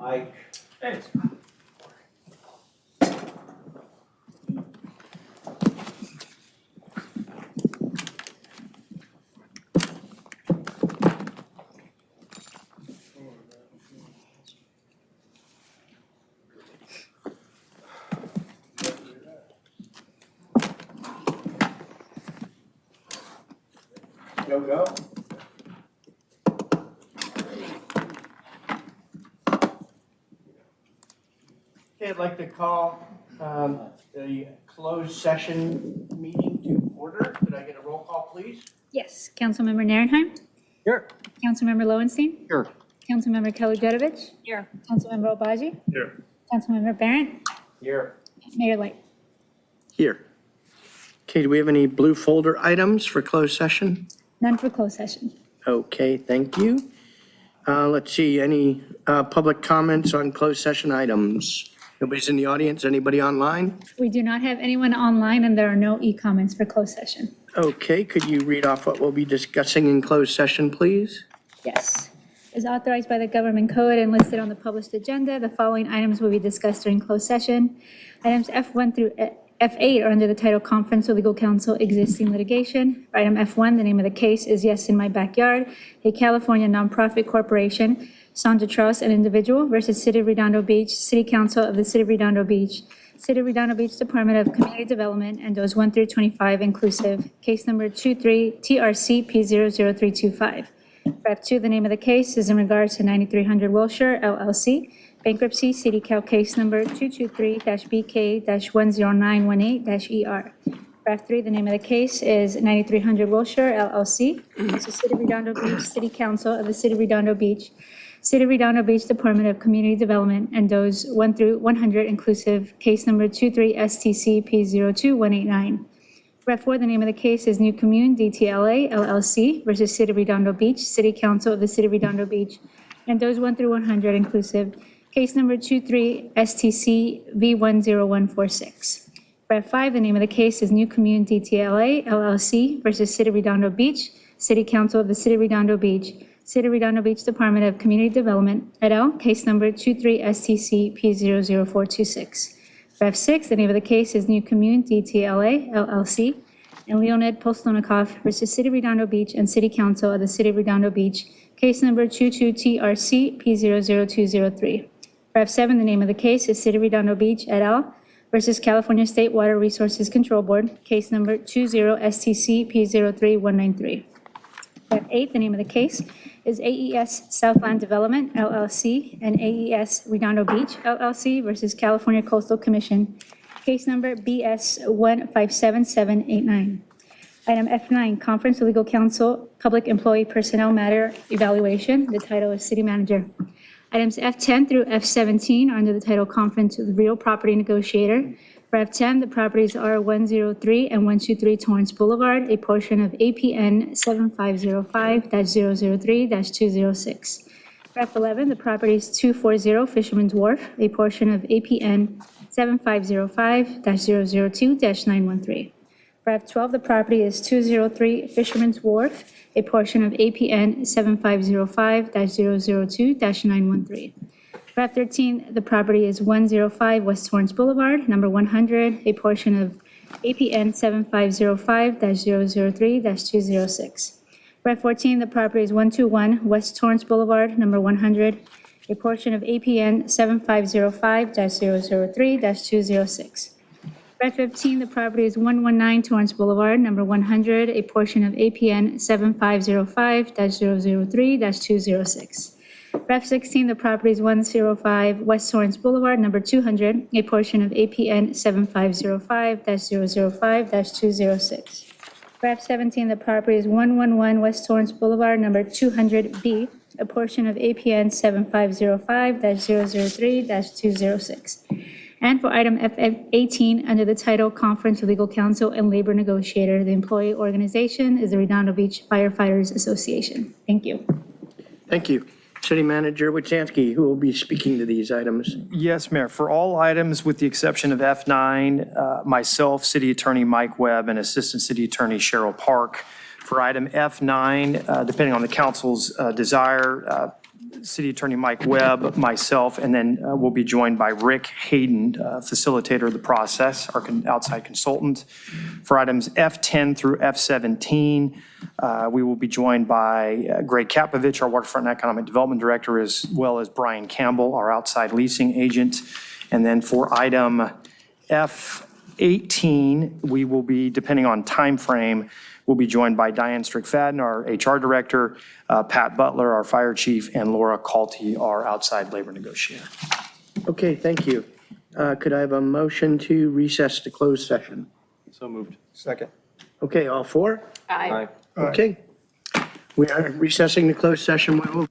Mike. Hey. Go. Okay, I'd like to call the closed session meeting to order. Could I get a roll call, please? Yes, Councilmember Narenheim, Here. Councilmember Lowenstein, Here. Councilmember Kalujetovich. Here. Councilmember Obaji, Here. Councilmember Barron, Here. Mayor Light. Here. Okay, do we have any blue folder items for closed session? None for closed session. Okay, thank you. Let's see, any public comments on closed session items? Nobody's in the audience, anybody online? We do not have anyone online and there are no e-comments for closed session. Okay, could you read off what we'll be discussing in closed session, please? Yes. As authorized by the government code and listed on the published agenda, the following items will be discussed during closed session. Items F1 through F8 are under the title Conference with Legal Counsel Existing Litigation. For item F1, the name of the case is Yes in My Backyard, a California nonprofit corporation, Sandra Trust, an individual, versus City of Redondo Beach, City Council of the City of Redondo Beach, City of Redondo Beach Department of Community Development, and those 1 through 25 inclusive. Case number 23 TRC P00325. For F2, the name of the case is in regards to 9300 Wilshire LLC, bankruptcy, City Cal case number 223-BK-10918-ER. For F3, the name of the case is 9300 Wilshire LLC, it's the City of Redondo Beach, City Council of the City of Redondo Beach, City of Redondo Beach Department of Community Development, and those 1 through 100 inclusive, case number 23 STC P02189. For F4, the name of the case is New Commune DTLA LLC versus City of Redondo Beach, City Council of the City of Redondo Beach, and those 1 through 100 inclusive, case number 23 STC V10146. For F5, the name of the case is New Commune DTLA LLC versus City of Redondo Beach, City Council of the City of Redondo Beach, City of Redondo Beach Department of Community Development, et al., case number 23 STC P00426. For F6, the name of the case is New Commune DTLA LLC and Leonid Postolnikov versus City of Redondo Beach and City Council of the City of Redondo Beach, case number 22 TRC P00203. For F7, the name of the case is City of Redondo Beach et al. Versus California State Water Resources Control Board, case number 20 STC P03193. For F8, the name of the case is AES Southland Development LLC and AES Redondo Beach LLC versus California Coastal Commission, case number BS 157789. Item F9, Conference with Legal Counsel, Public Employee Personnel Matter Evaluation. The title is City Manager. Items F10 through F17 are under the title Conference with Real Property Negotiator. For F10, the properties are 103 and 123 Torrance Boulevard, a portion of APN 7505-003-206. For F11, the properties 240 Fisherman's Wharf, a portion of APN 7505-002-913. For F12, the property is 203 Fisherman's Wharf, a portion of APN 7505-002-913. For F13, the property is 105 West Torrance Boulevard, number 100, a portion of APN 7505-003-206. For F14, the property is 121 West Torrance Boulevard, number 100, a portion of APN 7505-003-206. For F15, the property is 119 Torrance Boulevard, number 100, a portion of APN 7505-003-206. For F16, the property is 105 West Torrance Boulevard, number 200, a portion of APN 7505-005-206. For F17, the property is 111 West Torrance Boulevard, number 200B, a portion of APN 7505-003-206. And for item F18, under the title Conference with Legal Counsel and Labor Negotiator, the employee organization is the Redondo Beach Firefighters Association. Thank you. Thank you. City Manager Wojciechowski, who will be speaking to these items. Yes, Mayor. For all items with the exception of F9, myself, City Attorney Mike Webb, and Assistant City Attorney Cheryl Park. For item F9, depending on the council's desire, City Attorney Mike Webb, myself, and then we'll be joined by Rick Hayden, facilitator of the process, our outside consultant. For items F10 through F17, we will be joined by Greg Kapovich, our Waterfront and Economic Development Director, as well as Brian Campbell, our outside leasing agent. And then for item F18, we will be, depending on time frame, we'll be joined by Diane Strickfadden, our HR Director, Pat Butler, our Fire Chief, and Laura Calty, our outside labor negotiator. Okay, thank you. Could I have a motion to recess to closed session? So moved. Second. Okay, all four? Aye. Okay. We are recessing to closed session. We will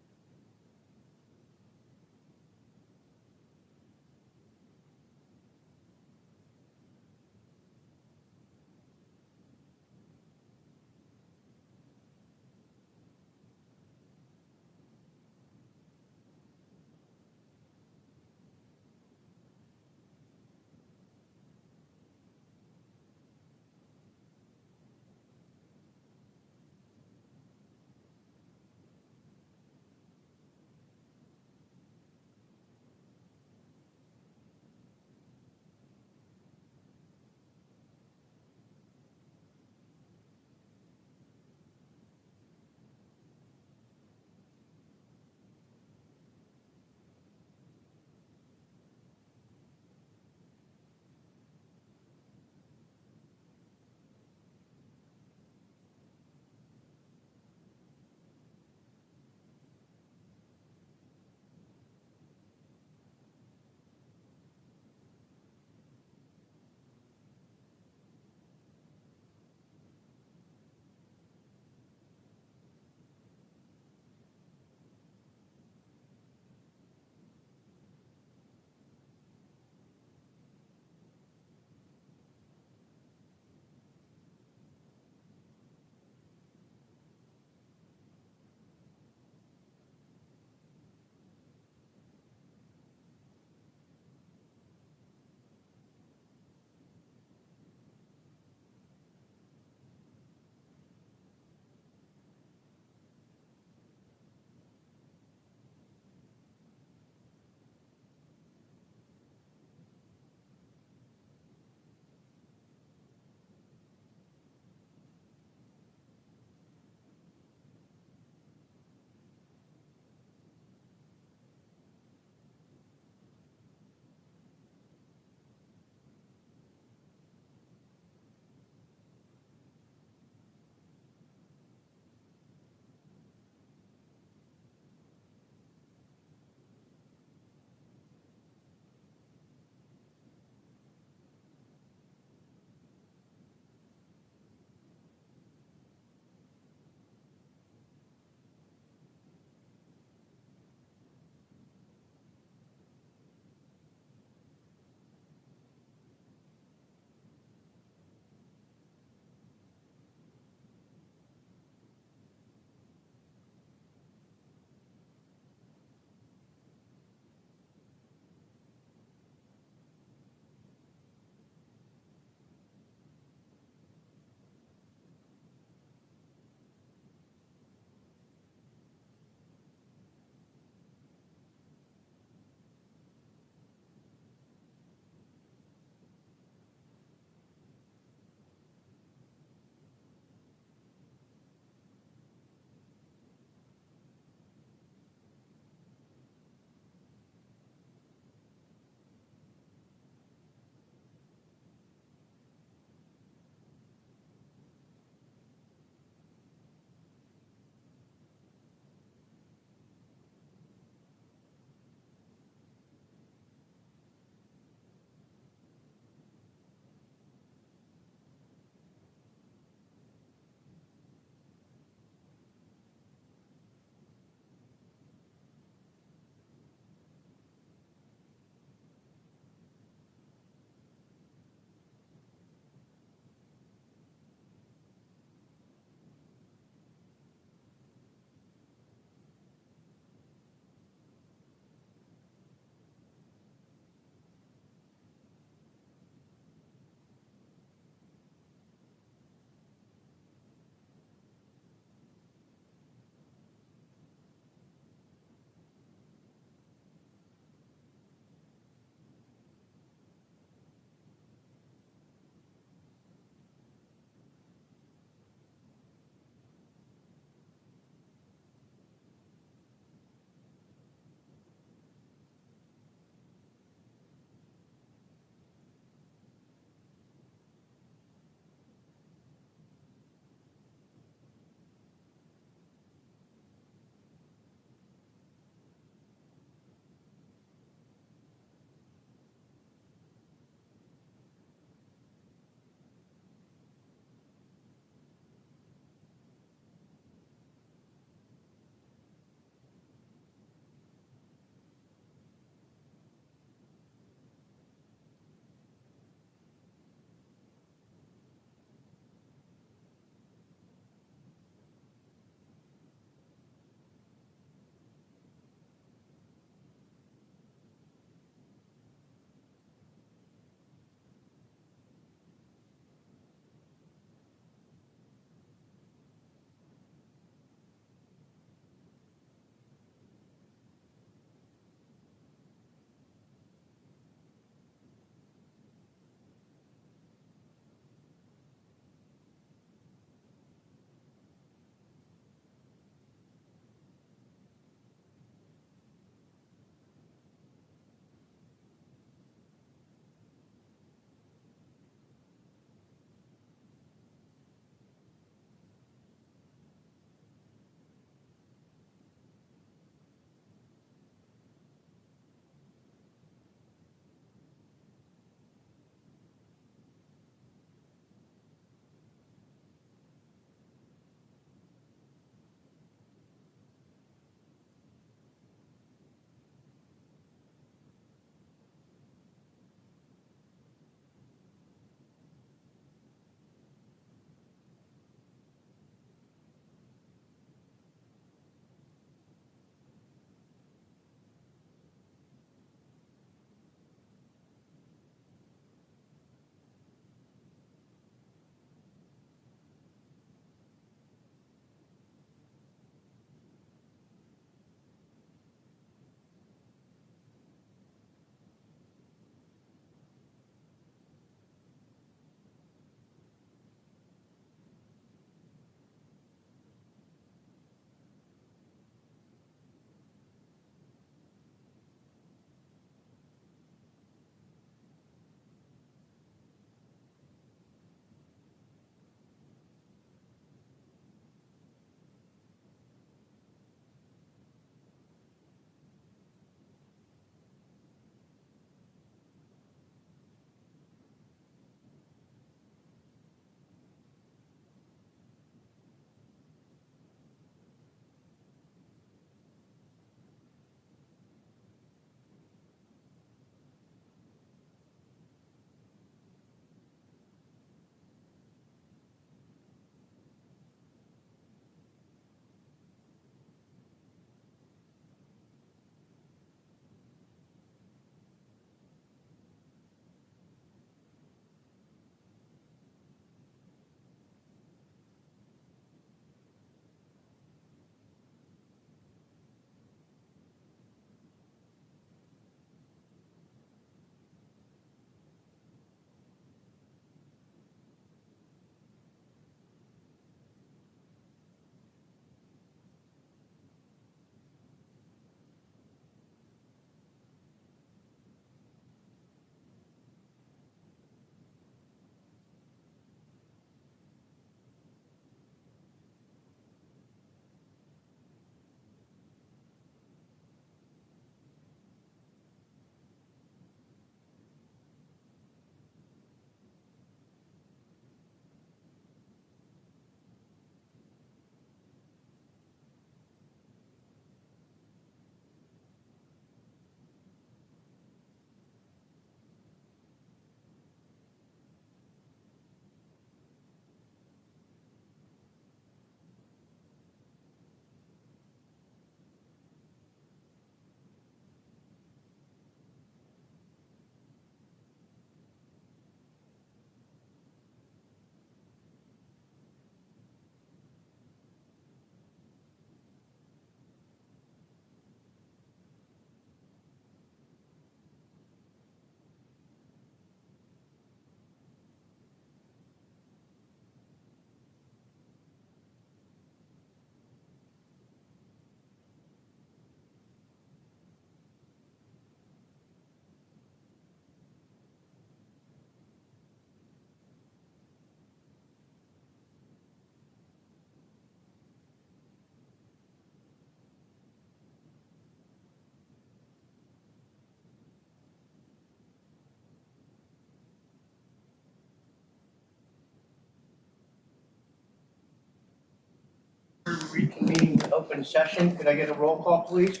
open session. Could I get a roll call, please?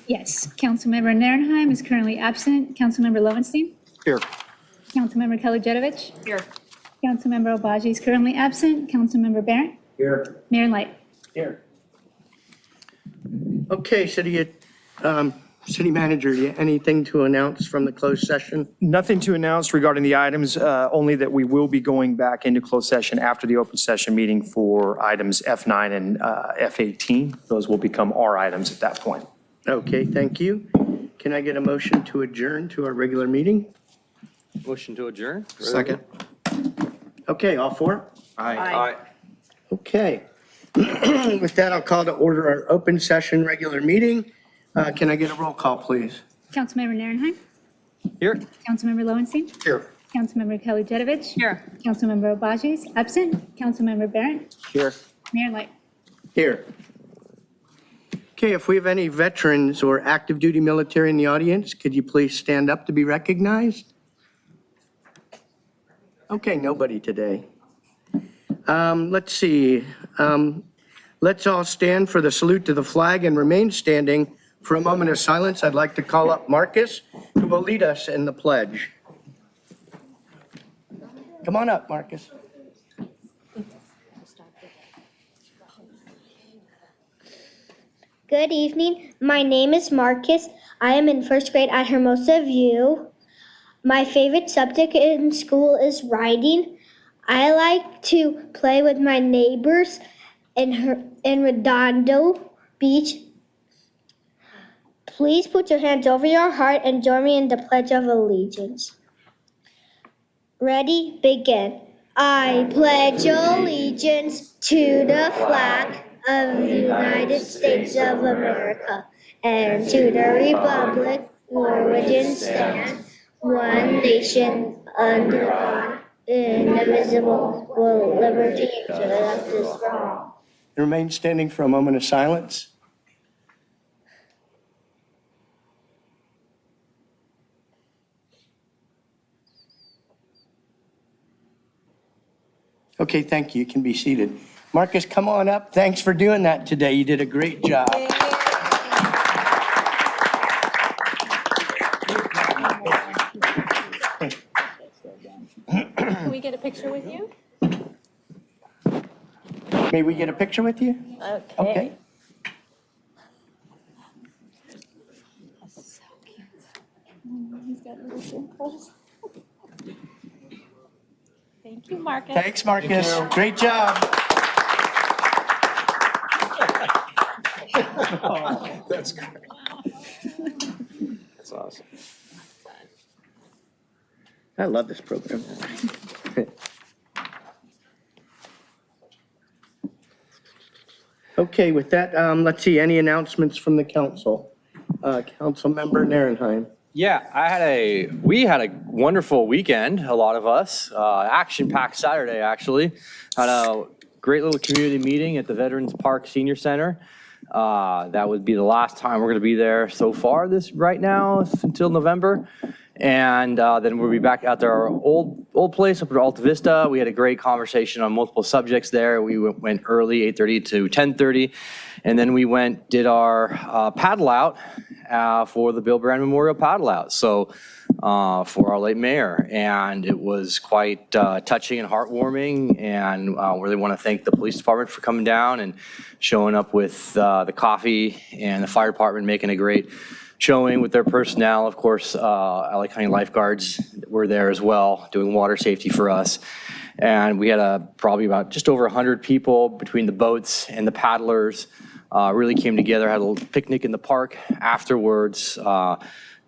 Yes, Councilmember Narenheim is currently absent. Councilmember Lowenstein? Here. Councilmember Keller-Jedovich? Here. Councilmember Obaji is currently absent. Councilmember Barrett? Here. Mayor Light? Here. Okay, City Manager, anything to announce from the closed session? Nothing to announce regarding the items, only that we will be going back into closed session after the open session meeting for items F9 and F18. Those will become our items at that point. Okay, thank you. Can I get a motion to adjourn to our regular meeting? Motion to adjourn? Second. Okay, all four? Aye. Okay. With that, I'll call to order our open session regular meeting. Can I get a roll call, please? Councilmember Narenheim? Here. Councilmember Lowenstein? Here. Councilmember Keller-Jedovich? Here. Councilmember Obaji is absent. Councilmember Barrett? Here. Mayor Light? Here. Okay, if we have any veterans or active duty military in the audience, could you please stand up to be recognized? Okay, nobody today. Let's see. Let's all stand for the salute to the flag and remain standing for a moment of silence. I'd like to call up Marcus, who will lead us in the pledge. Come on up, Marcus. Good evening. My name is Marcus. I am in first grade at Hermosa View. My favorite subject in school is writing. I like to play with my neighbors in Redondo Beach. Please put your hands over your heart and join me in the Pledge of Allegiance. Ready? Begin. I pledge allegiance to the flag of the United States of America and to the republic for which it stands, one nation, under God, indivisible, with liberty and justice for all. Remain standing for a moment of silence. Okay, thank you. You can be seated. Marcus, come on up. Thanks for doing that today. You did a great job. Can we get a picture with you? May we get a picture with you? Okay. He's got little dimples. Thank you, Marcus. Thanks, Marcus. Great job. That's great. That's awesome. I love this program. Okay, with that, let's see, any announcements from the council? Councilmember Narenheim. Yeah, we had a wonderful weekend, a lot of us. Action-packed Saturday, actually. Had a great little community meeting at the Veterans Park Senior Center. That would be the last time we're going to be there so far right now until November. And then we'll be back at our old place up at Alta Vista. We had a great conversation on multiple subjects there. We went early, 8:30 to 10:30. And then we did our paddle out for the Bill Brand Memorial Paddle Out. So for our late mayor. And it was quite touching and heartwarming. And really want to thank the police department for coming down and showing up with the coffee, and the fire department making a great showing with their personnel. Of course, LA County lifeguards were there as well, doing water safety for us. And we had probably about just over 100 people between the boats and the paddlers. Really came together, had a little picnic in the park afterwards.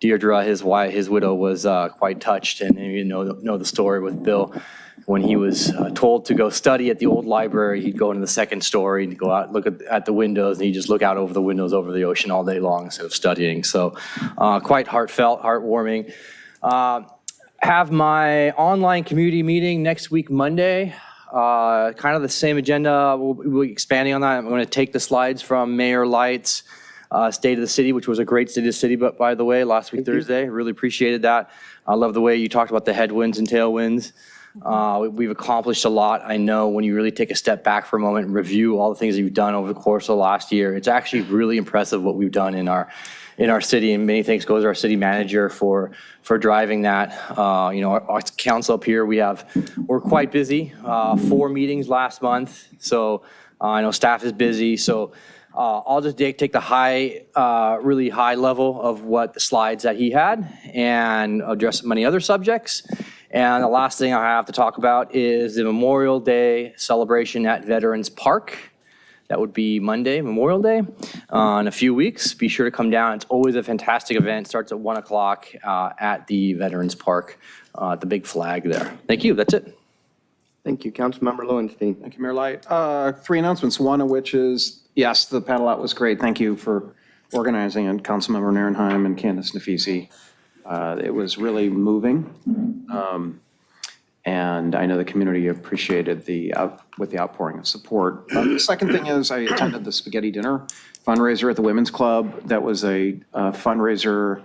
Deirdre, his widow, was quite touched, and you know the story with Bill. When he was told to go study at the old library, he'd go into the second story and go out, look at the windows, and he'd just look out over the windows over the ocean all day long instead of studying. So quite heartfelt, heartwarming. Have my online community meeting next week, Monday. Kind of the same agenda. We'll be expanding on that. I'm going to take the slides from Mayor Light's State of the City, which was a great State of the City, but by the way, last week, Thursday. Really appreciated that. I love the way you talked about the headwinds and tailwinds. We've accomplished a lot. I know when you really take a step back for a moment and review all the things that you've done over the course of the last year, it's actually really impressive what we've done in our city, and many thanks goes to our city manager for driving that. Our council up here, we're quite busy, 4 meetings last month, so I know staff is busy, so I'll just take the really high level of what the slides that he had and address many other subjects. And the last thing I have to talk about is the Memorial Day celebration at Veterans Park. That would be Monday, Memorial Day, in a few weeks. Be sure to come down. It's always a fantastic event. Starts at 1 o'clock at the Veterans Park, the big flag there. Thank you. That's it. Thank you, Councilmember Lowenstein. Thank you, Mayor Light. 3 announcements, one of which is, yes, the paddle out was great. Thank you for organizing it, Councilmember Narenheim and Candace Nafisi. It was really moving. And I know the community appreciated the outpouring of support. The second thing is I attended the spaghetti dinner fundraiser at the Women's Club. That was a fundraiser.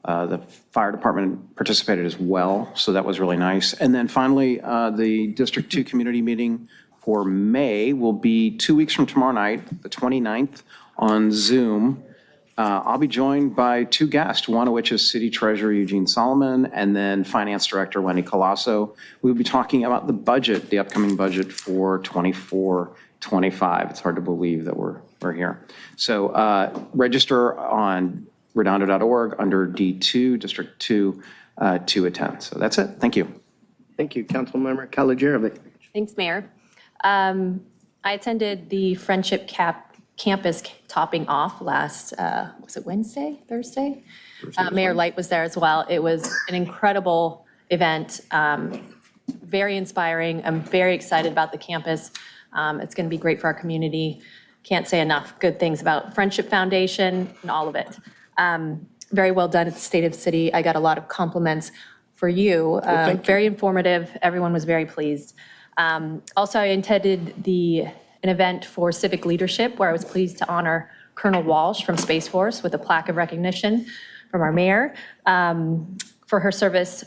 The fire department participated as well, so that was really nice. And then finally, the District 2 community meeting for May will be 2 weeks from tomorrow night, the 29th, on Zoom. I'll be joined by 2 guests, one of which is City Treasurer Eugene Solomon, and then Finance Director Wendy Colasso. We'll be talking about the budget, the upcoming budget for 24-25. It's hard to believe that we're here. So register on redondo.org under D2, District 2, to attend. So that's it. Thank you. Thank you, Councilmember Kalajerovic. Thanks, Mayor. I attended the Friendship Campus topping off last, was it Wednesday, Thursday? Mayor Light was there as well. It was an incredible event, very inspiring. I'm very excited about the campus. It's going to be great for our community. Can't say enough good things about Friendship Foundation and all of it. Very well done at the State of City. I got a lot of compliments for you. thank you. Very informative. Everyone was very pleased. Also, I attended an event for civic leadership where I was pleased to honor Colonel Walsh from Space Force with a plaque of recognition from our mayor for her service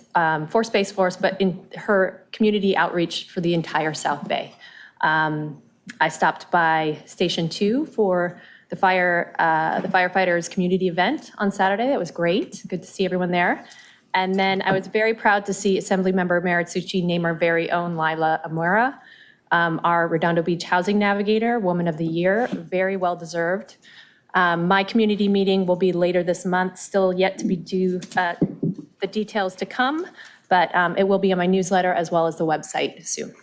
for Space Force, but in her community outreach for the entire South Bay. I stopped by Station 2 for the firefighters community event on Saturday. It was great. Good to see everyone there. And then I was very proud to see Assemblymember Maritsuchi name our very own Lila Amura, our Redondo Beach Housing Navigator, Woman of the Year, very well deserved. My community meeting will be later this month, still yet to be due, the details to come, but it will be on my newsletter as well as the website soon.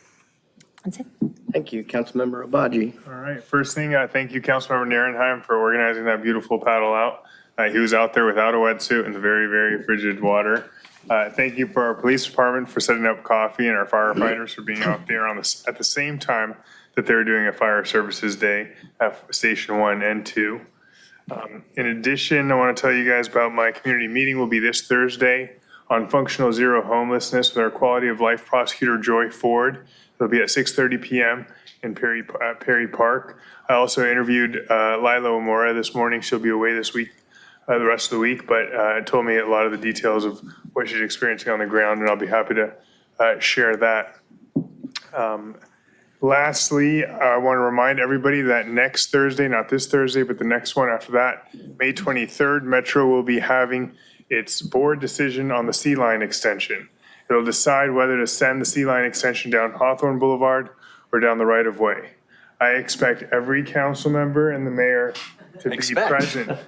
That's it. Thank you, Councilmember Obaji. All right, first thing, thank you, Councilmember Narenheim, for organizing that beautiful paddle out. He was out there without a wetsuit in the very, very frigid water. Thank you for our police department for setting up coffee and our firefighters for being out there at the same time that they were doing a fire services day at Station 1 and 2. In addition, I want to tell you guys about my community meeting will be this Thursday on functional zero homelessness with our quality of life prosecutor, Joy Ford. It'll be at 6:30 p.m. in Perry Park. I also interviewed Lila Amora this morning. She'll be away this week, the rest of the week, but told me a lot of the details of what she's experiencing on the ground, and I'll be happy to share that. Lastly, I want to remind everybody that next Thursday, not this Thursday, but the next one after that, May 23rd, Metro will be having its board decision on the Sea Line extension. It'll decide whether to send the Sea Line extension down Hawthorne Boulevard or down the right-of-way. I expect every council member and the mayor to be present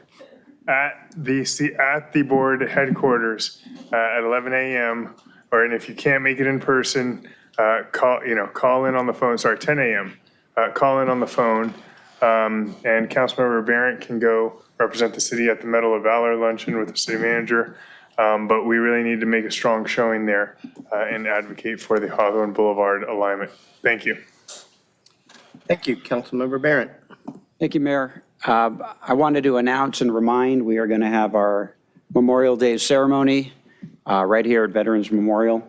at the board headquarters at 11 a.m. And if you can't make it in person, call in on the phone. Sorry, 10 a.m. Call in on the phone, and Councilmember Barrett can go represent the city at the Medal of Valor luncheon with the city manager. But we really need to make a strong showing there and advocate for the Hawthorne Boulevard alignment. Thank you. Thank you, Councilmember Barrett. Thank you, Mayor. I wanted to announce and remind we are going to have our Memorial Day ceremony right here at Veterans Memorial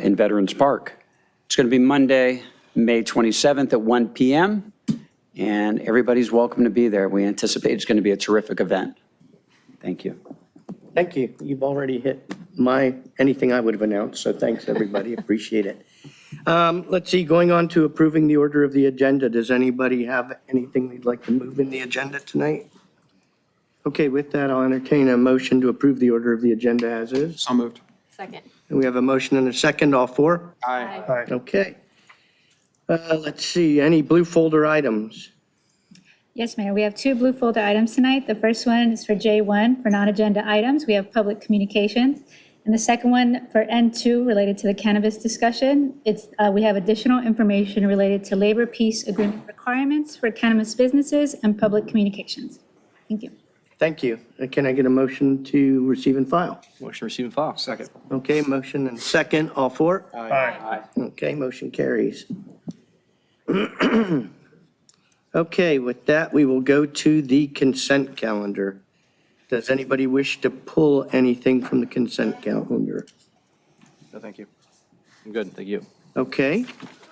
in Veterans Park. It's going to be Monday, May 27th at 1 p.m. and everybody's welcome to be there. We anticipate it's going to be a terrific event. Thank you. Thank you. You've already hit anything I would have announced, so thanks, everybody. Appreciate it. Let's see, going on to approving the order of the agenda. Does anybody have anything they'd like to move in the agenda tonight? Okay, with that, I'll entertain a motion to approve the order of the agenda as is. So moved. Second. And we have a motion and a second, all four? Aye. Okay. Let's see, any blue folder items? Yes, Mayor, we have two blue folder items tonight. The first one is for J1 for non-agenda items. We have public communications. And the second one for N2 related to the cannabis discussion. We have additional information related to labor peace agreement requirements for cannabis businesses and public communications. Thank you. Thank you. Can I get a motion to receive and file? Motion receive and file. Second. Okay, motion and second, all four? Aye. Okay, motion carries. Okay, with that, we will go to the consent calendar. Does anybody wish to pull anything from the consent calendar? No, thank you. I'm good, thank you. Okay,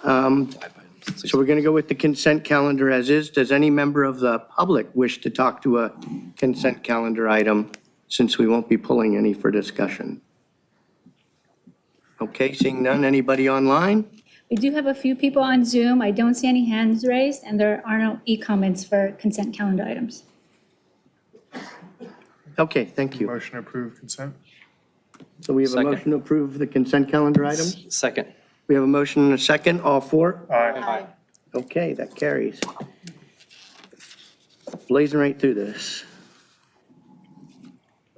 so we're going to go with the consent calendar as is. Does any member of the public wish to talk to a consent calendar item, since we won't be pulling any for discussion? Okay, seeing none, anybody online? We do have a few people on Zoom. I don't see any hands raised, and there are no e-comments for consent calendar items. Okay, thank you. Motion to approve consent? So we have a Second. motion to approve the consent calendar items? Second. We have a motion and a second, all four? Aye. Okay, that carries. Blazing right through this.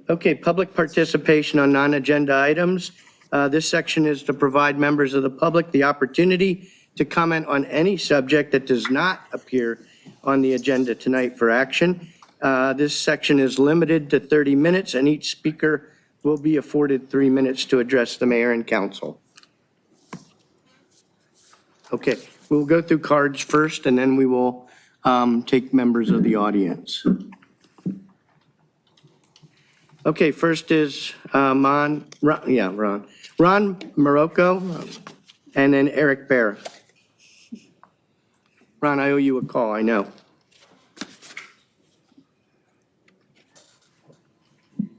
Okay, public participation on non-agenda items. This section is to provide members of the public the opportunity to comment on any subject that does not appear on the agenda tonight for action. This section is limited to 30 minutes, and each speaker will be afforded 3 minutes to address the mayor and council. Okay, we'll go through cards first, and then we will take members of the audience. Okay, first is Ron Morocco, and then Eric Bear. Ron, I owe you a call, I know.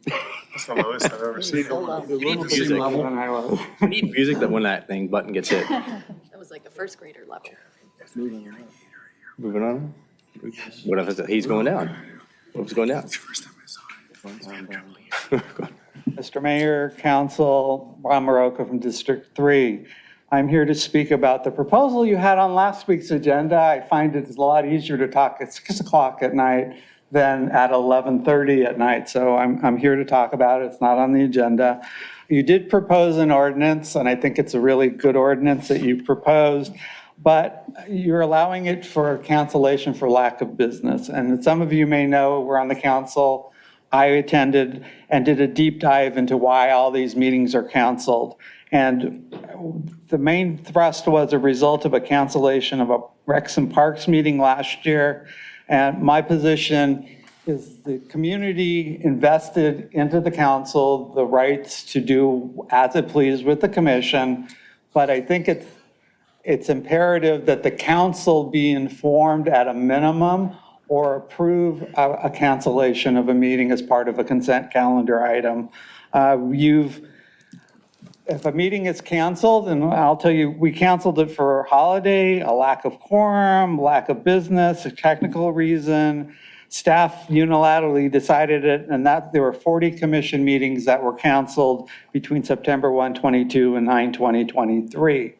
That's the lowest I've ever seen. We need music that when that thing button gets hit. That was like a first grader level. Moving on. What if he's going down? What if he's going down? Mr. Mayor, Council, Ron Morocco from District 3. I'm here to speak about the proposal you had on last week's agenda. I find it's a lot easier to talk at 6 o'clock at night than at 11:30 at night. So I'm here to talk about it. It's not on the agenda. You did propose an ordinance, and I think it's a really good ordinance that you proposed, but you're allowing it for cancellation for lack of business. And some of you may know, we're on the council. I attended and did a deep dive into why all these meetings are canceled. And the main thrust was a result of a cancellation of a Recs and Parks meeting last year. And my position is the community invested into the council the rights to do as it pleased with the commission. But I think it's imperative that the council be informed at a minimum or approve a cancellation of a meeting as part of a consent calendar item. If a meeting is canceled, and I'll tell you, we canceled it for a holiday, a lack of quorum, lack of business, a technical reason, staff unilaterally decided it, and that there were 40 commission meetings that were canceled between September 1, 22 and 9, 2023.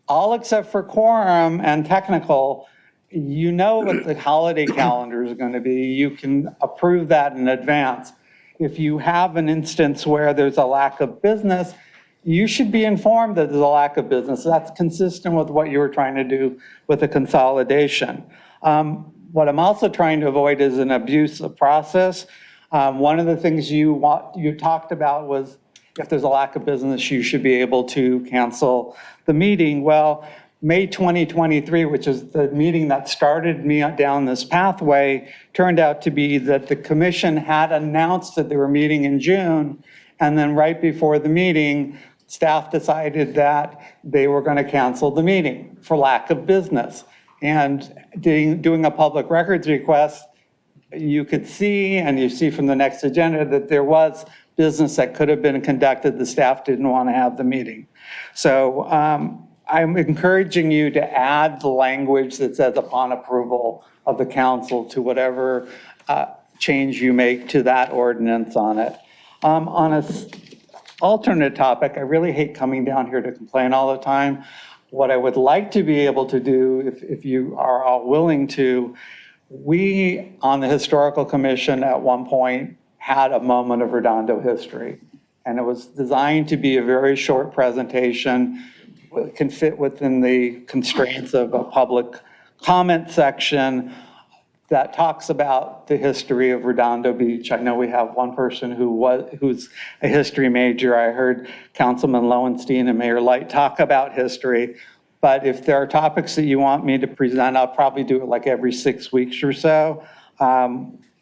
All except for quorum and technical, you know what the holiday calendar is going to be. You can approve that in advance. If you have an instance where there's a lack of business, you should be informed that there's a lack of business. That's consistent with what you were trying to do with the consolidation. What I'm also trying to avoid is an abuse of process. One of the things you talked about was if there's a lack of business, you should be able to cancel the meeting. Well, May 2023, which is the meeting that started me down this pathway, turned out to be that the commission had announced that they were meeting in June, and then right before the meeting, staff decided that they were going to cancel the meeting for lack of business. And doing a public records request, you could see, and you see from the next agenda, that there was business that could have been conducted. The staff didn't want to have the meeting. So I'm encouraging you to add the language that says upon approval of the council to whatever change you make to that ordinance on it. On a alternate topic, I really hate coming down here to complain all the time. What I would like to be able to do, if you are all willing to, we on the Historical Commission at one point had a moment of Redondo history. And it was designed to be a very short presentation, can fit within the constraints of a public comment section that talks about the history of Redondo Beach. I know we have one person who's a history major. I heard Councilman Lowenstein and Mayor Light talk about history. But if there are topics that you want me to present, I'll probably do it like every 6 weeks or so.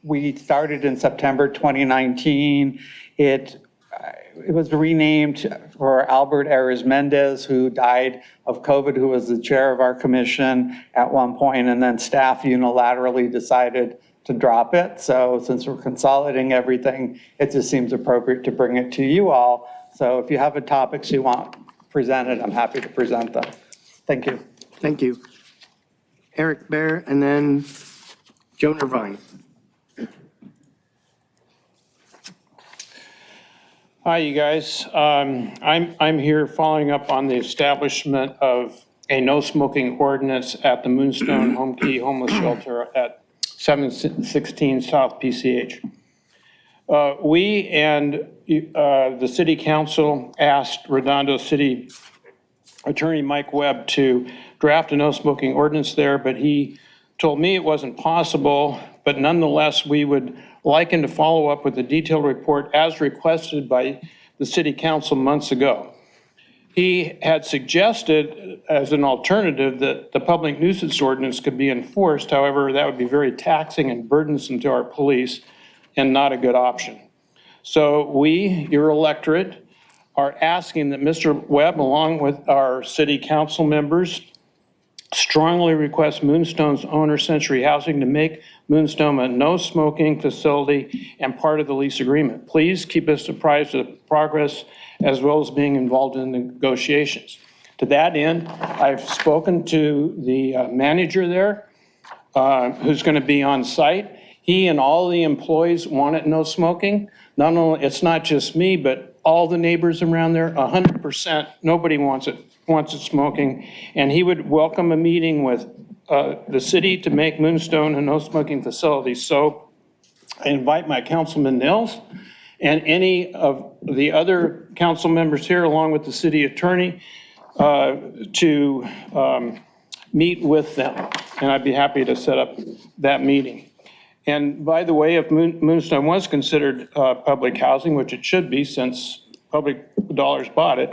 We started in September 2019. It was renamed for Albert Ares Mendez, who died of COVID, who was the chair of our commission at one point, and then staff unilaterally decided to drop it. So since we're consolidating everything, it just seems appropriate to bring it to you all. So if you have the topics you want presented, I'm happy to present them. Thank you. Thank you. Eric Bear, and then Joan Irvine. Hi, you guys. I'm here following up on the establishment of a no smoking ordinance at the Moonstone Home Key Homeless Shelter at 716 South PCH. We and the city council asked Redondo City Attorney Mike Webb to draft a no smoking ordinance there, but he told me it wasn't possible, but nonetheless, we would like him to follow up with a detailed report as requested by the city council months ago. He had suggested as an alternative that the public nuisance ordinance could be enforced. However, that would be very taxing and burdensome to our police and not a good option. So we, your electorate, are asking that Mr. Webb, along with our city council members, strongly request Moonstone's owner, Century Housing, to make Moonstone a no-smoking facility and part of the lease agreement. Please keep us apprised of progress as well as being involved in the negotiations. To that end, I've spoken to the manager there, who's going to be on site. He and all the employees want it no smoking. Not only, it's not just me, but all the neighbors around there, 100%, nobody wants it smoking. And he would welcome a meeting with the city to make Moonstone a no smoking facility. So I invite my Councilman Nils and any of the other council members here, along with the city attorney, to meet with them. And I'd be happy to set up that meeting. And by the way, if Moonstone was considered public housing, which it should be since public dollars bought it,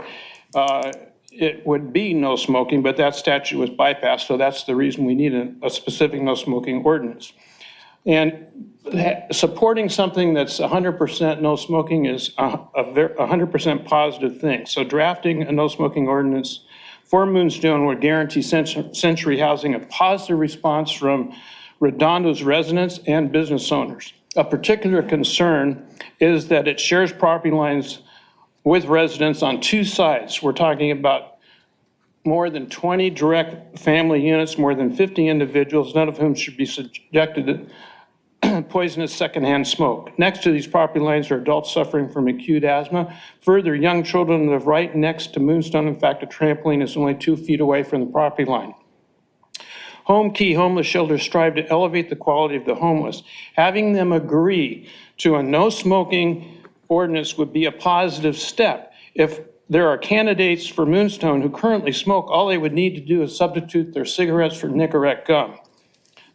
it would be no smoking, but that statute was bypassed, so that's the reason we need a specific no smoking ordinance. And supporting something that's 100% no smoking is a 100% positive thing. So drafting a no smoking ordinance for Moonstone would guarantee Century Housing a positive response from Redondo's residents and business owners. A particular concern is that it shares property lines with residents on two sides. We're talking about more than 20 direct family units, more than 50 individuals, none of whom should be subjected to poisonous secondhand smoke. Next to these property lines are adults suffering from acute asthma. Further, young children live right next to Moonstone. In fact, a trampoline is only 2 feet away from the property line. Home Key homeless shelters strive to elevate the quality of the homeless. Having them agree to a no smoking ordinance would be a positive step. If there are candidates for Moonstone who currently smoke, all they would need to do is substitute their cigarettes for Nicorette gum.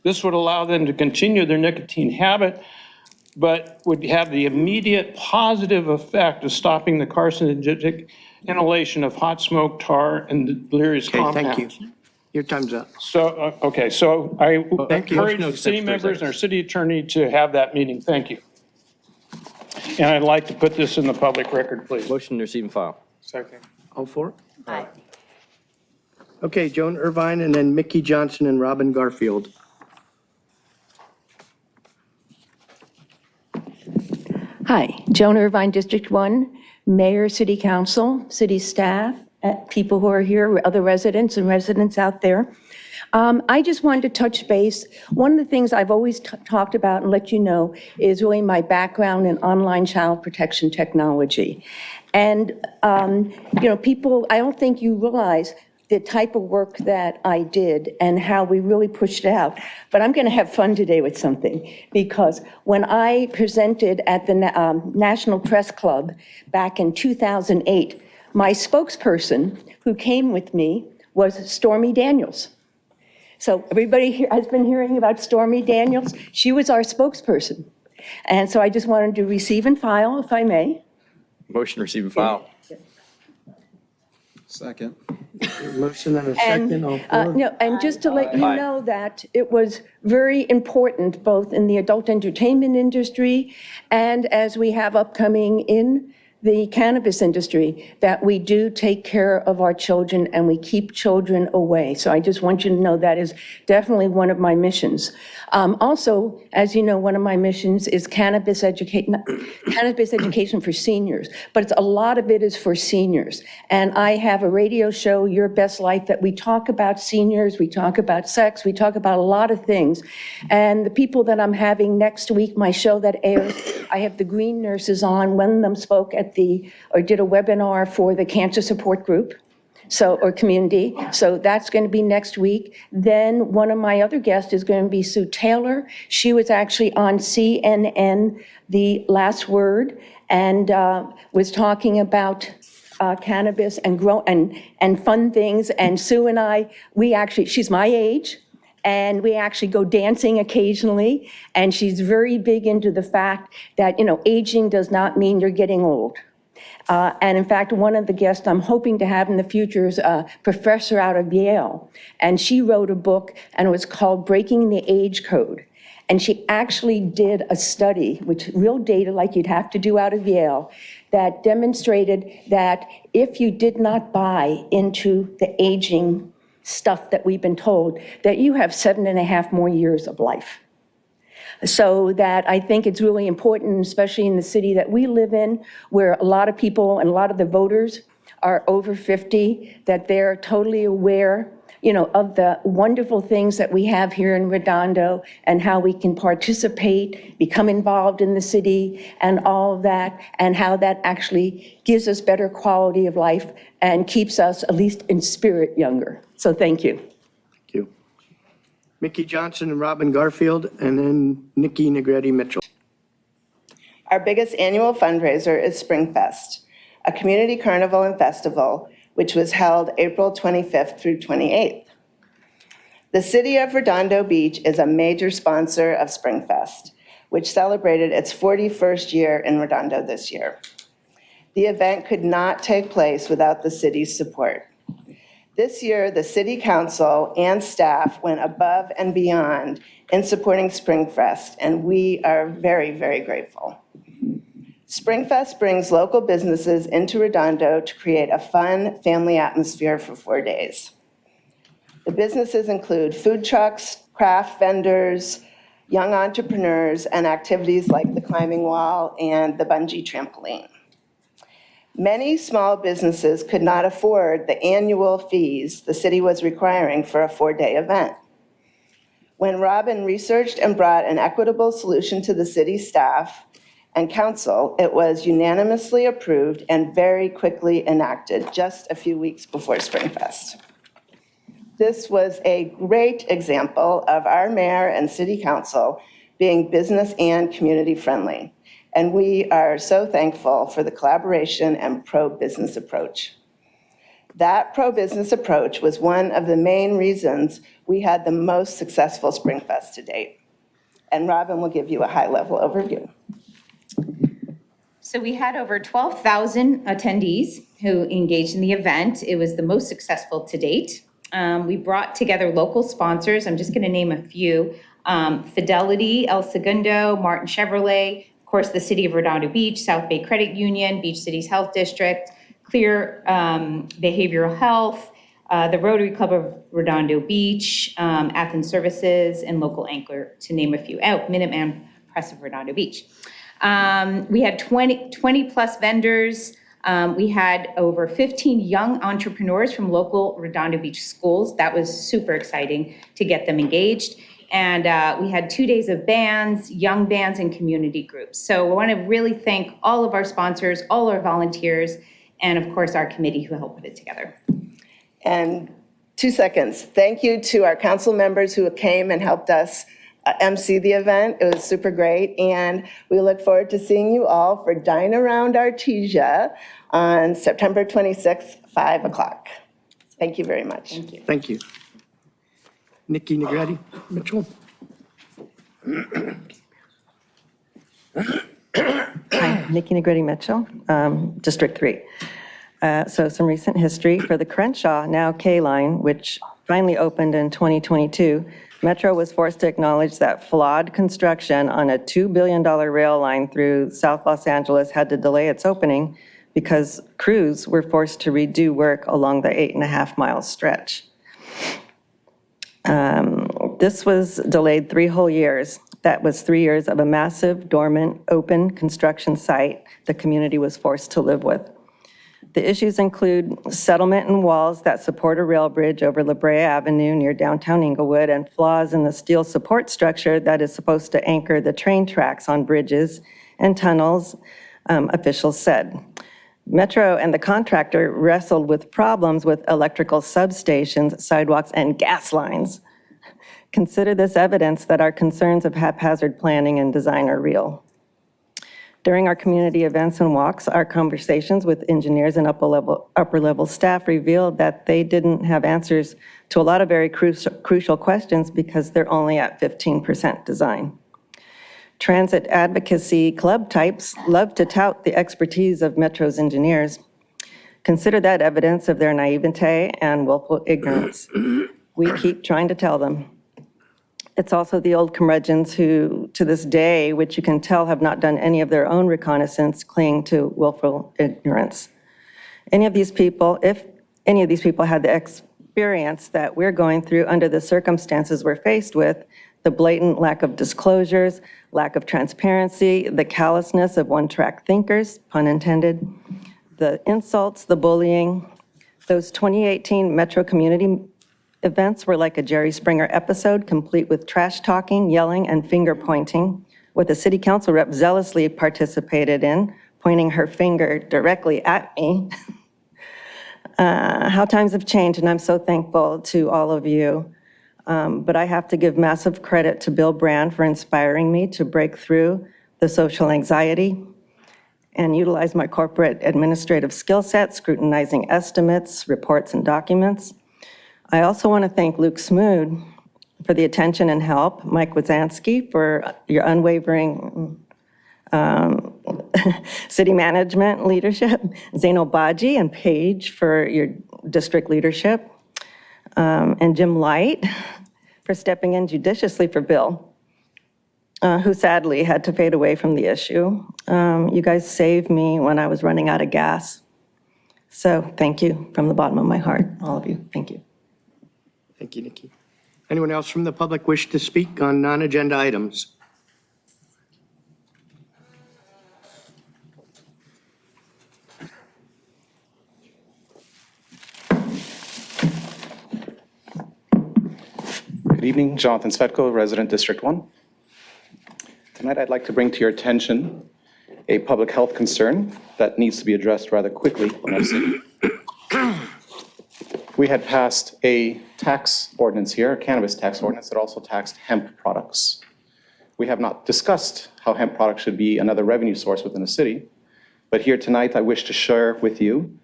This would allow them to continue their nicotine habit, but would have the immediate positive effect of stopping the carcinogenic inhalation of hot smoke, tar, and delirious compounds. Thank you. Your time's up. So, okay, so I Thank you. encourage the city members and our city attorney to have that meeting. Thank you. And I'd like to put this in the public record, please. Motion to receive and file. Second. All four? Aye. Okay, Joan Irvine, and then Mickey Johnson and Robin Garfield. Hi, Joan Irvine, District 1, Mayor, City Council, city staff, people who are here, other residents and residents out there. I just wanted to touch base. One of the things I've always talked about and let you know is really my background in online child protection technology. And, people, I don't think you realize the type of work that I did and how we really pushed it out. But I'm going to have fun today with something, because when I presented at the National Press Club back in 2008, my spokesperson who came with me was Stormy Daniels. So everybody here has been hearing about Stormy Daniels. She was our spokesperson. And so I just wanted to receive and file, if I may. Motion to receive and file. Second. Motion and a And, second, all four. no, and just to let you Aye. know that it was very important, both in the adult entertainment industry and as we have upcoming in the cannabis industry, that we do take care of our children and we keep children away. So I just want you to know that is definitely one of my missions. Also, as you know, one of my missions is cannabis education for seniors, but a lot of it is for seniors. And I have a radio show, Your Best Life, that we talk about seniors, we talk about sex, we talk about a lot of things. And the people that I'm having next week, my show that airs, I have the Green Nurses on. One of them spoke did a webinar for the cancer support group, or community. So that's going to be next week. Then one of my other guests is going to be Sue Taylor. She was actually on CNN, The Last Word, and was talking about cannabis and fun things. And Sue and I, she's my age, and we actually go dancing occasionally. And she's very big into the fact that, aging does not mean you're getting old. And in fact, one of the guests I'm hoping to have in the future is a professor out of Yale. And she wrote a book, and it was called Breaking the Age Code. And she actually did a study, which real data like you'd have to do out of Yale, that demonstrated that if you did not buy into the aging stuff that we've been told, that you have 7.5 more years of life. So that I think it's really important, especially in the city that we live in, where a lot of people and a lot of the voters are over 50, that they're totally aware, of the wonderful things that we have here in Redondo and how we can participate, become involved in the city and all of that, and how that actually gives us better quality of life and keeps us, at least in spirit, younger. So thank you. Thank you. Mickey Johnson and Robin Garfield, and then Nikki Negretti Mitchell. Our biggest annual fundraiser is SpringFest, a community carnival and festival which was held April 25th through 28th. The city of Redondo Beach is a major sponsor of SpringFest, which celebrated its 41st year in Redondo this year. The event could not take place without the city's support. This year, the City Council and staff went above and beyond in supporting SpringFest, and we are very, very grateful. SpringFest brings local businesses into Redondo to create a fun family atmosphere for 4 days. The businesses include food trucks, craft vendors, young entrepreneurs, and activities like the climbing wall and the bungee trampoline. Many small businesses could not afford the annual fees the city was requiring for a 4-day event. When Robin researched and brought an equitable solution to the city staff and council, it was unanimously approved and very quickly enacted just a few weeks before SpringFest. This was a great example of our mayor and city council being business and community friendly. And we are so thankful for the collaboration and pro-business approach. That pro-business approach was one of the main reasons we had the most successful SpringFest to date. And Robin will give you a high-level overview. So we had over 12,000 attendees who engaged in the event. It was the most successful to date. We brought together local sponsors. I'm just going to name a few. Fidelity, El Segundo, Martin Chevrolet, of course, the City of Redondo Beach, South Bay Credit Union, Beach Cities Health District, Clear Behavioral Health, the Rotary Club of Redondo Beach, Athens Services, and Local Anchor, to name a few. Minuteman Press of Redondo Beach. We had 20 plus vendors. We had over 15 young entrepreneurs from local Redondo Beach schools. That was super exciting to get them engaged. And we had 2 days of bands, young bands, and community groups. So I want to really thank all of our sponsors, all our volunteers, and of course, our committee who helped put it together. And 2 seconds. Thank you to our council members who came and helped us MC the event. It was super great. And we look forward to seeing you all for Dine Around Artesia on September 26th, 5 o'clock. Thank you very much. Thank you. Thank you. Nikki Negretti Mitchell. Hi, Nikki Negretti Mitchell, District 3. So some recent history for the Crenshaw, now K line, which finally opened in 2022. Metro was forced to acknowledge that flawed construction on a $2 billion rail line through South Los Angeles had to delay its opening because crews were forced to redo work along the 8.5-mile stretch. This was delayed 3 whole years. That was 3 years of a massive, dormant, open construction site the community was forced to live with. The issues include settlement and walls that support a rail bridge over La Brea Avenue near downtown Inglewood, and flaws in the steel support structure that is supposed to anchor the train tracks on bridges and tunnels, officials said. Metro and the contractor wrestled with problems with electrical substations, sidewalks, and gas lines. Consider this evidence that our concerns of haphazard planning and design are real. During our community events and walks, our conversations with engineers and upper level staff revealed that they didn't have answers to a lot of very crucial questions because they're only at 15% design. Transit advocacy club types love to tout the expertise of Metro's engineers. Consider that evidence of their naivete and willful ignorance. We keep trying to tell them. It's also the old curmudgeons who, to this day, which you can tell have not done any of their own reconnaissance, cling to willful ignorance. If any of these people had the experience that we're going through under the circumstances we're faced with, the blatant lack of disclosures, lack of transparency, the callousness of one-track thinkers, pun intended, the insults, the bullying, those 2018 Metro community events were like a Jerry Springer episode, complete with trash talking, yelling, and finger pointing, what the city council rep zealously participated in, pointing her finger directly at me. How times have changed, and I'm so thankful to all of you. But I have to give massive credit to Bill Brand for inspiring me to break through the social anxiety and utilize my corporate administrative skill set, scrutinizing estimates, reports, and documents. I also want to thank Luke Smood for the attention and help, Mike Wazanski for your unwavering city management leadership, Zaino Baji and Paige for your district leadership, and Jim Light for stepping in judiciously for Bill, who sadly had to fade away from the issue. You guys saved me when I was running out of gas. So thank you from the bottom of my heart, all of you. Thank you. Thank you, Nikki. Anyone else from the public wish to speak on non-agenda items? Good evening, Jonathan Svetko, resident District 1. Tonight I'd like to bring to your attention a public health concern that needs to be addressed rather quickly in our city. We had passed a tax ordinance here, a cannabis tax ordinance that also taxed hemp products. We have not discussed how hemp products should be another revenue source within the city, but here tonight I wish to share with you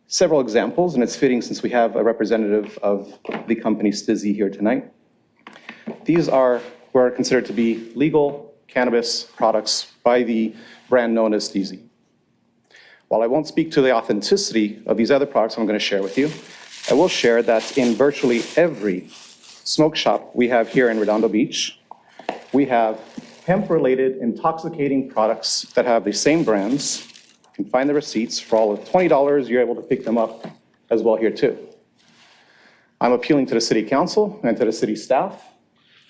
several examples, and it's fitting since we have a representative of the company Stizzy here tonight. These are what are considered to be legal cannabis products by the brand known as Stizzy. While I won't speak to the authenticity of these other products I'm going to share with you, I will share that in virtually every smoke shop we have here in Redondo Beach, we have hemp-related intoxicating products that have the same brands. You can find the receipts. For all of $20, you're able to pick them up as well here too. I'm appealing to the City Council and to the city staff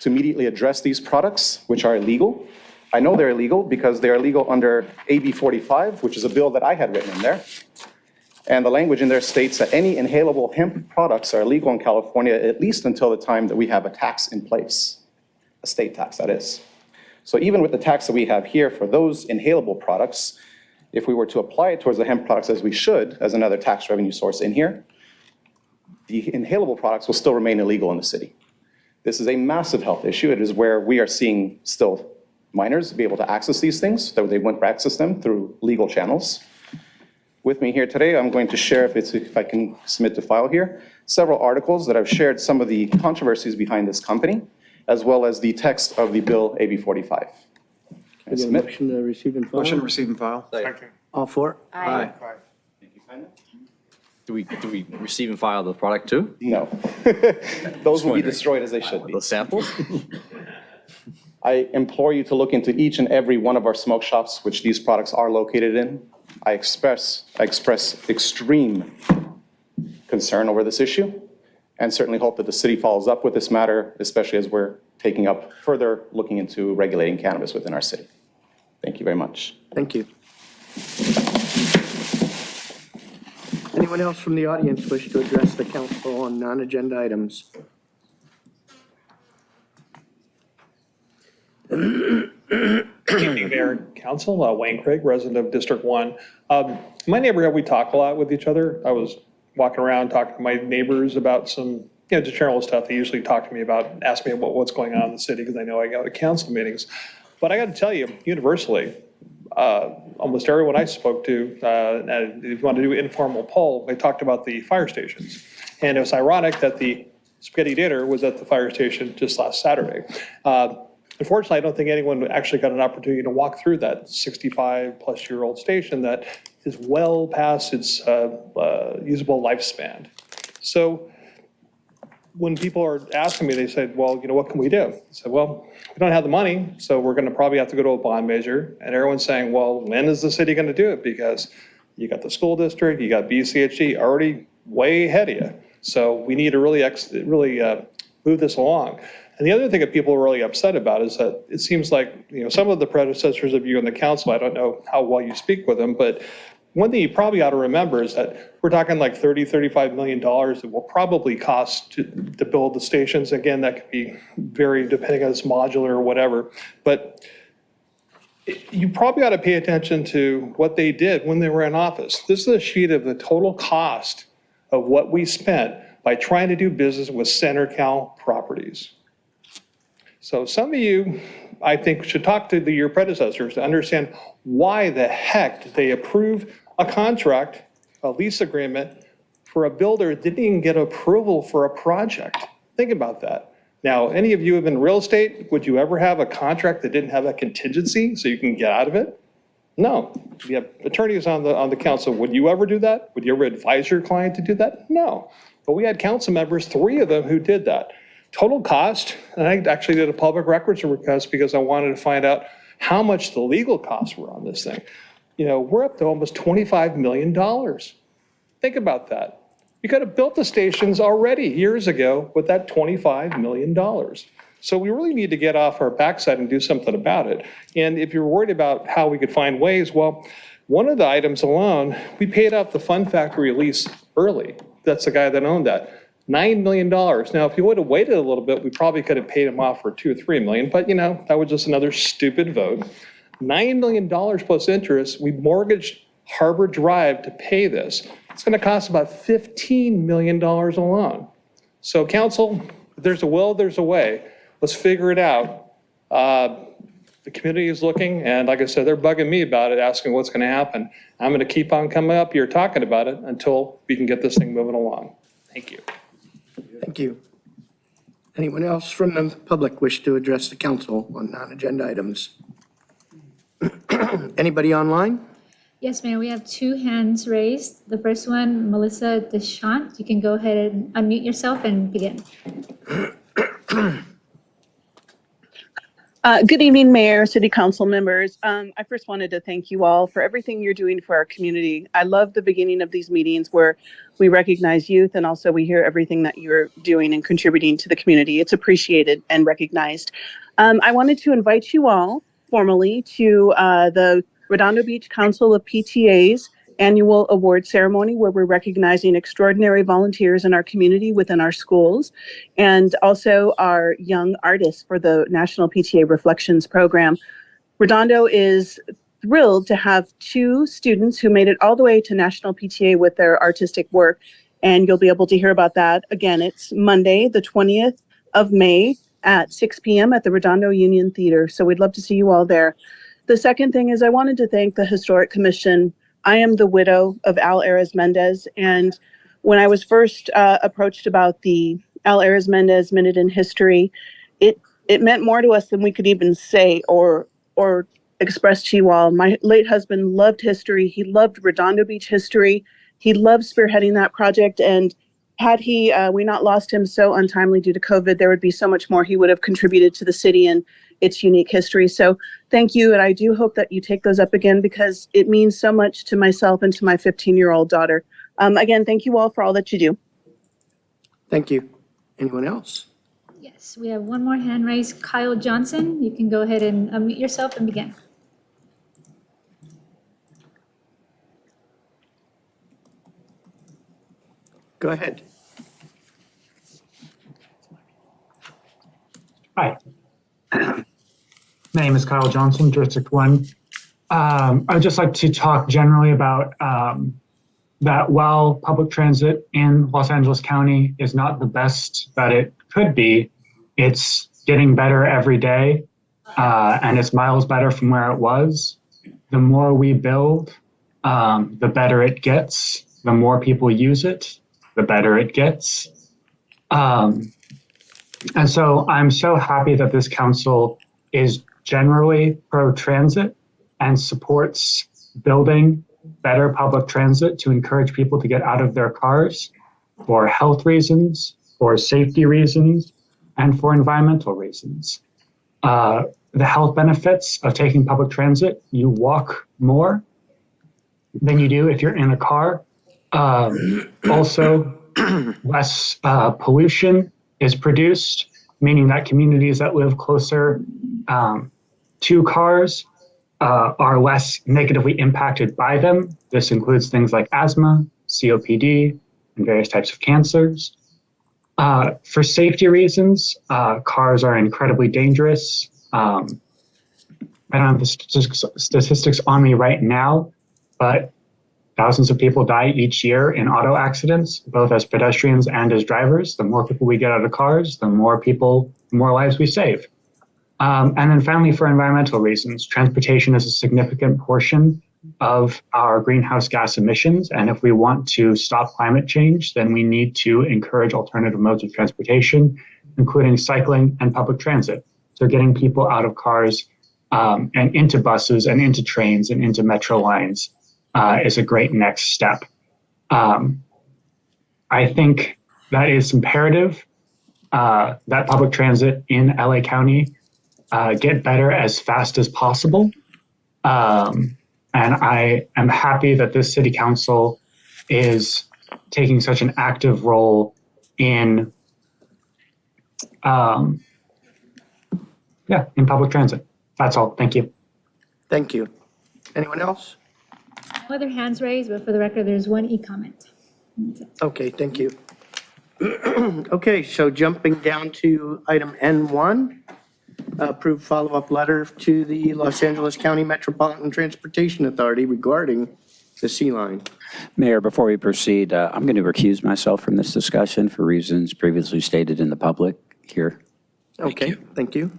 to immediately address these products, which are illegal, I know they're illegal because they're illegal under AB 45, which is a bill that I had written in there. And the language in there states that any inhalable hemp products are illegal in California, at least until the time that we have a tax in place, a state tax, that is. So even with the tax that we have here for those inhalable products, if we were to apply it towards the hemp products as we should, as another tax revenue source in here, the inhalable products will still remain illegal in the city. This is a massive health issue. It is where we are seeing still minors be able to access these things, though they wouldn't access them through legal channels. With me here today, I'm going to share, if I can submit to file here, several articles that have shared some of the controversies behind this company, as well as the text of the bill AB 45. I get a motion to receive and file? Motion to receive and file. All for? Aye. Do we receive and file the product too? No. Those will be destroyed as they should be. The samples? I implore you to look into each and every one of our smoke shops, which these products are located in. I express extreme concern over this issue, and certainly hope that the city follows up with this matter, especially as we're taking up further looking into regulating cannabis within our city. Thank you very much. Thank you. Anyone else from the audience wish to address the council on non-agenda items? Good evening, Mayor and Council. Wayne Craig, resident of District 1. My neighborhood, we talk a lot with each other. I was walking around talking to my neighbors about some, just general stuff. They usually talk to me about, ask me about what's going on in the city because I know I go to council meetings. But I got to tell you, universally, almost everyone I spoke to, if you want to do an informal poll, they talked about the fire stations. And it was ironic that the spaghetti dinner was at the fire station just last Saturday. Unfortunately, I don't think anyone actually got an opportunity to walk through that 65-plus-year-old station that is well past its usable lifespan. So when people are asking me, they said, well, what can we do? I said, well, we don't have the money, so we're going to probably have to go to a bond measure. And everyone's saying, well, when is the city going to do it? Because you got the school district, you got BCHG already way ahead of you. So we need to really move this along. And the other thing that people are really upset about is that it seems like, some of the predecessors of you in the council, I don't know how well you speak with them, but one thing you probably ought to remember is that we're talking like $35 million that will probably cost to build the stations. Again, that could be very depending on it's modular or whatever. But you probably ought to pay attention to what they did when they were in office. This is a sheet of the total cost of what we spent by trying to do business with CenterCal Properties. So some of you, I think, should talk to your predecessors to understand why the heck did they approve a contract, a lease agreement for a builder that didn't even get approval for a project. Think about that. Now, any of you who have been in real estate, would you ever have a contract that didn't have a contingency so you can get out of it? No. You have attorneys on the council. Would you ever do that? Would you ever advise your client to do that? No. But we had council members, 3 of them, who did that. Total cost, and I actually did a public records request because I wanted to find out how much the legal costs were on this thing. We're up to almost $25 million. Think about that. We could have built the stations already years ago with that $25 million. So we really need to get off our backside and do something about it. And if you're worried about how we could find ways, well, one of the items alone, we paid off the Fun Factory lease early. That's the guy that owned that. $9 million. Now, if he would have waited a little bit, we probably could have paid him off for $2 or $3 million, but that was just another stupid vote. $9 million plus interest. We mortgaged Harbor Drive to pay this. It's going to cost about $15 million alone. So council, if there's a will, there's a way. Let's figure it out. The community is looking, and like I said, they're bugging me about it, asking what's going to happen. I'm going to keep on coming up here talking about it until we can get this thing moving along. Thank you. Thank you. Anyone else from the public wish to address the council on non-agenda items? Anybody online? Yes, Mayor, we have 2 hands raised. The first one, Melissa Deschamps. You can go ahead and unmute yourself and begin. Good evening, Mayor, City Council members. I first wanted to thank you all for everything you're doing for our community. I love the beginning of these meetings where we recognize youth and also we hear everything that you're doing and contributing to the community. It's appreciated and recognized. I wanted to invite you all formally to the Redondo Beach Council of PTA's annual award ceremony, where we're recognizing extraordinary volunteers in our community within our schools, and also our young artists for the National PTA Reflections Program. Redondo is thrilled to have 2 students who made it all the way to National PTA with their artistic work, and you'll be able to hear about that. Again, it's Monday, the 20th of May at 6 p.m. at the Redondo Union Theater, so we'd love to see you all there. The second thing is I wanted to thank the Historic Commission. I am the widow of Al Ares Mendez, and when I was first approached about the Al Ares Mendez Minute in History, it meant more to us than we could even say or express to you all. My late husband loved history. He loved Redondo Beach history. He loved spearheading that project, and had we not lost him so untimely due to COVID, there would be so much more he would have contributed to the city and its unique history. So thank you, and I do hope that you take those up again because it means so much to myself and to my 15-year-old daughter. Again, thank you all for all that you do. Thank you. Anyone else? Yes, we have one more hand raised. Kyle Johnson, you can go ahead and unmute yourself and begin. Go ahead. Hi. My name is Kyle Johnson, District 1. I'd just like to talk generally about that while public transit in Los Angeles County is not the best that it could be, it's getting better every day, and it's miles better from where it was. The more we build, the better it gets. The more people use it, the better it gets. And so I'm so happy that this council is generally pro-transit and supports building better public transit to encourage people to get out of their cars for health reasons, for safety reasons, and for environmental reasons. The health benefits of taking public transit, you walk more than you do if you're in a car. Also, less pollution is produced, meaning that communities that live closer to cars are less negatively impacted by them. This includes things like asthma, COPD, and various types of cancers. For safety reasons, cars are incredibly dangerous. I don't have the statistics on me right now, but thousands of people die each year in auto accidents, both as pedestrians and as drivers. The more people we get out of cars, the more lives we save. And then finally, for environmental reasons, transportation is a significant portion of our greenhouse gas emissions. And if we want to stop climate change, then we need to encourage alternative modes of transportation, including cycling and public transit. So getting people out of cars and into buses and into trains and into metro lines is a great next step. I think that is imperative that public transit in LA County get better as fast as possible. And I am happy that this city council is taking such an active role in public transit. That's all. Thank you. Thank you. Anyone else? No other hands raised, but for the record, there's one e-comment. Okay, thank you. Okay, so jumping down to item N1, approved follow-up letter to the Los Angeles County Metropolitan Transportation Authority regarding the Sea Line. Mayor, before we proceed, I'm going to recuse myself from this discussion for reasons previously stated in the public here. Okay, thank you.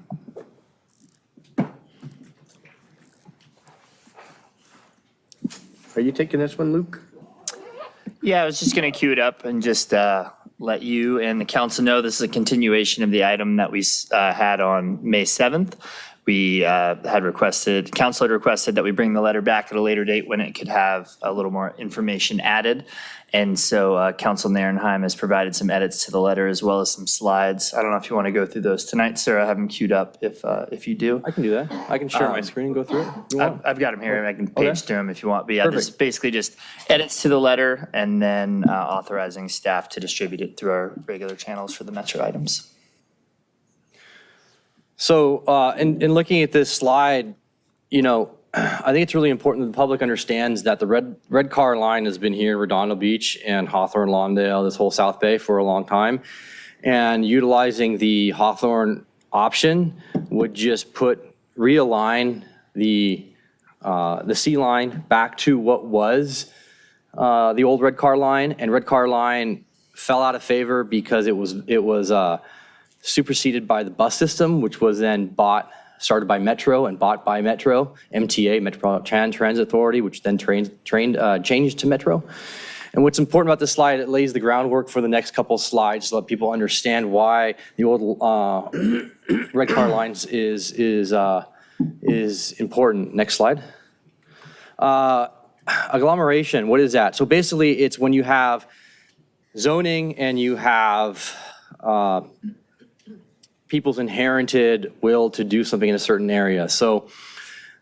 Are you taking this one, Luke? Yeah, I was just going to queue it up and just let you and the council know this is a continuation of the item that we had on May 7th. We council had requested that we bring the letter back at a later date when it could have a little more information added. And so Council Narenheim has provided some edits to the letter as well as some slides. I don't know if you want to go through those tonight, sir. I have them queued up if you do. I can do that. I can share my screen and go through it. I've got them here. I can page through them if you want. But yeah, Perfect. this is basically just edits to the letter and then authorizing staff to distribute it through our regular channels for the metro items. So in looking at this slide, I think it's really important that the public understands that the red car line has been here in Redondo Beach and Hawthorne, Lawndale, this whole South Bay for a long time. And utilizing the Hawthorne option would just realign the C line back to what was the old red car line, and red car line fell out of favor because it was superseded by the bus system, which was then started by Metro and bought by Metro, MTA, Metropolitan Transit Authority, which then changed to Metro. And what's important about this slide, it lays the groundwork for the next couple of slides to let people understand why the old red car lines is important. Next slide. Agglomeration, what is that? So basically, it's when you have zoning and you have people's inherited will to do something in a certain area. So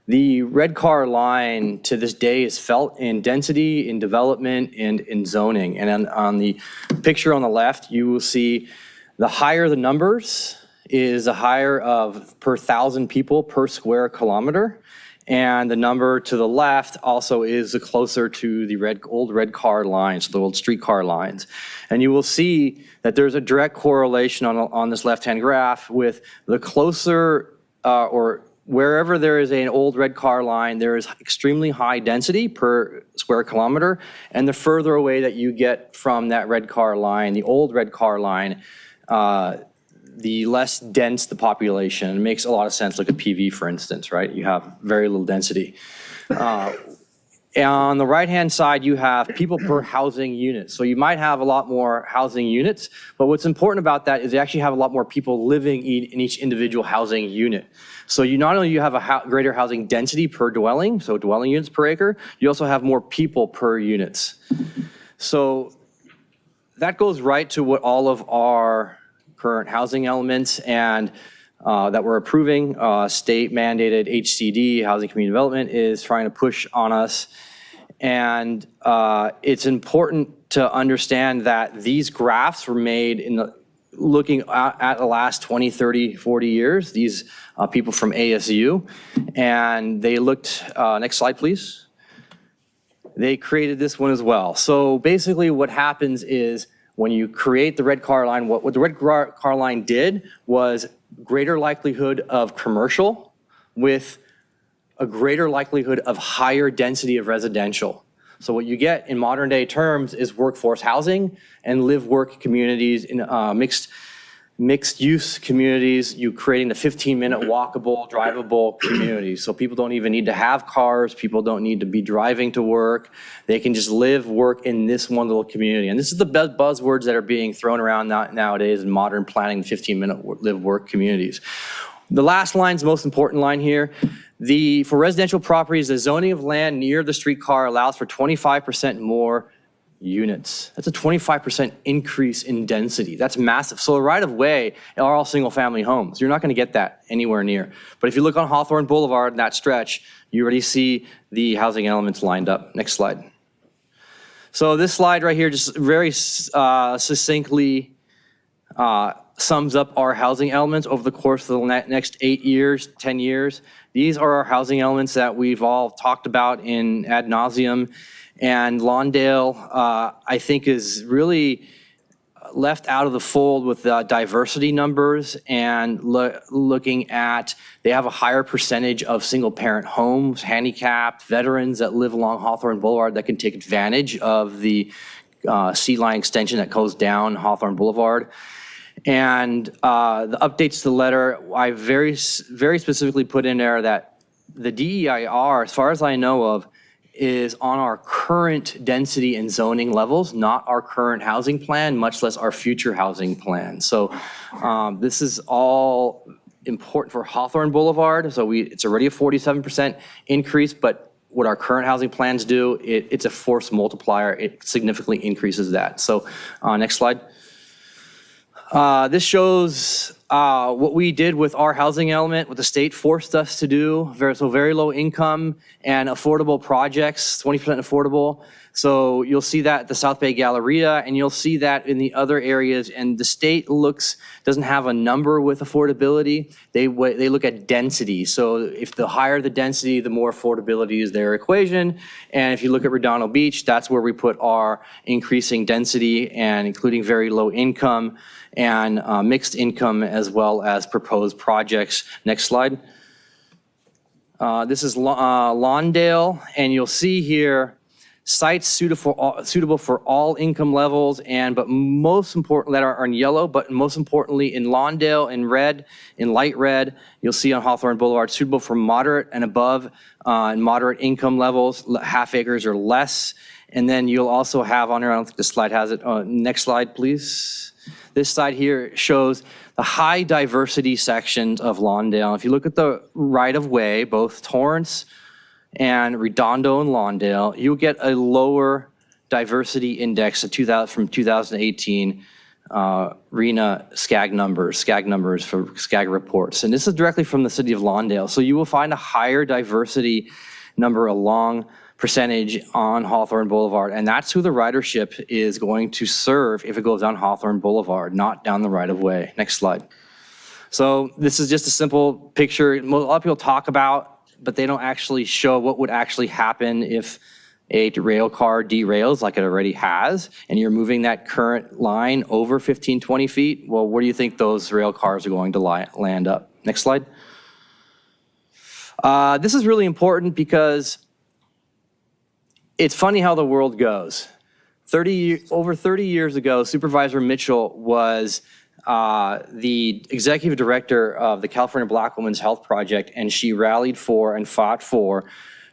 the red car line to this day is felt in density, in development, and in zoning. And on the picture on the left, you will see the higher the numbers is the higher of per 1,000 people per square kilometer. And the number to the left also is closer to the old red car lines, the old streetcar lines. And you will see that there's a direct correlation on this left-hand graph with the closer or wherever there is an old red car line, there is extremely high density per square kilometer. And the further away that you get from that red car line, the old red car line, the less dense the population. It makes a lot of sense. Look at PV, for instance, right? You have very little density. On the right-hand side, you have people per housing unit. So you might have a lot more housing units, but what's important about that is you actually have a lot more people living in each individual housing unit. So you not only have a greater housing density per dwelling, so dwelling units per acre, you also have more people per units. So that goes right to what all of our current housing elements and that we're approving, state mandated HCD, housing community development, is trying to push on us. And it's important to understand that these graphs were made looking at the last 20, 30, 40 years, these people from ASU, and they looked, next slide, please. They created this one as well. So basically what happens is when you create the red car line, what the red car line did was greater likelihood of commercial with a greater likelihood of higher density of residential. So what you get in modern day terms is workforce housing and live-work communities in mixed use communities. You creating the 15-minute walkable, drivable communities. So people don't even need to have cars. People don't need to be driving to work. They can just live, work in this one little community. And this is the buzzwords that are being thrown around nowadays in modern planning, 15-minute live-work communities. The last line is the most important line here. For residential properties, the zoning of land near the streetcar allows for 25% more units. That's a 25% increase in density. That's massive. So the right of way are all single family homes. You're not going to get that anywhere near. But if you look on Hawthorne Boulevard in that stretch, you already see the housing elements lined up. Next slide. So this slide right here just very succinctly sums up our housing elements over the course of the next 8 years, 10 years. These are our housing elements that we've all talked about in ad nauseum. And Lawndale, I think, is really left out of the fold with diversity numbers and looking at, they have a higher percentage of single parent homes, handicapped, veterans that live along Hawthorne Boulevard that can take advantage of the C-line extension that goes down Hawthorne Boulevard. And the updates to the letter, I very specifically put in there that the DEIR, as far as I know of, is on our current density and zoning levels, not our current housing plan, much less our future housing plan. So this is all important for Hawthorne Boulevard. So it's already a 47% increase, but what our current housing plans do, it's a force multiplier. It significantly increases that. So next slide. This shows what we did with our housing element, what the state forced us to do, very low income and affordable projects, 20% affordable. So you'll see that at the South Bay Galleria, and you'll see that in the other areas. And the state doesn't have a number with affordability. They look at density. So if the higher the density, the more affordability is their equation. And if you look at Redondo Beach, that's where we put our increasing density and including very low income and mixed income, as well as proposed projects. Next slide. This is Lawndale, and you'll see here sites suitable for all income levels, but most important, that are in yellow, but most importantly in Lawndale in red, in light red, you'll see on Hawthorne Boulevard, suitable for moderate and above and moderate income levels, half acres or less. And then you'll also have on here, I don't think this slide has it, next slide please. This slide here shows the high diversity sections of Lawndale. If you look at the right of way, both Torrance and Redondo and Lawndale, you'll get a lower diversity index from 2018 RENA SCAG numbers for SCAG reports. And this is directly from the city of Lawndale. So you will find a higher diversity number along percentage on Hawthorne Boulevard. And that's who the ridership is going to serve if it goes down Hawthorne Boulevard, not down the right of way. Next slide. So this is just a simple picture. A lot of people talk about, but they don't actually show what would actually happen if a rail car derails like it already has, and you're moving that current line over 15, 20 feet. Well, where do you think those rail cars are going to land up? Next slide. This is really important because it's funny how the world goes. Over 30 years ago, Supervisor Mitchell was the executive director of the California Black Women's Health Project, and she rallied for and fought for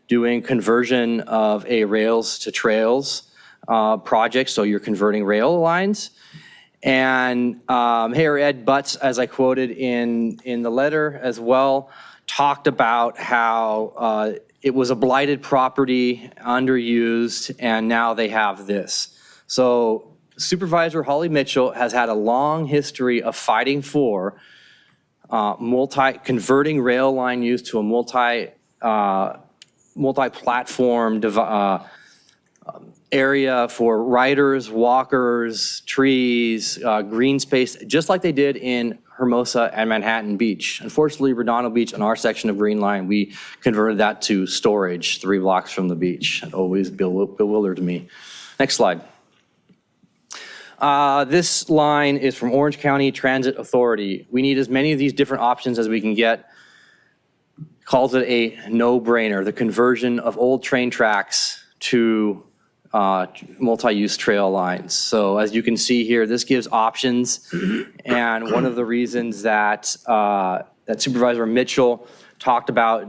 doing conversion of a rails to trails project. So you're converting rail lines. And Mayor Ed Butts, as I quoted in the letter as well, talked about how it was a blighted property, underused, and now they have this. So Supervisor Holly Mitchell has had a long history of fighting for converting rail line use to a multi-platform area for riders, walkers, trees, green space, just like they did in Hermosa and Manhattan Beach. Unfortunately, Redondo Beach, on our section of Green Line, we converted that to storage 3 blocks from the beach. It always bewildered me. Next slide. This line is from Orange County Transit Authority. We need as many of these different options as we can get. Calls it a no-brainer, the conversion of old train tracks to multi-use trail lines. So as you can see here, this gives options. And one of the reasons that Supervisor Mitchell talked about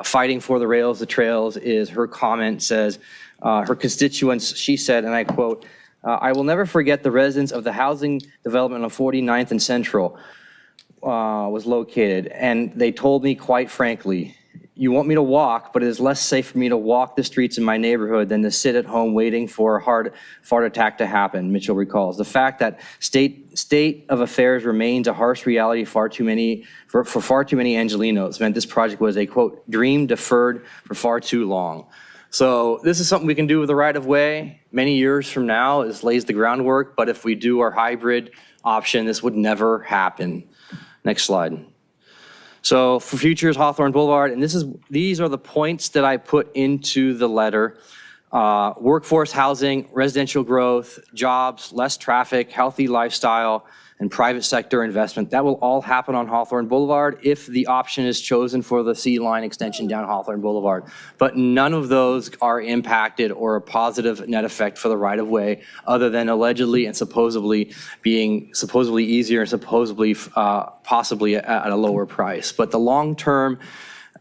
fighting for the rails, the trails, is her comment says, her constituents, she said, and I quote, I will never forget the residents of the housing development on 49th and Central was located. And they told me, quite frankly, you want me to walk, but it is less safe for me to walk the streets in my neighborhood than to sit at home waiting for a heart attack to happen, Mitchell recalls. The fact that state of affairs remains a harsh reality for far too many Angelenos meant this project was a, quote, dream deferred for far too long. So this is something we can do with the right of way. Many years from now, this lays the groundwork, but if we do our hybrid option, this would never happen. Next slide. So for futures, Hawthorne Boulevard, and these are the points that I put into the letter. Workforce housing, residential growth, jobs, less traffic, healthy lifestyle, and private sector investment. That will all happen on Hawthorne Boulevard if the option is chosen for the C line extension down Hawthorne Boulevard. But none of those are impacted or a positive net effect for the right of way, other than allegedly and supposedly being easier and supposedly possibly at a lower price. But the long term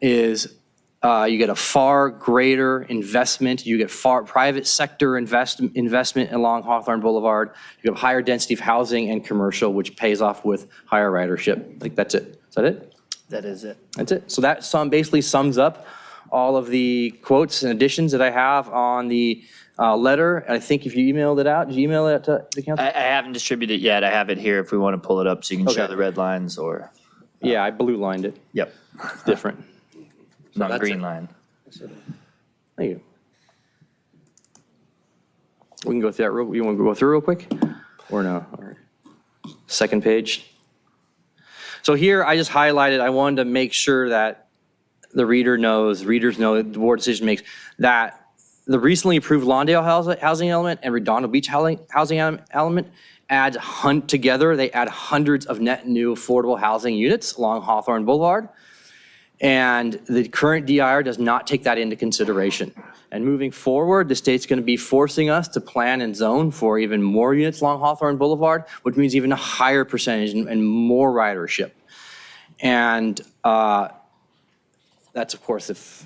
is you get a far greater investment. You get private sector investment along Hawthorne Boulevard. You have higher density of housing and commercial, which pays off with higher ridership. Like, that's it. Is that it? That is it. That's it. So that basically sums up all of the quotes and additions that I have on the letter. I think if you emailed it out, did you email it to the council? I haven't distributed it yet. I have it here if we want to pull it up so you can show Okay. the red lines or. Yeah, I blue lined it. Yep. It's different. Not that's green it. line. Thank you. We can go through that you want to go through real quick? Or no? All right. Second page. So here I just highlighted, I wanted to make sure that the readers know, the board decision makes, that the recently approved Lawndale housing element and Redondo Beach housing element adds together, they add hundreds of net new affordable housing units along Hawthorne Boulevard. And the current DIR does not take that into consideration. And moving forward, the state's going to be forcing us to plan and zone for even more units along Hawthorne Boulevard, which means even a higher percentage and more ridership. And that's, of course, if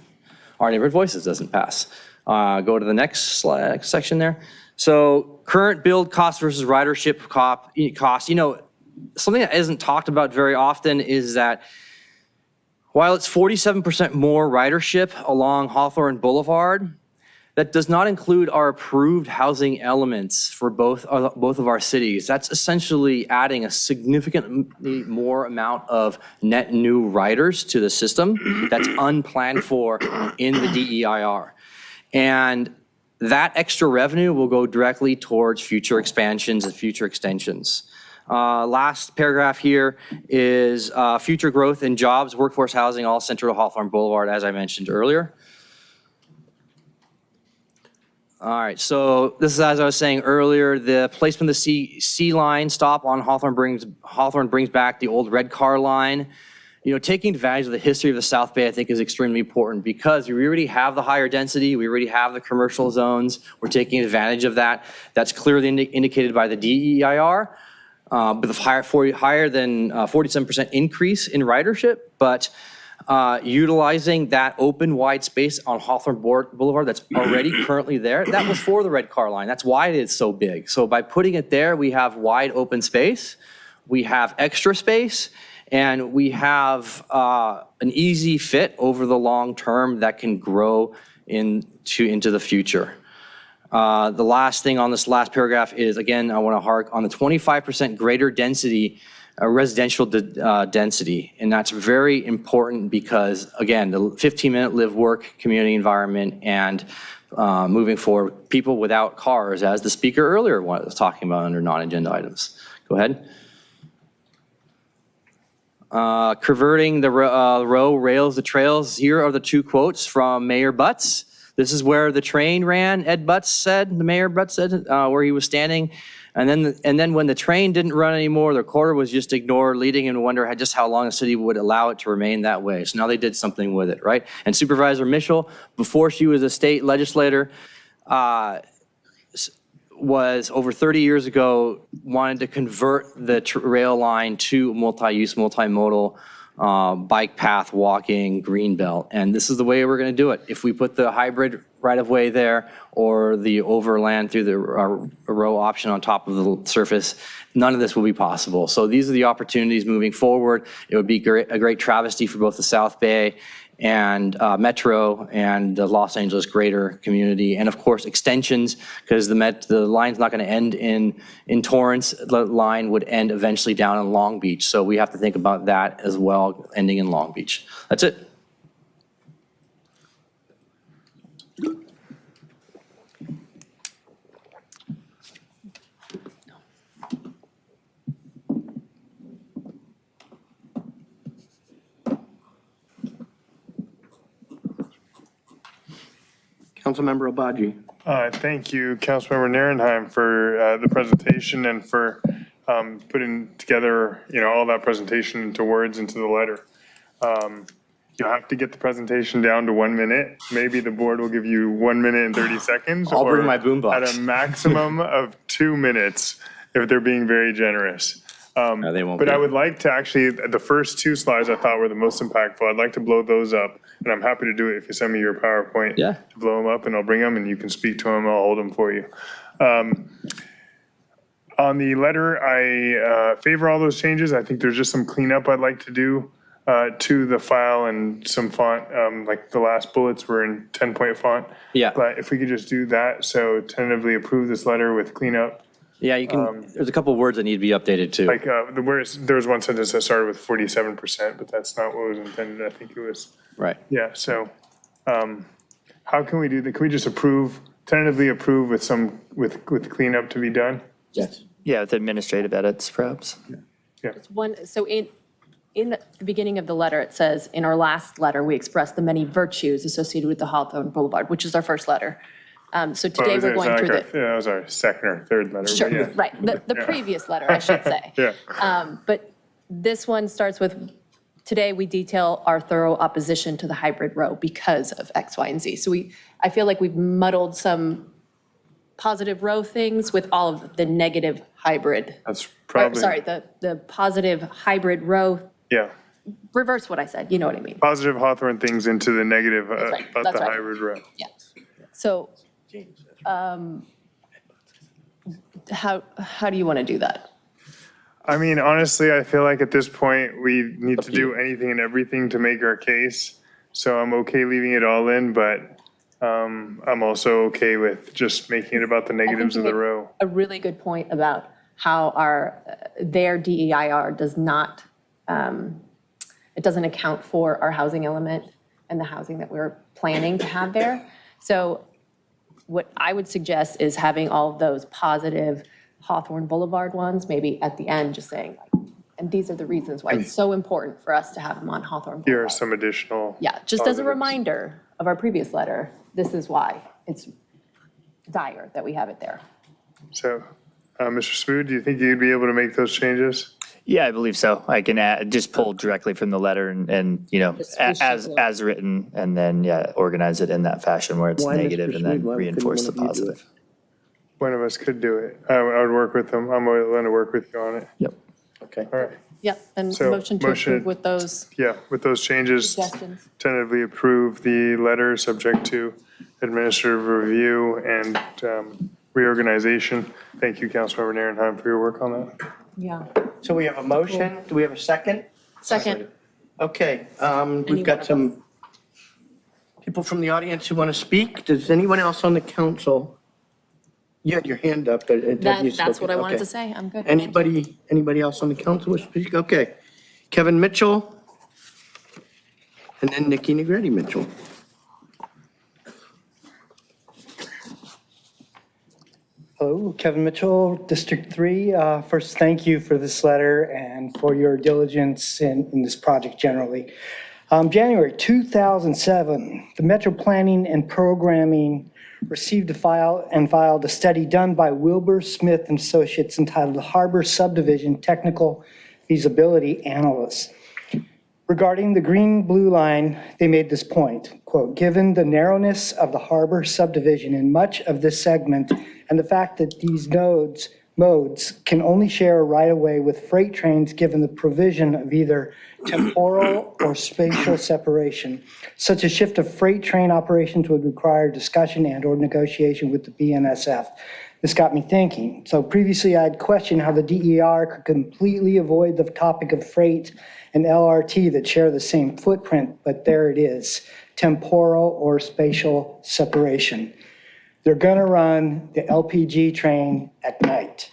our neighborhood voices doesn't pass. Go to the next section there. So current build cost versus ridership cost. You know, something that isn't talked about very often is that while it's 47% more ridership along Hawthorne Boulevard, that does not include our approved housing elements for both of our cities. That's essentially adding a significantly more amount of net new riders to the system that's unplanned for in the DEIR. And that extra revenue will go directly towards future expansions and future extensions. Last paragraph here is future growth in jobs, workforce housing, all central to Hawthorne Boulevard, as I mentioned earlier. All right, so this is, as I was saying earlier, the placement of the C line stop on Hawthorne brings back the old red car line. You know, taking advantage of the history of the South Bay, I think, is extremely important because we already have the higher density, we already have the commercial zones. We're taking advantage of that. That's clearly indicated by the DEIR. With a higher than 47% increase in ridership, but utilizing that open wide space on Hawthorne Boulevard that's already currently there, that was for the red car line. That's why it's so big. So by putting it there, we have wide open space, we have extra space, and we have an easy fit over the long term that can grow into the future. The last thing on this last paragraph is, again, I want to hark on the 25% greater density, residential density. And that's very important because, again, the 15-minute live-work community environment and moving forward, people without cars, as the speaker earlier was talking about under non-agenda items. Go ahead. Converting the row rails to trails. Here are the two quotes from Mayor Butts. This is where the train ran, Ed Butts said, the Mayor Butts said, where he was standing. And then when the train didn't run anymore, the corridor was just ignored, leading him to wonder just how long the city would allow it to remain that way. So now they did something with it, right? And Supervisor Mitchell, before she was a state legislator, was over 30 years ago, wanted to convert the rail line to multi-use, multimodal, bike path, walking, green belt. And this is the way we're going to do it. If we put the hybrid right-of-way there or the overland through the row option on top of the surface, none of this will be possible. So these are the opportunities moving forward. It would be a great travesty for both the South Bay and Metro and the Los Angeles greater community, and of course extensions, because the line's not going to end in Torrance. The line would end eventually down in Long Beach, so we have to think about that as well, ending in Long Beach. That's it. Councilmember Obadji. Thank you, Councilmember Nierenheim, for the presentation and for putting together, all that presentation into words into the letter. You'll have to get the presentation down to 1 minute. Maybe the board will give you 1 minute and 30 seconds. I'll bring my boombox. At a maximum of 2 minutes, if they're being very generous. No, they won't but be. I would like to actually, the first two slides I thought were the most impactful. I'd like to blow those up, and I'm happy to do it if you send me your PowerPoint. Yeah. To blow them up, and I'll bring them, and you can speak to them. I'll hold them for you. On the letter, I favor all those changes. I think there's just some cleanup I'd like to do. to the file and some font, like the last bullets were in 10-point font. Yeah. But if we could just do that, so tentatively approve this letter with cleanup. Yeah, you can, there's a couple words that need to be updated too. Like, there was one sentence that started with 47%, but that's not what was intended. I think it was. Right. Yeah, so, how can we do that? Can we just tentatively approve with cleanup to be done? Yes. Yeah, with administrative edits, perhaps. So in the beginning of the letter, it says, in our last letter, we expressed the many virtues associated with the Hawthorne Boulevard, which is our first letter. So today we're going through the. That was our second or third letter. Sure, but yeah. right, the previous letter, I should say. Yeah. But this one starts with, today we detail our thorough opposition to the hybrid row because of X, Y, and Z. So I feel like we've muddled some positive row things with all of the negative hybrid. That's probably. Sorry, the positive hybrid row, Yeah. reverse what I said, you know what I mean? Positive Hawthorne things into the negative right, about that's the right. hybrid row. Yeah. So how do you want to do that? I mean, honestly, I feel like at this point, we need to do anything and everything to make our case. So I'm okay leaving it all in, but I'm also okay with just making it about the negatives of the row. A really good point about how their DEIR does not, it doesn't account for our housing element and the housing that we're planning to have there. So what I would suggest is having all of those positive Hawthorne Boulevard ones, maybe at the end, just saying, like, and these are the reasons why it's so important for us to have them on Hawthorne Boulevard. Here are some additional. Yeah, just as a positives. reminder of our previous letter, this is why it's dire that we have it there. So, Mr. Smoot, do you think you'd be able to make those changes? Yeah, I believe so. I can just pull directly from the letter and as written, and then, organize it in that fashion where it's Why, Mr. negative and Smoot? then Why couldn't reinforce the one of you do positive. One of us could do it. I would work with them. I'm willing to work with you on it. Yep. Okay. All right. Yeah, and So, motion to approve with those Yeah, with those changes, suggestions. tentatively approve the letter subject to administrative review and reorganization. Thank you, Councilmember Narenheim, for your work on that. Yeah. So we have a motion. Do we have a second? Second. Okay, we've got some people from the audience who want to speak. Does anyone else on the council? You had your hand up. But That's what I wanted to say. I'm good. Anybody else on the council wish to speak? Okay. Kevin Mitchell. And then Nikki Negretti Mitchell. Hello, Kevin Mitchell, District 3. First, thank you for this letter and for your diligence in this project generally. January 2007, the Metro Planning and Programming received filed a study done by Wilbur Smith and Associates entitled Harbor Subdivision Technical Feasibility Analysis. Regarding the green-blue line, they made this point, quote, given the narrowness of the harbor subdivision in much of this segment and the fact that these modes can only share a right-of-way with freight trains given the provision of either temporal or spatial separation, such a shift of freight train operations would require discussion and or negotiation with the BNSF. This got me thinking. So previously I had questioned how the DER could completely avoid the topic of freight and LRT that share the same footprint, but there it is, temporal or spatial separation. They're gonna run the LPG train at night.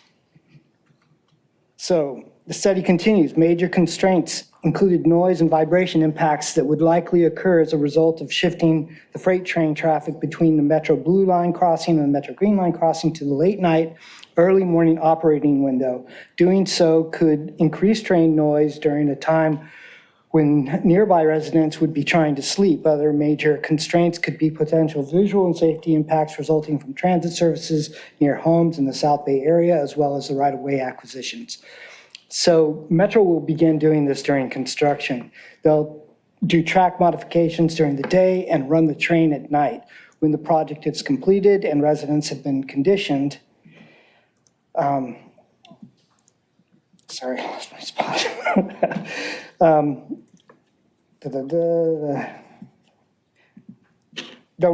So the study continues. Major constraints included noise and vibration impacts that would likely occur as a result of shifting the freight train traffic between the Metro Blue Line crossing and the Metro Green Line crossing to the late night, early morning operating window. Doing so could increase train noise during a time when nearby residents would be trying to sleep. Other major constraints could be potential visual and safety impacts resulting from transit services near homes in the South Bay area, as well as the right-of-way acquisitions. So Metro will begin doing this during construction. They'll do track modifications during the day and run the train at night. When the project is completed and residents have been conditioned, sorry, I lost my spot. They'll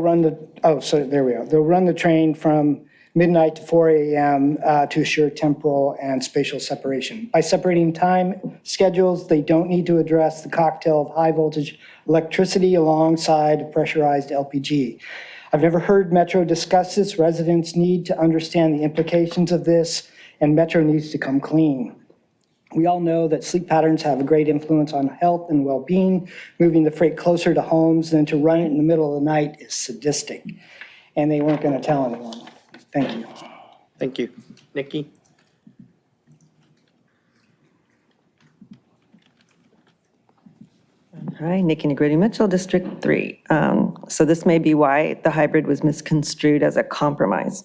run the, oh, so there we are. They'll run the train from midnight to 4 a.m. To assure temporal and spatial separation. By separating time schedules, they don't need to address the cocktail of high voltage electricity alongside pressurized LPG. I've never heard Metro discuss this. Residents need to understand the implications of this, and Metro needs to come clean. We all know that sleep patterns have a great influence on health and well-being. Moving the freight closer to homes than to run it in the middle of the night is sadistic. And they weren't going to tell anyone. Thank you. Thank you. Nikki? Hi, Nikki Negrete Mitchell, District 3. So this may be why the hybrid was misconstrued as a compromise.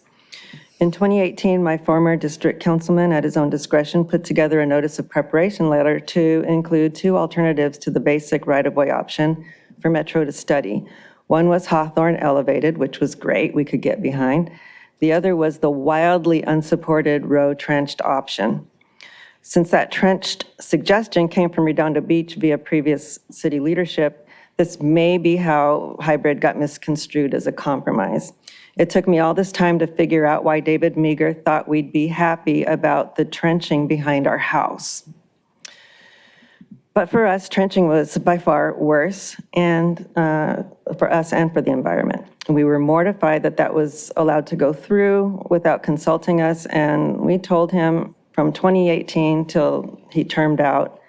In 2018, my former district councilman, at his own discretion, put together a notice of preparation letter to include 2 alternatives to the basic right-of-way option for Metro to study. One was Hawthorne Elevated, which was great, we could get behind. The other was the wildly unsupported row trenched option. Since that trenched suggestion came from Redondo Beach via previous city leadership, this may be how hybrid got misconstrued as a compromise. It took me all this time to figure out why David Meager thought we'd be happy about the trenching behind our house. But for us, trenching was by far worse, and for us and for the environment. We were mortified that that was allowed to go through without consulting us, and we told him from 2018 till he termed out,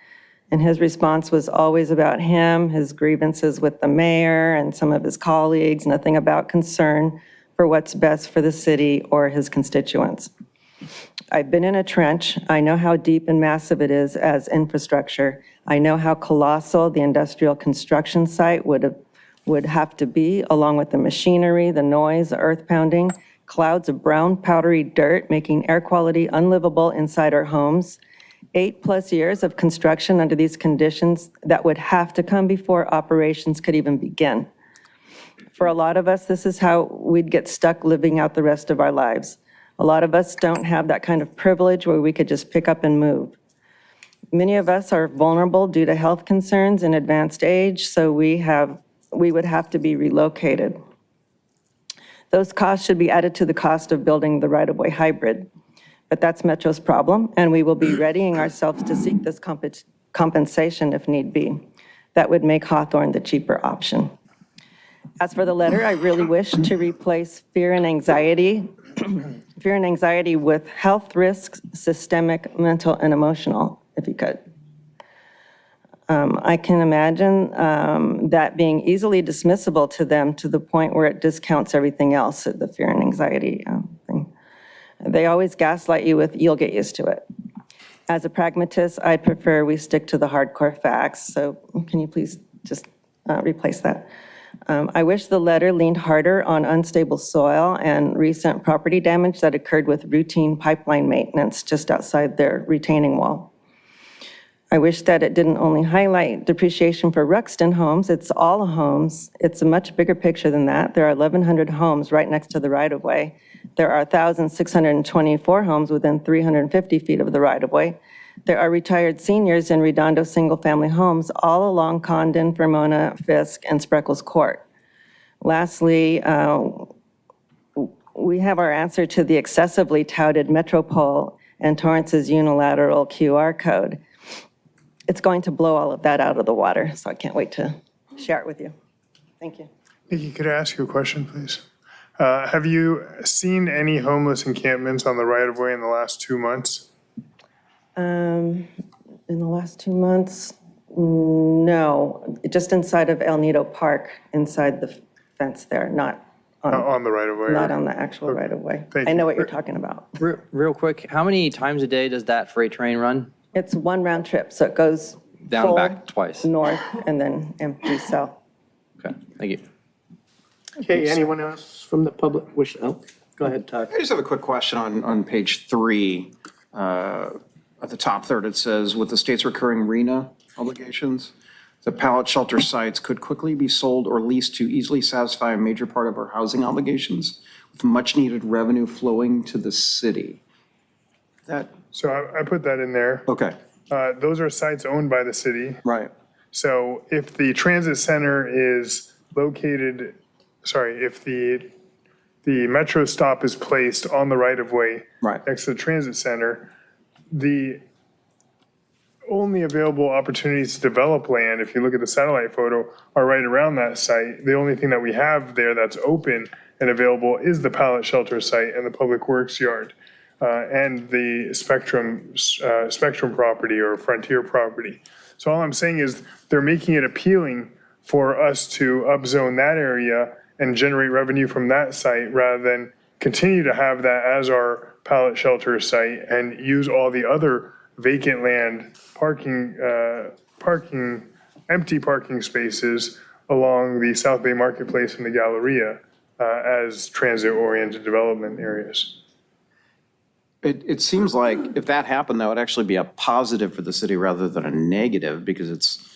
and his response was always about him, his grievances with the mayor and some of his colleagues, nothing about concern for what's best for the city or his constituents. I've been in a trench. I know how deep and massive it is as infrastructure. I know how colossal the industrial construction site would have to be, along with the machinery, the noise, the earth pounding, clouds of brown powdery dirt making air quality unlivable inside our homes. 8+ years of construction under these conditions that would have to come before operations could even begin. For a lot of us, this is how we'd get stuck living out the rest of our lives. A lot of us don't have that kind of privilege where we could just pick up and move. Many of us are vulnerable due to health concerns and advanced age, so we would have to be relocated. Those costs should be added to the cost of building the right-of-way hybrid. But that's Metro's problem, and we will be readying ourselves to seek this compensation if need be. That would make Hawthorne the cheaper option. As for the letter, I really wish to replace fear and anxiety with health risks, systemic, mental, and emotional, if you could. I can imagine that being easily dismissible to them to the point where it discounts everything else, the fear and anxiety thing. They always gaslight you with, you'll get used to it. As a pragmatist, I'd prefer we stick to the hardcore facts, so can you please just replace that? I wish the letter leaned harder on unstable soil and recent property damage that occurred with routine pipeline maintenance just outside their retaining wall. I wish that it didn't only highlight depreciation for Ruxton homes, it's all homes. It's a much bigger picture than that. There are 1,100 homes right next to the right-of-way. There are 1,624 homes within 350 feet of the right-of-way. There are retired seniors in Redondo single-family homes all along Condon, Vermona, Fisk, and Spreckles Court. Lastly, we have our answer to the excessively touted Metropole and Torrance's unilateral QR code. It's going to blow all of that out of the water, so I can't wait to share it with you. Thank you. Nikki, could I ask you a question, please? Have you seen any homeless encampments on the right-of-way in the last 2 months? In the last 2 months, no. Just inside of El Nido Park, inside the fence there, not On the right-of-way? not on the actual right-of-way. Thank I know you. what you're talking about. Real quick, how many times a day does that freight train run? It's one round trip, so it goes Down and full back twice. north and then empty south. Okay, thank you. Okay, anyone else from the public wish, go ahead, Todd. I just have a quick question on page 3. At the top third, it says, with the state's recurring RENA obligations, the pallet shelter sites could quickly be sold or leased to easily satisfy a major part of our housing obligations with much needed revenue flowing to the city. So I put that in there. Okay. Those are sites owned by the city. Right. So if the transit center is located, if the the metro stop is placed on the right-of-way Right. next to the transit center, the only available opportunities to develop land, if you look at the satellite photo, are right around that site. The only thing that we have there that's open and available is the pallet shelter site and the public works yard, and the Spectrum property or Frontier property. So all I'm saying is they're making it appealing for us to upzone that area and generate revenue from that site rather than continue to have that as our pallet shelter site and use all the other vacant land, empty parking spaces along the South Bay Marketplace and the Galleria as transit-oriented development areas. It seems like if that happened, that would actually be a positive for the city rather than a negative, because it's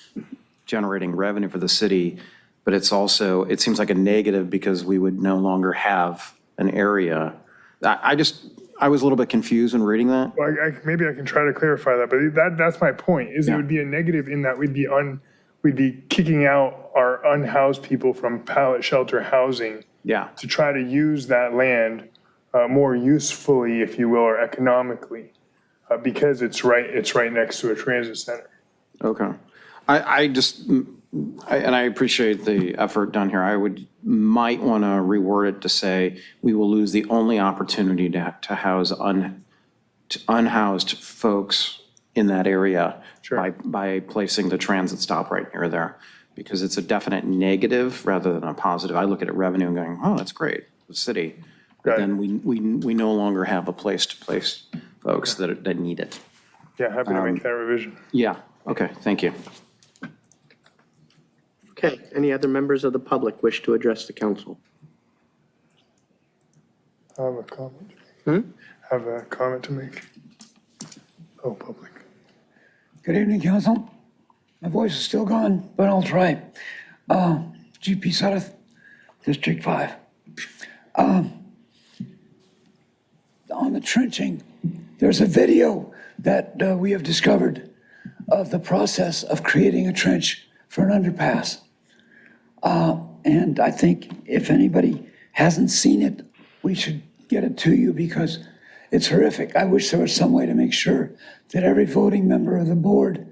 generating revenue for the city, but it's also, it seems like a negative because we would no longer have an area. I was a little bit confused when reading that. Well, maybe I can try to clarify that, but that's my point, is it would be a negative in that we'd be kicking out our unhoused people from pallet shelter housing. Yeah. To try to use that land more usefully, if you will, or economically, because it's right next to a transit center. Okay. And I appreciate the effort done here. Might want to reword it to say, we will lose the only opportunity to house unhoused folks in that area by placing the transit stop right near there, because it's a definite negative rather than a positive. I look at it revenue and going, oh, that's great, the city. But then we no longer have a place to place folks that need it. Yeah, happy to make that revision. Yeah, okay, thank you. Okay, any other members of the public wish to address the council? I have a comment. Have a comment to make. Oh, public. Good evening, council. My voice is still gone, but I'll try. GP South, District 5. On the trenching, there's a video that we have discovered of the process of creating a trench for an underpass. And I think if anybody hasn't seen it, we should get it to you because it's horrific. I wish there was some way to make sure that every voting member of the board,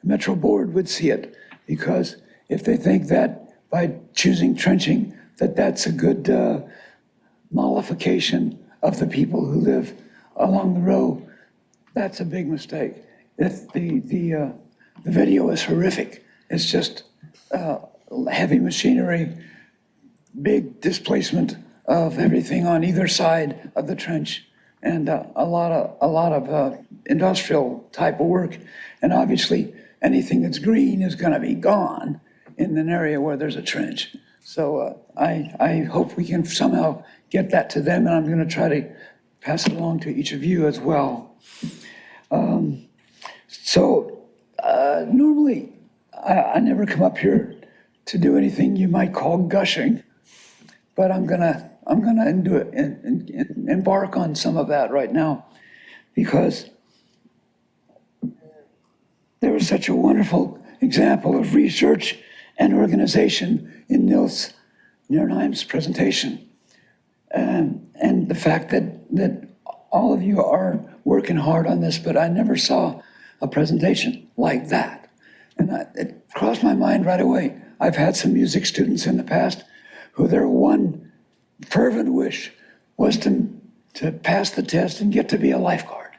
Metro Board, would see it. Because if they think that by choosing trenching, that's a good mollification of the people who live along the row, that's a big mistake. The video is horrific. It's just heavy machinery, big displacement of everything on either side of the trench, and a lot of industrial type of work. And obviously, anything that's green is going to be gone in an area where there's a trench. So I hope we can somehow get that to them, and I'm going to try to pass it along to each of you as well. Normally, I never come up here to do anything you might call gushing, but I'm gonna embark on some of that right now, because there was such a wonderful example of research and organization in Nils Nierheim's presentation, and the fact that all of you are working hard on this, but I never saw a presentation like that. And it crossed my mind right away. I've had some music students in the past who their one fervent wish was to pass the test and get to be a lifeguard.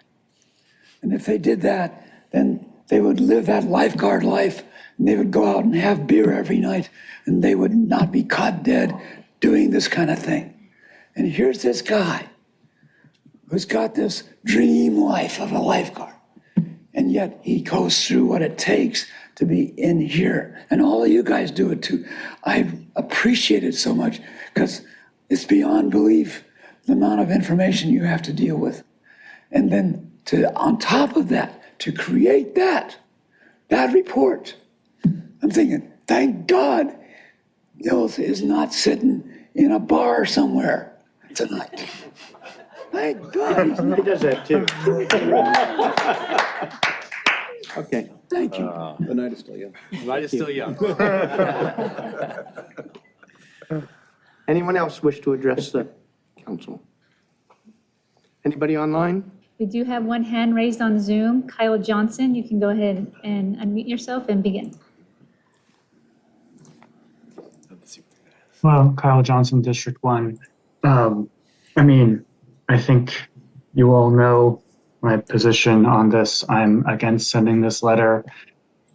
And if they did that, then they would live that lifeguard life, and they would go out and have beer every night, and they would not be caught dead doing this kind of thing. And here's this guy who's got this dream life of a lifeguard, and yet he goes through what it takes to be in here. And all of you guys do it too. I appreciate it so much because it's beyond belief the amount of information you have to deal with. And then on top of that, to create that report, I'm thinking, thank God Nils is not sitting in a bar somewhere tonight. Thank God. He does that too. Okay. Thank you. The night is still young. The night is still young. Anyone else wish to address the council. Anybody online? We do have one hand raised on Zoom. Kyle Johnson, you can go ahead and unmute yourself and begin. Well, Kyle Johnson, District 1. I think you all know my position on this. I'm against sending this letter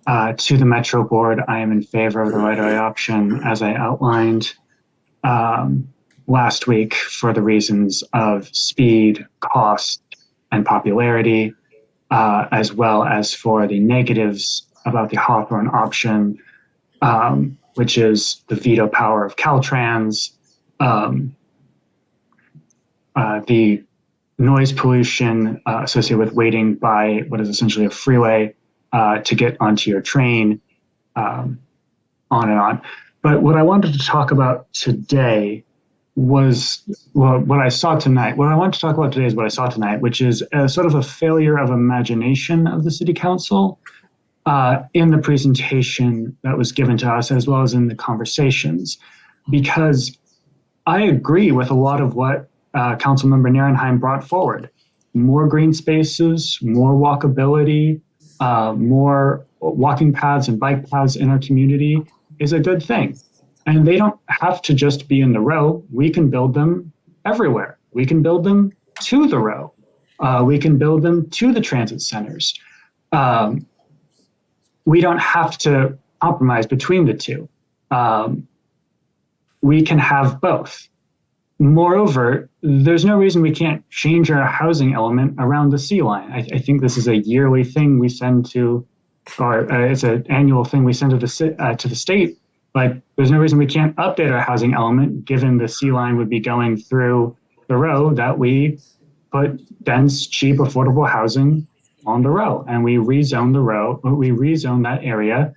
to the Metro Board. I am in favor of the right-of-way option, as I outlined last week, for the reasons of speed, cost, and popularity, as well as for the negatives about the Hawthorne option, which is the veto power of Caltrans, the noise pollution associated with waiting by what is essentially a freeway to get onto your train, on and on. But what I wanted to talk about today was what I saw tonight. What I want to talk about today is what I saw tonight, which is a sort of a failure of imagination of the City Council in the presentation that was given to us, as well as in the conversations, because I agree with a lot of what Councilmember Nierenheim brought forward. More green spaces, more walkability, more walking paths and bike paths in our community is a good thing. And they don't have to just be in the row. We can build them everywhere. We can build them to the row. We can build them to the transit centers. We don't have to compromise between the two. We can have both. Moreover, there's no reason we can't change our housing element around the sea line. I think this is a yearly thing we send to, or it's an annual thing we send to the state. Like, there's no reason we can't update our housing element, given the sea line would be going through the row, that we put dense, cheap, affordable housing on the row, and we rezone the row, we rezone that area,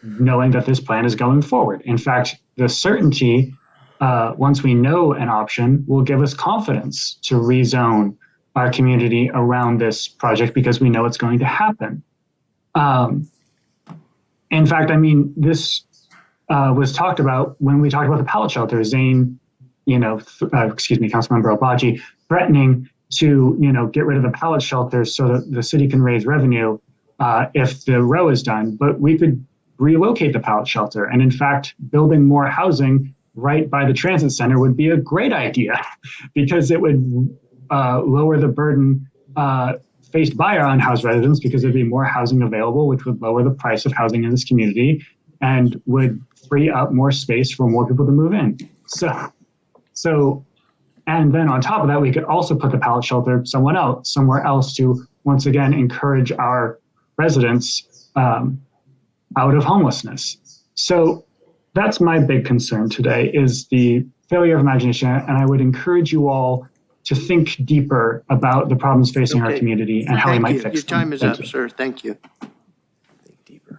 knowing that this plan is going forward. In fact, the certainty, once we know an option, will give us confidence to rezone our community around this project because we know it's going to happen. In fact, this was talked about when we talked about the pallet shelter. Zane, Councilmember Obaji, threatening to, get rid of the pallet shelters so that the city can raise revenue if the row is done. But we could relocate the pallet shelter. And in fact, building more housing right by the transit center would be a great idea because it would lower the burden faced by our unhoused residents, because there'd be more housing available, which would lower the price of housing in this community and would free up more space for more people to move in. So, and then on top of that, we could also put the pallet shelter somewhere else to once again encourage our residents out of homelessness. So that's my big concern today, is the failure of imagination. And I would encourage you all to think deeper about the problems facing our community and how we might fix them. Your time is up, sir. Thank you.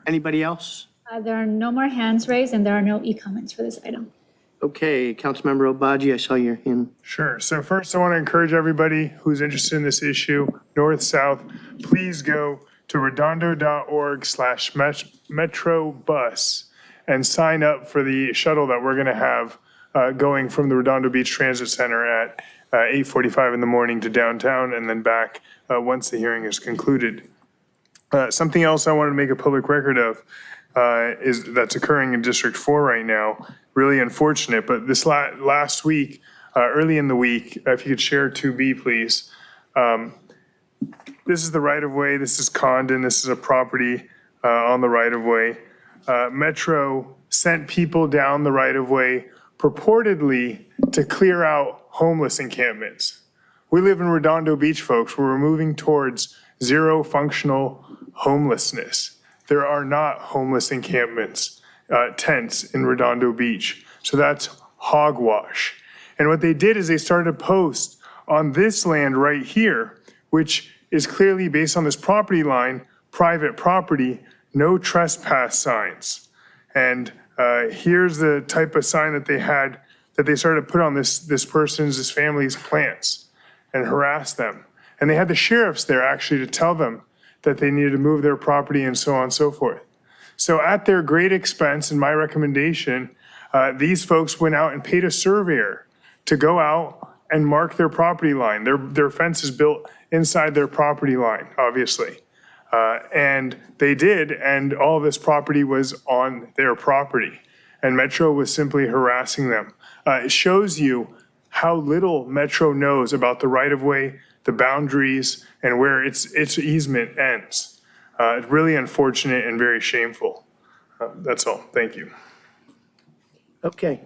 Anybody else? There are no more hands raised and there are no e-comments for this item. Okay, Councilmember Obaji, I saw your hand. Sure. So first, I want to encourage everybody who's interested in this issue, north, south, please go to redondo.org/metrobus and sign up for the shuttle that we're going to have going from the Redondo Beach Transit Center at 8:45 in the morning to downtown and then back once the hearing is concluded. Something else I wanted to make a public record of is that's occurring in District 4 right now. Really unfortunate, but this last week, early in the week, if you could share 2B, please. This is the right-of-way. This is Condon. This is a property on the right-of-way. Metro sent people down the right-of-way purportedly to clear out homeless encampments. We live in Redondo Beach, folks. We're moving towards zero functional homelessness. There are not homeless encampments, tents in Redondo Beach. So that's hogwash. And what they did is they started to post on this land right here, which is clearly based on this property line, private property, no trespass signs. And here's the type of sign that they had, that they started to put on this family's plants and harass them. And they had the sheriffs there actually to tell them that they needed to move their property and so on and so forth. So at their great expense, and my recommendation, these folks went out and paid a surveyor to go out and mark their property line. Their fence is built inside their property line, obviously. And they did, and all this property was on their property. And Metro was simply harassing them. It shows you how little Metro knows about the right-of-way, the boundaries, and where its easement ends. It's really unfortunate and very shameful. That's all. Thank you. Okay.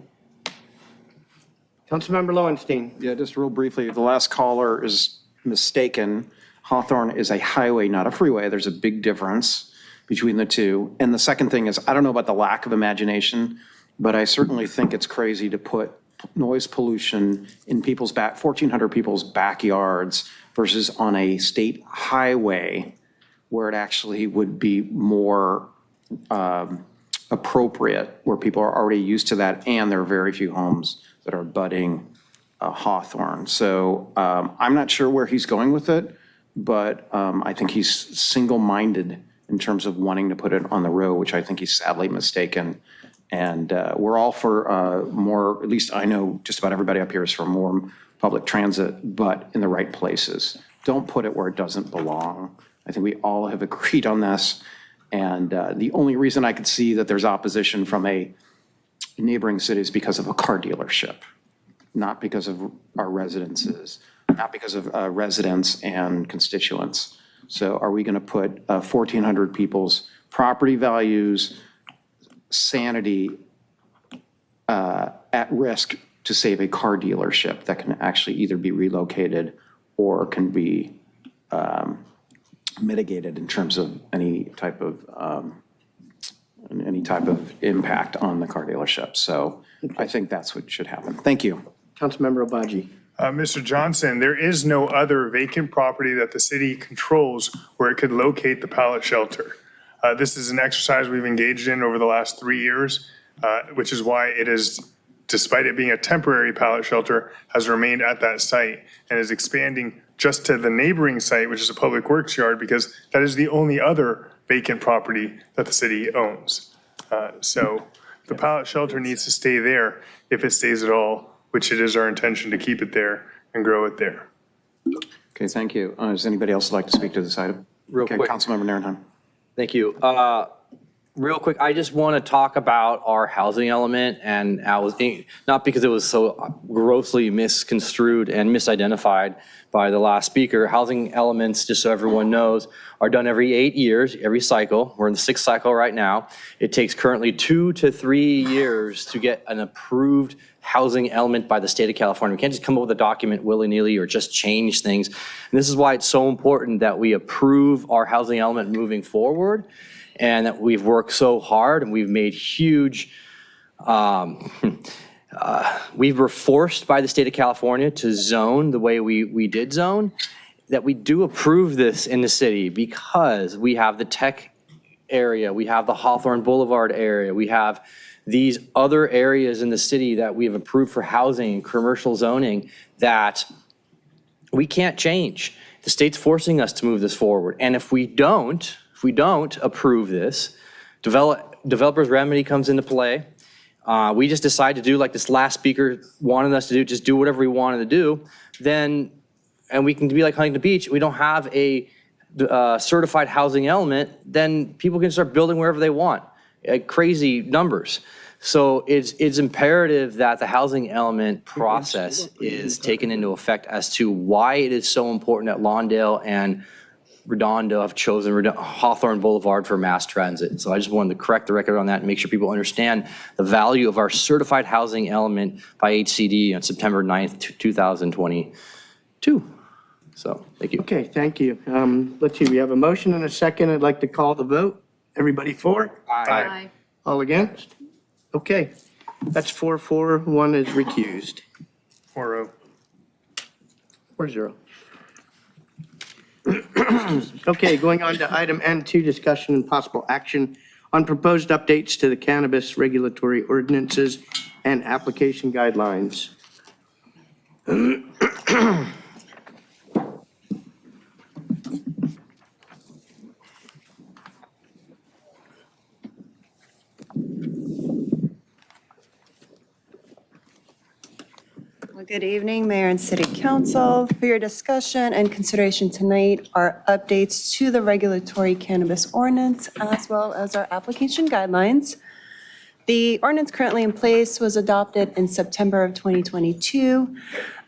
Councilmember Lowenstein. Yeah, just real briefly, the last caller is mistaken. Hawthorne is a highway, not a freeway. There's a big difference between the two. And the second thing is, I don't know about the lack of imagination, but I certainly think it's crazy to put noise pollution in 1,400 people's backyards versus on a state highway where it actually would be more appropriate, where people are already used to that, and there are very few homes that are abutting Hawthorne. So I'm not sure where he's going with it, but I think he's single-minded in terms of wanting to put it on the road, which I think he's sadly mistaken. And we're all for more, at least I know just about everybody up here is for more public transit, but in the right places. Don't put it where it doesn't belong. I think we all have agreed on this. And the only reason I could see that there's opposition from a neighboring city is because of a car dealership, not because of our residences, not because of residents and constituents. So are we going to put 1,400 people's property values, sanity at risk to save a car dealership that can actually either be relocated or can be mitigated in terms of any type of impact on the car dealership? So I think that's what should happen. Thank you. Councilmember Obaji. Mr. Johnson, there is no other vacant property that the city controls where it could locate the pallet shelter. This is an exercise we've engaged in over the last 3 years, which is why it is, despite it being a temporary pallet shelter, has remained at that site and is expanding just to the neighboring site, which is a public works yard, because that is the only other vacant property that the city owns. So the pallet shelter needs to stay there if it stays at all, which it is our intention to keep it there and grow it there. Okay, thank you. Does anybody else like to speak to this item? Real quick. Councilmember Narenheim. Thank you. Real quick, I just want to talk about our housing element, and I was, not because it was so grossly misconstrued and misidentified by the last speaker. Housing elements, just so everyone knows, are done every 8 years, every cycle. We're in the 6th cycle right now. It takes currently 2 to 3 years to get an approved housing element by the state of California. We can't just come up with a document willy-nilly or just change things. And this is why it's so important that we approve our housing element moving forward, and that we've worked so hard and we've made huge, we were forced by the state of California to zone the way we did zone, that we do approve this in the city because we have the tech area, we have the Hawthorne Boulevard area, we have these other areas in the city that we have approved for housing and commercial zoning that we can't change. The state's forcing us to move this forward. And if we don't approve this, developer's remedy comes into play. We just decide to do like this last speaker wanted us to do, just do whatever we wanted to do, then, and we can be like Huntington Beach, we don't have a certified housing element, then people can start building wherever they want at crazy numbers. So it's imperative that the housing element process is taken into effect as to why it is so important that Lawndale and Redondo have chosen Hawthorne Boulevard for mass transit. So I just wanted to correct the record on that and make sure people understand the value of our certified housing element by HCD on September 9th, 2022. So thank you. Okay, thank you. Let's see, we have a motion and a second. I'd like to call the vote. Everybody for? Aye. All against? Okay, that's 4-4, one is recused. 4-0. 4-0. Okay, going on to item N2, discussion and possible action on proposed updates to the cannabis regulatory ordinances and application guidelines. I'd Good evening, Mayor and City Council. For your discussion and consideration tonight are updates to the regulatory cannabis ordinance as well as our application guidelines. The ordinance currently in place was adopted in September of 2022.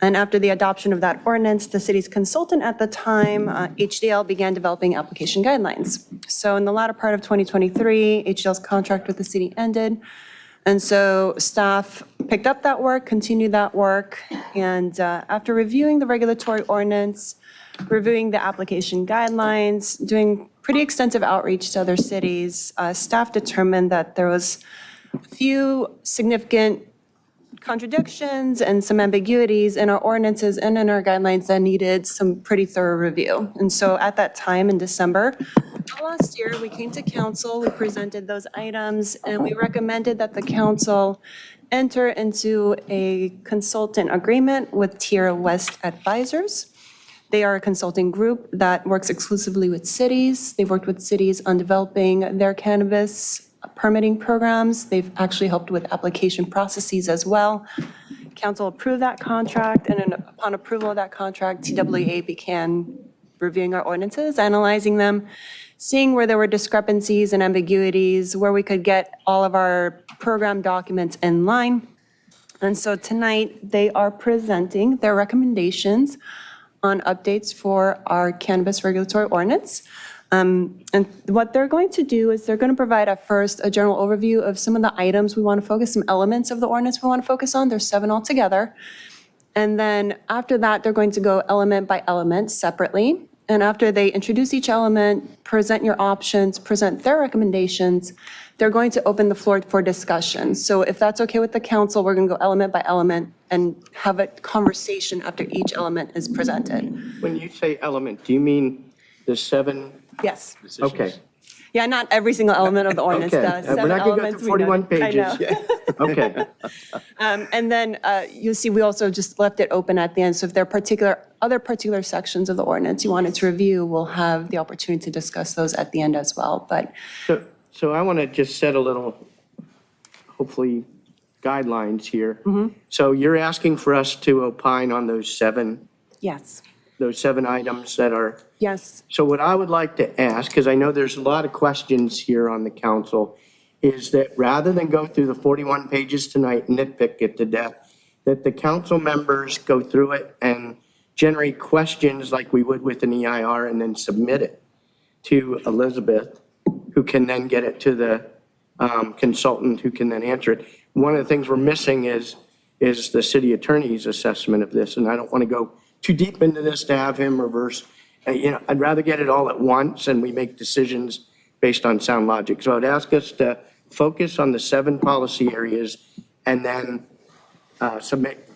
And after the adoption of that ordinance, the city's consultant at the time, HDL, began developing application guidelines. So in the latter part of 2023, HDL's contract with the city ended. And so staff picked up that work, continued that work, and after reviewing the regulatory ordinance, reviewing the application guidelines, doing pretty extensive outreach to other cities, staff determined that there was a few significant contradictions and some ambiguities in our ordinances and in our guidelines that needed some pretty thorough review. And so at that time in December last year, we came to council, we presented those items, and we recommended that the council enter into a consultant agreement with Tier West Advisors. They are a consulting group that works exclusively with cities. They've worked with cities on developing their cannabis permitting programs. They've actually helped with application processes as well. Council approved that contract, and then upon approval of that contract, TWA began reviewing our ordinances, analyzing them, seeing where there were discrepancies and ambiguities, where we could get all of our program documents in line. And so tonight, they are presenting their recommendations on updates for our cannabis regulatory ordinance. And what they're going to do is they're going to provide at first a general overview of some of the items we want to focus, some elements of the ordinance we want to focus on. There's 7 altogether. And then after that, they're going to go element by element separately. And after they introduce each element, present your options, present their recommendations, they're going to open the floor for discussion. So if that's okay with the council, we're going to go element by element and have a conversation after each element is presented. When you say element, do you mean the 7? Yes. Okay. Yeah, not every single element of the ordinance. Okay. The 7 We're not going to go elements through we 41 noted. I pages. know. Okay. And then you'll see we also just left it open at the end. So if there are other particular sections of the ordinance you wanted to review, we'll have the opportunity to discuss those at the end as well. But So I want to just set a little, hopefully, guidelines here. So you're asking for us to opine on those 7 yes. items that are. Yes. So what I would like to ask, because I know there's a lot of questions here on the council, is that rather than go through the 41 pages tonight and nitpick it to death, that the council members go through it and generate questions like we would with an EIR and then submit it to Elizabeth, who can then get it to the consultant who can then answer it. One of the things we're missing is the city attorney's assessment of this, and I don't want to go too deep into this to have him reverse. I'd rather get it all at once and we make decisions based on sound logic. So I'd ask us to focus on the 7 policy areas and then submit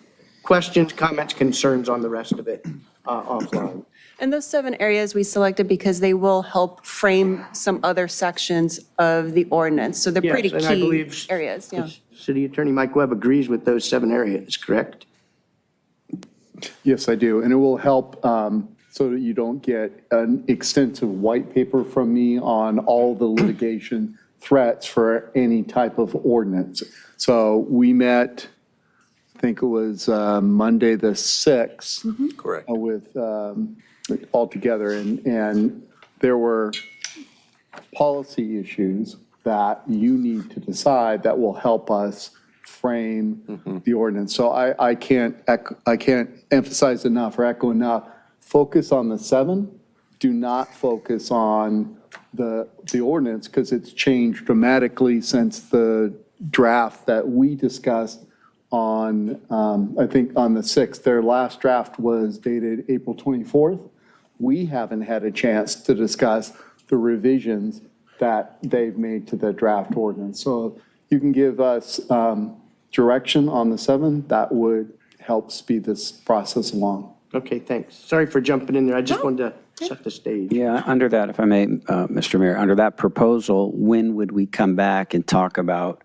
questions, comments, concerns on the rest of it offline. And those 7 areas we selected because they will help frame some other sections of the ordinance. So they're pretty Yes, and I key believe areas. Yeah. City Attorney Mike Webb agrees with those 7 areas, correct? Yes, I do. And it will help so that you don't get an extensive white paper from me on all the litigation threats for any type of ordinance. So we met, I think it was Monday the 6th. Correct. With all together. And there were policy issues that you need to decide that will help us frame the ordinance. So I can't emphasize enough or echo enough. Focus on the 7. Do not focus on the ordinance because it's changed dramatically since the draft that we discussed on, I think on the 6th. Their last draft was dated April 24th. We haven't had a chance to discuss the revisions that they've made to the draft ordinance. So you can give us direction on the 7, that would help speed this process along. Okay, thanks. Sorry for jumping in there. I just wanted to set the stage. Yeah, under that, if I may, Mr. Mayor, under that proposal, when would we come back and talk about,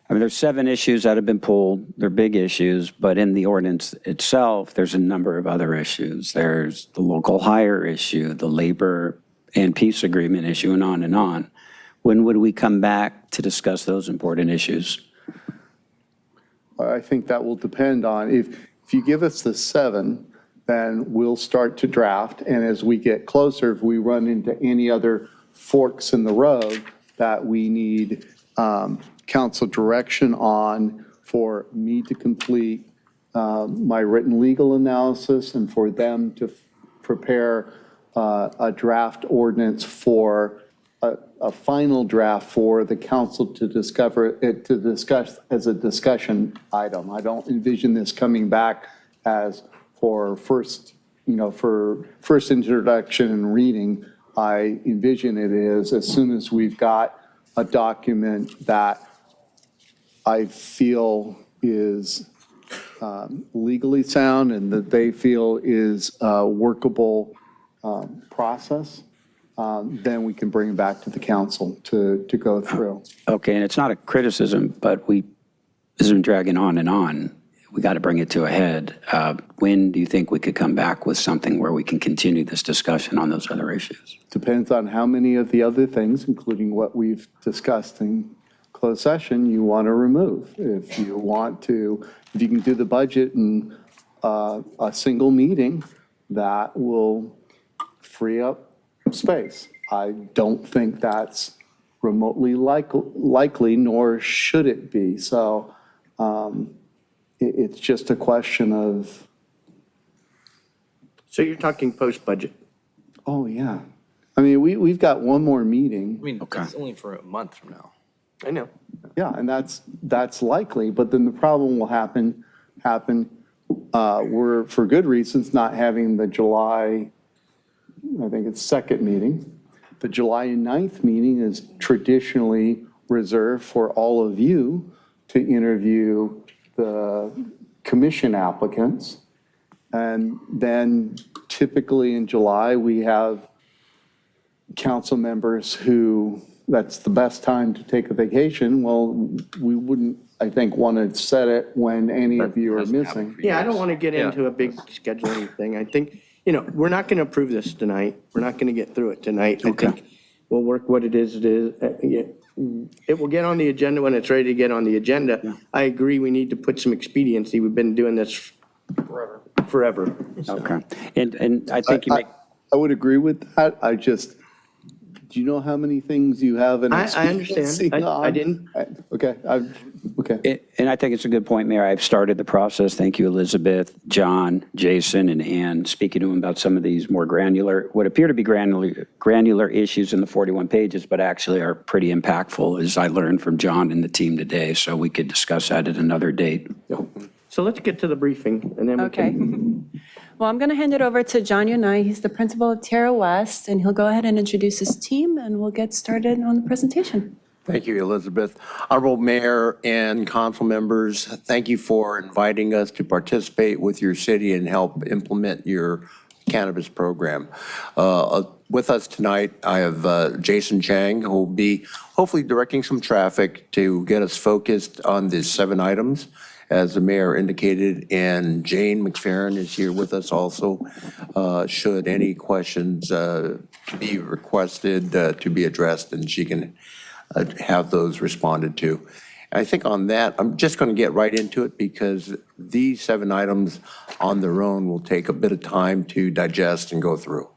I mean, there's 7 issues that have been pulled. They're big issues, but in the ordinance itself, there's a number of other issues. There's the local hire issue, the labor and peace agreement issue, and on and on. When would we come back to discuss those important issues? I think that will depend on if you give us the 7, then we'll start to draft. And as we get closer, if we run into any other forks in the road that we need council direction on, for me to complete my written legal analysis and for them to prepare a draft ordinance for a final draft for the council to discuss as a discussion item. I don't envision this coming back as for first introduction and reading. I envision it is as soon as we've got a document that I feel is legally sound and that they feel is a workable process, then we can bring it back to the council to go through. Okay, and it's not a criticism, but this has been dragging on and on. We got to bring it to a head. When do you think we could come back with something where we can continue this discussion on those other issues? Depends on how many of the other things, including what we've discussed in closed session, you want to remove. If you can do the budget in a single meeting, that will free up space. I don't think that's remotely likely, nor should it be. So it's just a question of. So you're talking post-budget? Oh, yeah. I mean, we've got one more meeting. I mean, it's only for a month from now. I know. Yeah, and that's likely, but then the problem will happen, we're, for good reasons, not having the July, I think it's second meeting. The July 9th meeting is traditionally reserved for all of you to interview the commission applicants. And then typically in July, we have council members who, that's the best time to take a vacation. Well, we wouldn't, I think, want to set it when any of you are missing. Yeah, I don't want to get into a big scheduling thing. I think, we're not going to approve this tonight. We're not going to get through it tonight. I think we'll work what it is. It will get on the agenda when it's ready to get on the agenda. I agree, we need to put some expediency. We've been doing this forever. Okay. And I think I would agree with that. Do you know how many things you have in I expediency understand. I on? didn't. Okay, okay. And I think it's a good point, Mayor. I've started the process. Thank you, Elizabeth, John, Jason, and Ann, speaking to them about some of these more what appear to be granular issues in the 41 pages, but actually are pretty impactful, as I learned from John and the team today. So we could discuss that at another date. So let's get to the briefing, and then we can. Well, I'm going to hand it over to John Yonai. He's the principal of Terra West, and he'll go ahead and introduce his team, and we'll get started on the presentation. Thank you, Elizabeth. Honorable Mayor and council members, thank you for inviting us to participate with your city and help implement your cannabis program. With us tonight, I have Jason Chang, who will be hopefully directing some traffic to get us focused on the 7 items, as the mayor indicated, and Jane McFerrin is here with us also, should any questions be requested to be addressed, and she can have those responded to. I think on that, I'm just going to get right into it because these 7 items on their own will take a bit of time to digest and go through.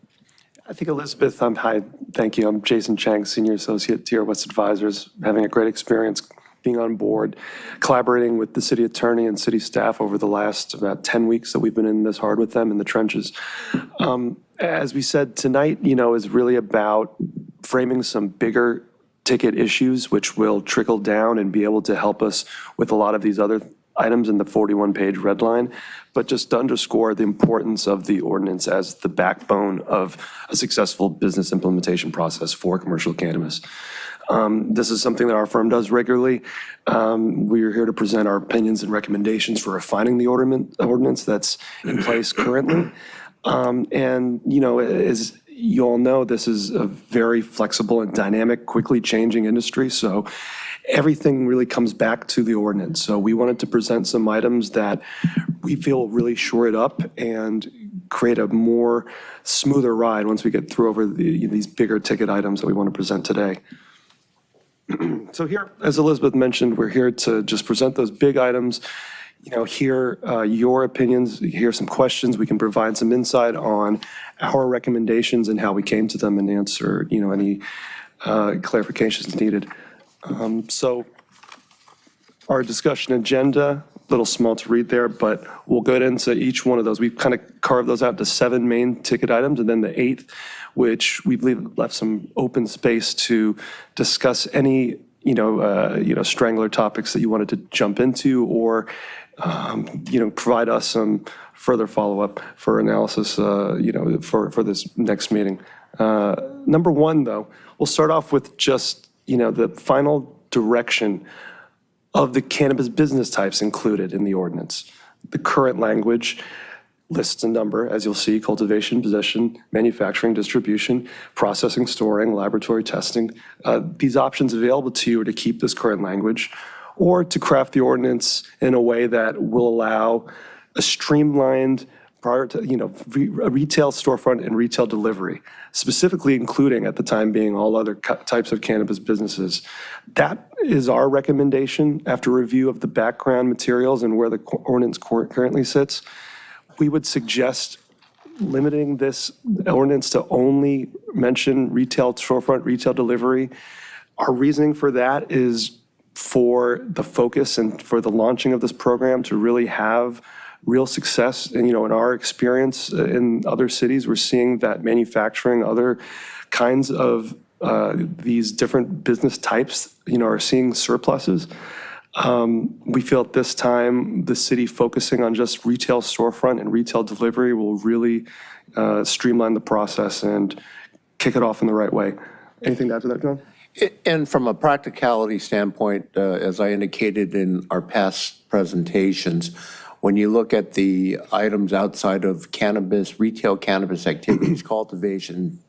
I think Elizabeth, hi, thank you. I'm Jason Chang, Senior Associate, Terra West Advisors, having a great experience being on board, collaborating with the city attorney and city staff over the last about 10 weeks that we've been in this hard with them in the trenches. As we said, tonight, is really about framing some bigger ticket issues, which will trickle down and be able to help us with a lot of these other items in the 41-page red line, but just to underscore the importance of the ordinance as the backbone of a successful business implementation process for commercial cannabis. This is something that our firm does regularly. We are here to present our opinions and recommendations for refining the ordinance that's in place currently. And, as you all know, this is a very flexible and dynamic, quickly changing industry. So everything really comes back to the ordinance. So we wanted to present some items that we feel really shore it up and create a more smoother ride once we get through over these bigger ticket items that we want to present today. So here, as Elizabeth mentioned, we're here to just present those big items, hear your opinions, hear some questions. We can provide some insight on our recommendations and how we came to them and answer, any clarifications needed. So our discussion agenda, a little small to read there, but we'll go into each one of those. We've kind of carved those out to 7 main ticket items, and then the 8th, which we've left some open space to discuss any, strangler topics that you wanted to jump into, or, provide us some further follow-up for analysis, for this next meeting. Number 1, though, we'll start off with just, the final direction of the cannabis business types included in the ordinance. The current language lists a number, as you'll see: cultivation, possession, manufacturing, distribution, processing, storing, laboratory testing. These options available to you are to keep this current language, or to craft the ordinance in a way that will allow a streamlined retail storefront and retail delivery, specifically including, at the time being, all other types of cannabis businesses. That is our recommendation after review of the background materials and where the ordinance currently sits. We would suggest limiting this ordinance to only mention retail storefront, retail delivery. Our reasoning for that is for the focus and for the launching of this program to really have real success. And, in our experience in other cities, we're seeing that manufacturing, other kinds of these different business types, are seeing surpluses. We feel at this time, the city focusing on just retail storefront and retail delivery will really streamline the process and kick it off in the right way. Anything to add to that, John? And from a practicality standpoint, as I indicated in our past presentations, when you look at the items outside of cannabis, retail cannabis activities, cultivation,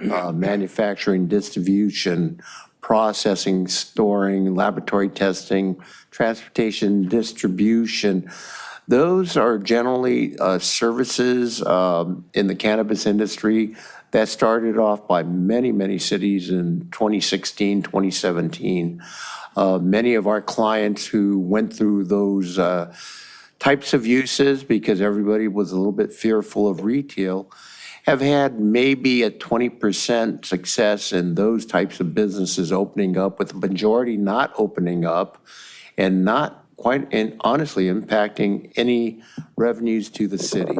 manufacturing, distribution, processing, storing, laboratory testing, transportation, distribution, those are generally services in the cannabis industry that started off by many, many cities in 2016, 2017. Many of our clients who went through those types of uses, because everybody was a little bit fearful of retail, have had maybe a 20% success in those types of businesses opening up, with the majority not opening up and not quite, and honestly, impacting any revenues to the city.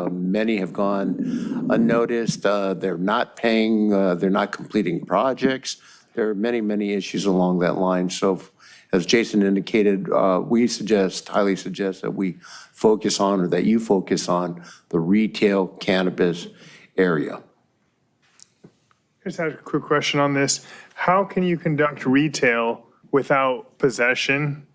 Many have gone unnoticed. They're not paying, they're not completing projects. There are many, many issues along that line. So as Jason indicated, we highly suggest that we focus on, or that you focus on, the retail cannabis area. I just had a quick question on this. How can you conduct retail without possession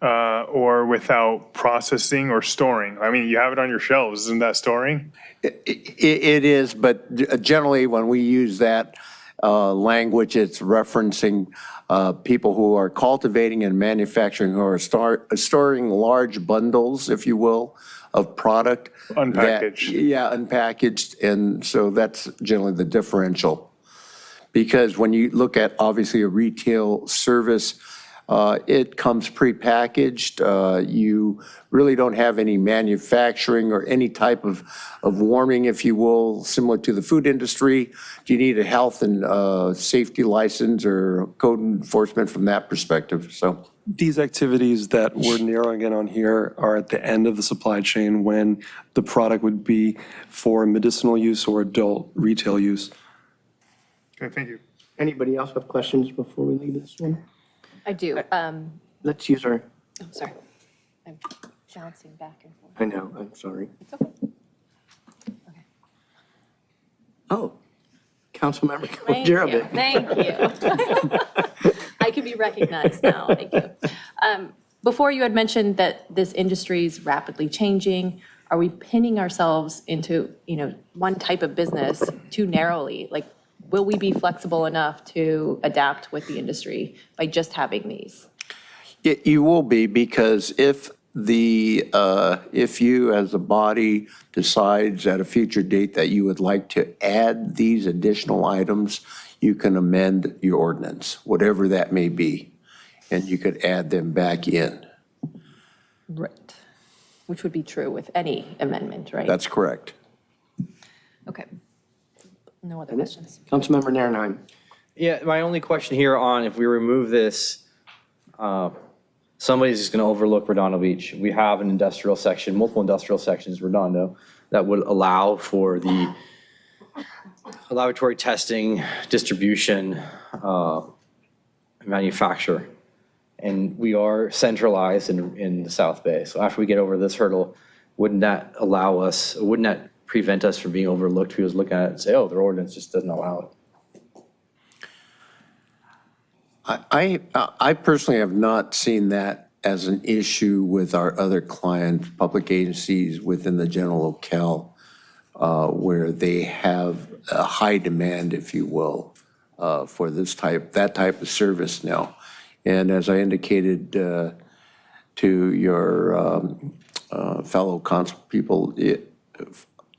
or without processing or storing? I mean, you have it on your shelves. Isn't that storing? It is, but generally when we use that language, it's referencing people who are cultivating and manufacturing, who are storing large bundles, if you will, of product. Unpackaged. Unpackaged. And so that's generally the differential. Because when you look at, obviously, a retail service, it comes prepackaged. You really don't have any manufacturing or any type of warming, if you will, similar to the food industry. Do you need a health and safety license or code enforcement from that perspective? So these activities that we're narrowing in on here are at the end of the supply chain, when the product would be for medicinal use or adult retail use. Okay, thank you. Anybody else have questions before we leave this one? I do. Let's use our, Oh, sorry. I'm bouncing back and forth. I know, I'm sorry. It's okay. Oh, Councilmember Thank you. Jeremy. Thank you. I can be recognized now. Thank you. Before, you had mentioned that this industry is rapidly changing. Are we pinning ourselves into, one type of business too narrowly? Like, will we be flexible enough to adapt with the industry by just having these? You will be, because if you as a body decides at a future date that you would like to add these additional items, you can amend your ordinance, whatever that may be, and you could add them back in. Right. Which would be true with any amendment, right? That's correct. Okay. No other questions? Councilmember Narenheim. Yeah, my only question here on if we remove this, somebody's just going to overlook Redondo Beach. We have an industrial section, multiple industrial sections, Redondo, that would allow for the laboratory testing, distribution, manufacture. And we are centralized in the South Bay. So after we get over this hurdle, wouldn't that prevent us from being overlooked? If we was looking at it and say, oh, their ordinance just doesn't allow it. I personally have not seen that as an issue with our other clients, public agencies within the general locale, where they have a high demand, if you will, for that type of service now. And as I indicated to your fellow council people,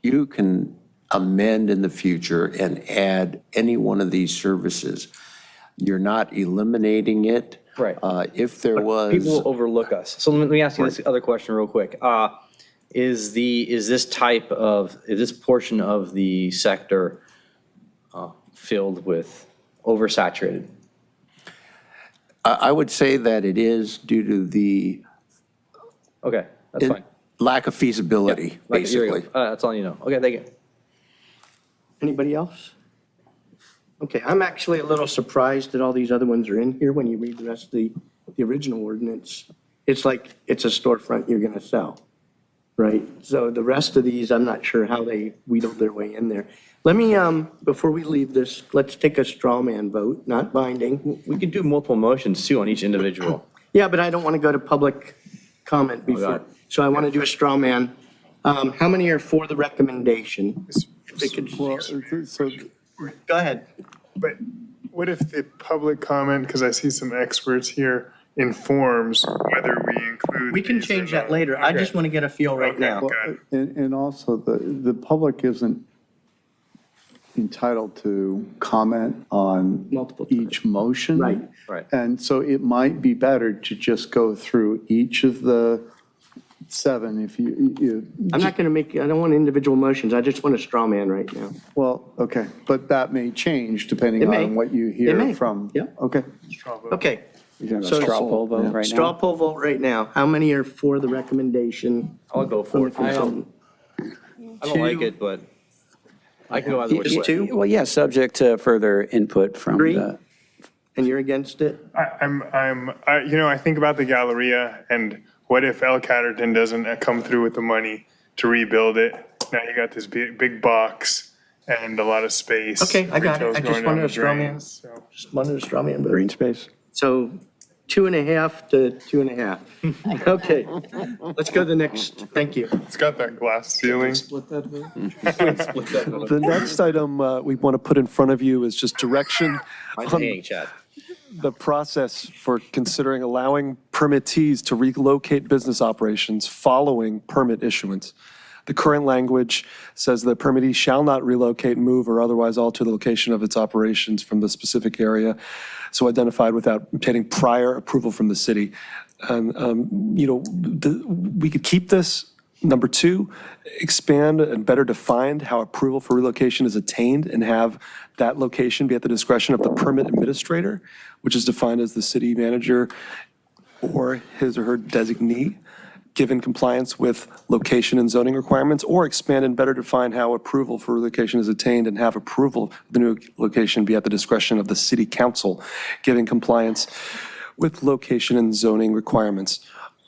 you can amend in the future and add any one of these services. You're not eliminating it. Right. If there was. People will overlook us. So let me ask you this other question real quick. Is this portion of the sector filled with oversaturated? I would say that it is due to the. Okay, that's fine. Lack of feasibility, basically. That's all you know. Okay, thank you. Anybody else? Okay, I'm actually a little surprised that all these other ones are in here when you read the rest of the original ordinance. It's like it's a storefront you're gonna sell, right? So the rest of these, I'm not sure how they wheedled their way in there. Let me, before we leave this, let's take a straw man vote, not binding. We could do multiple motions too on each individual. Yeah, but I don't want to go to public comment before. So I want to do a straw man. How many are for the recommendation? Go ahead. But what if the public comment, because I see some experts here, informs whether we include. We can change that later. I just want to get a feel right now. And also, the public isn't entitled to comment on each motion. Right. Right. And so it might be better to just go through each of the 7 if you. I'm not going to I don't want individual motions. I just want a straw man right now. Well, okay, but that may change depending It may. on what you It hear may. from. Yeah. Okay. Okay. You're So- straw poll vote right now? Straw poll vote right now. How many are for the recommendation? I'll go for it. I don't like it, but I can go either way. Just 2? Well, yeah, subject to further input from 3? the. And you're against it? I think about the Galleria and what if El Catterton doesn't come through with the money to rebuild it? Now you got this big box and a lot of space. Okay, I got it. Retail's I going just down wanted the a straw man. drains, so. Just wanted a straw man vote. Green space. So 2.5 to 2.5. Okay, let's go to the next. Thank you. It's got that glass ceiling. The next item we want to put in front of you is just direction Mine's on hanging, Chad. the process for considering allowing permittees to relocate business operations following permit issuance. The current language says that permittee shall not relocate, move, or otherwise alter the location of its operations from the specific area so identified without obtaining prior approval from the city. And, we could keep this. Number 2, expand and better define how approval for relocation is attained and have that location be at the discretion of the permit administrator, which is defined as the city manager or his or her designee, given compliance with location and zoning requirements, or expand and better define how approval for relocation is attained and have approval of the new location be at the discretion of the city council, given compliance with location and zoning requirements.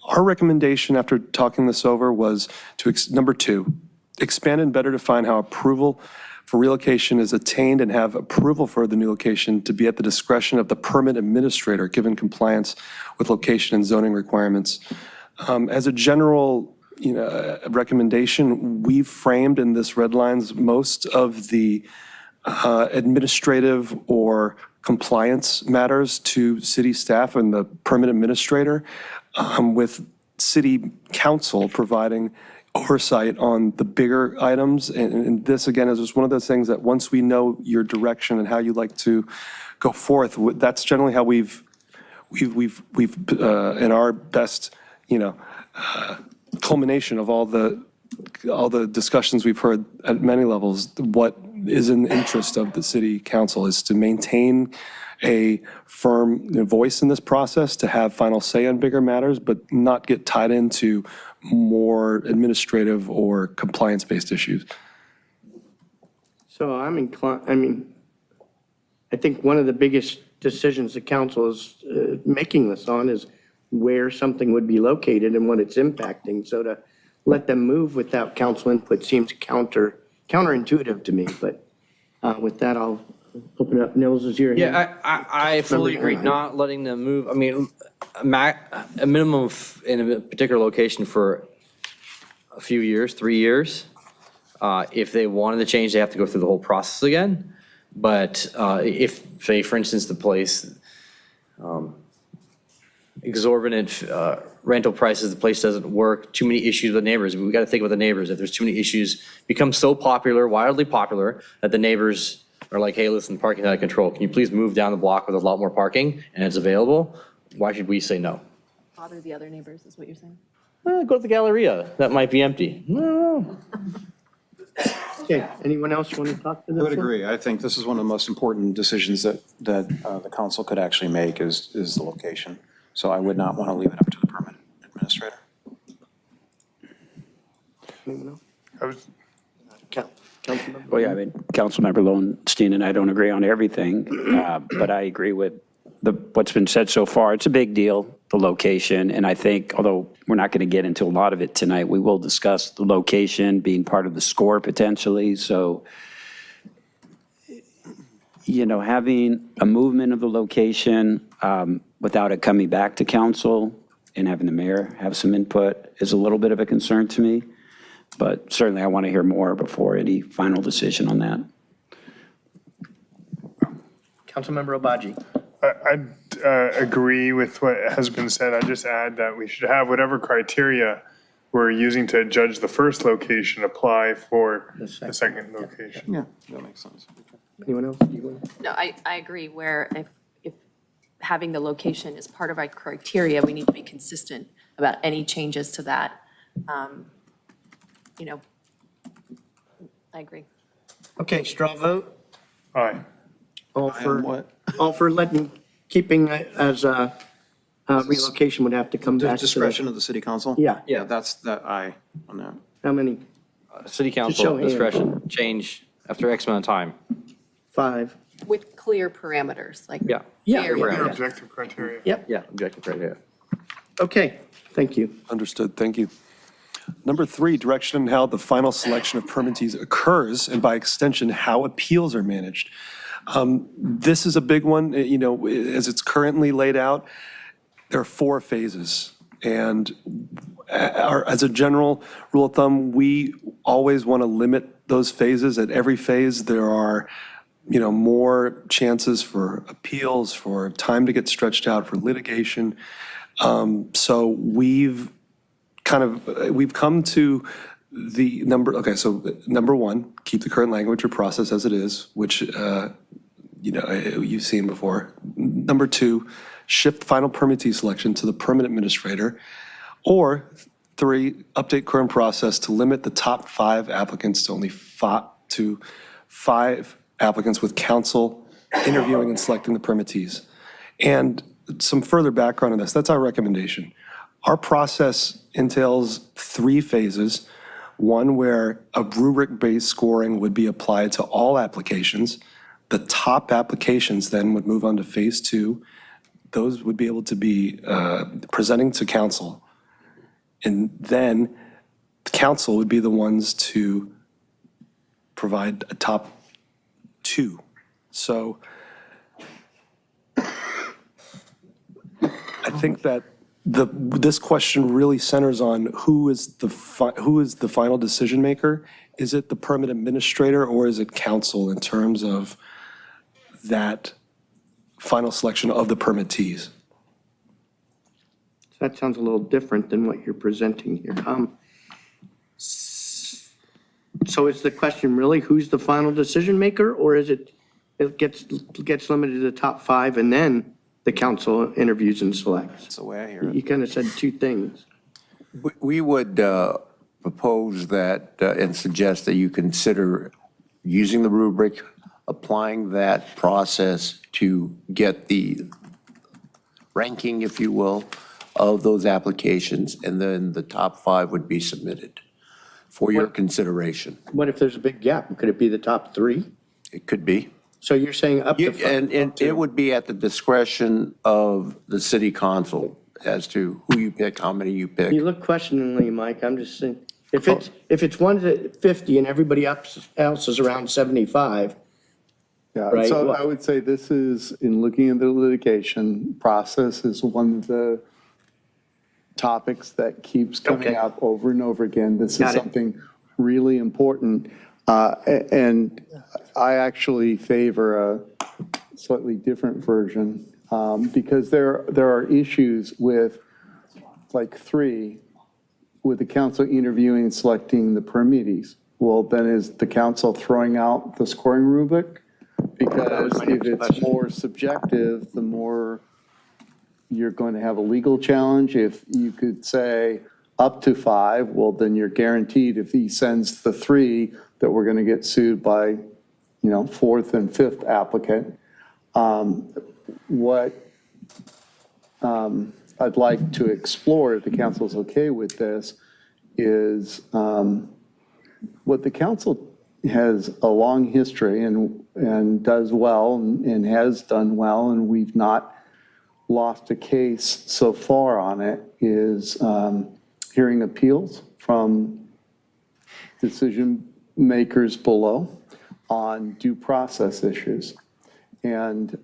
Our recommendation after talking this over was to, number 2, expand and better define how approval for relocation is attained and have approval for the new location to be at the discretion of the permit administrator, given compliance with location and zoning requirements. As a general recommendation, we've framed in this red lines most of the administrative or compliance matters to city staff and the permit administrator, with city council providing oversight on the bigger items. And this, again, is just one of those things that once we know your direction and how you like to go forth, that's generally how we've in our best, culmination of all the discussions we've heard at many levels. What is in the interest of the city council is to maintain a firm voice in this process, to have final say on bigger matters, but not get tied into more administrative or compliance-based issues. So I'm inclined, I think one of the biggest decisions the council is making this on is where something would be located and what it's impacting. So to let them move without council input seems counterintuitive to me. But with that, I'll open up. Nils, is your hand? Yeah, I fully agree, not letting them move. I mean, a minimum of, in a particular location for a few years, 3 years. If they wanted to change, they have to go through the whole process again. But if, say, for instance, the place, exorbitant rental prices, the place doesn't work, too many issues with neighbors. We've got to think about the neighbors. If there's too many issues, become so popular, wildly popular, that the neighbors are like, hey, listen, parking's out of control. Can you please move down the block with a lot more parking and it's available? Why should we say no? Bother the other neighbors, is what you're saying? Go to the Galleria. That might be empty. No. Okay, anyone else want to talk to this? I would agree. I think this is one of the most important decisions that the council could actually make is the location. So I would not want to leave it up to the permanent administrator. Anyone else? Councilmember? Well, yeah, I mean, Councilmember Lowenstein and I don't agree on everything, but I agree with what's been said so far. It's a big deal, the location, and I think, although we're not going to get into a lot of it tonight, we will discuss the location being part of the score potentially. So, you know, having a movement of the location without it coming back to council and having the mayor have some input is a little bit of a concern to me. But certainly I want to hear more before any final decision on that. Councilmember Obaji. I agree with what has been said. I just add that we should have whatever criteria we're using to judge the first location apply for the second location. Yeah, that makes sense. Anyone else? No, I agree, where if having the location is part of our criteria, we need to be consistent about any changes to that. You know, I agree. Okay, straw vote. Aye. All for keeping it as a relocation would have to come back. Discretion of the city council? Yeah. Yeah, that's that aye on that. How many? City show council hands. discretion, change after X amount of time. 5. With clear parameters, like. Yeah. Your objective criteria. Yep. Yeah, objective criteria. Okay, thank you. Understood, thank you. Number 3, direction on how the final selection of permittees occurs, and by extension, how appeals are managed. This is a big one, you know, as it's currently laid out, there are 4 phases. And as a general rule of thumb, we always want to limit those phases. At every phase, there are, you know, more chances for appeals, for time to get stretched out, for litigation. So we've come to the number, okay, so number 1, keep the current language or process as it is, which, you know, you've seen before. Number 2, shift final permittee selection to the permanent administrator. Or 3, update current process to limit the top 5 applicants to only 5 applicants with council interviewing and selecting the permittees. And some further background on this, that's our recommendation. Our process entails 3 phases. One where a rubric-based scoring would be applied to all applications. The top applications then would move on to phase 2. Those would be able to be presenting to council. And then the council would be the ones to provide a top 2. So I think that this question really centers on who is the final decision maker. Is it the permit administrator or is it council in terms of that final selection of the permittees? That sounds a little different than what you're presenting here. So is the question really who's the final decision maker, or is it gets limited to the top 5 and then the council interviews and selects? That's the way I hear it. You kind of said 2 things. We would propose that and suggest that you consider using the rubric, applying that process to get the ranking, if you will, of those applications, and then the top 5 would be submitted for your consideration. What if there's a big gap? Could it be the top 3? It could be. So you're saying up to 5? And it would be at the discretion of the city council as to who you pick, how many you pick. You look questioningly, Mike. I'm just saying, if it's 1 to 50 and everybody else is around 75, Yeah, right? so I would say this is, in looking at the litigation process, is one of the topics that keeps coming Okay. up over and over again. This is Got it. something really important. And I actually favor a slightly different version because there are issues with, like 3, with the council interviewing and selecting the permittees. Well, then is the council throwing out the scoring rubric? Because if it's more subjective, the more you're going to have a legal challenge. If you could say up to 5, well, then you're guaranteed if he sends the 3 that we're going to get sued by, 4th and 5th applicant. What I'd like to explore, if the council's okay with this, is what the council has a long history and does well and has done well, and we've not lost a case so far on it, is hearing appeals from decision makers below on due process issues. And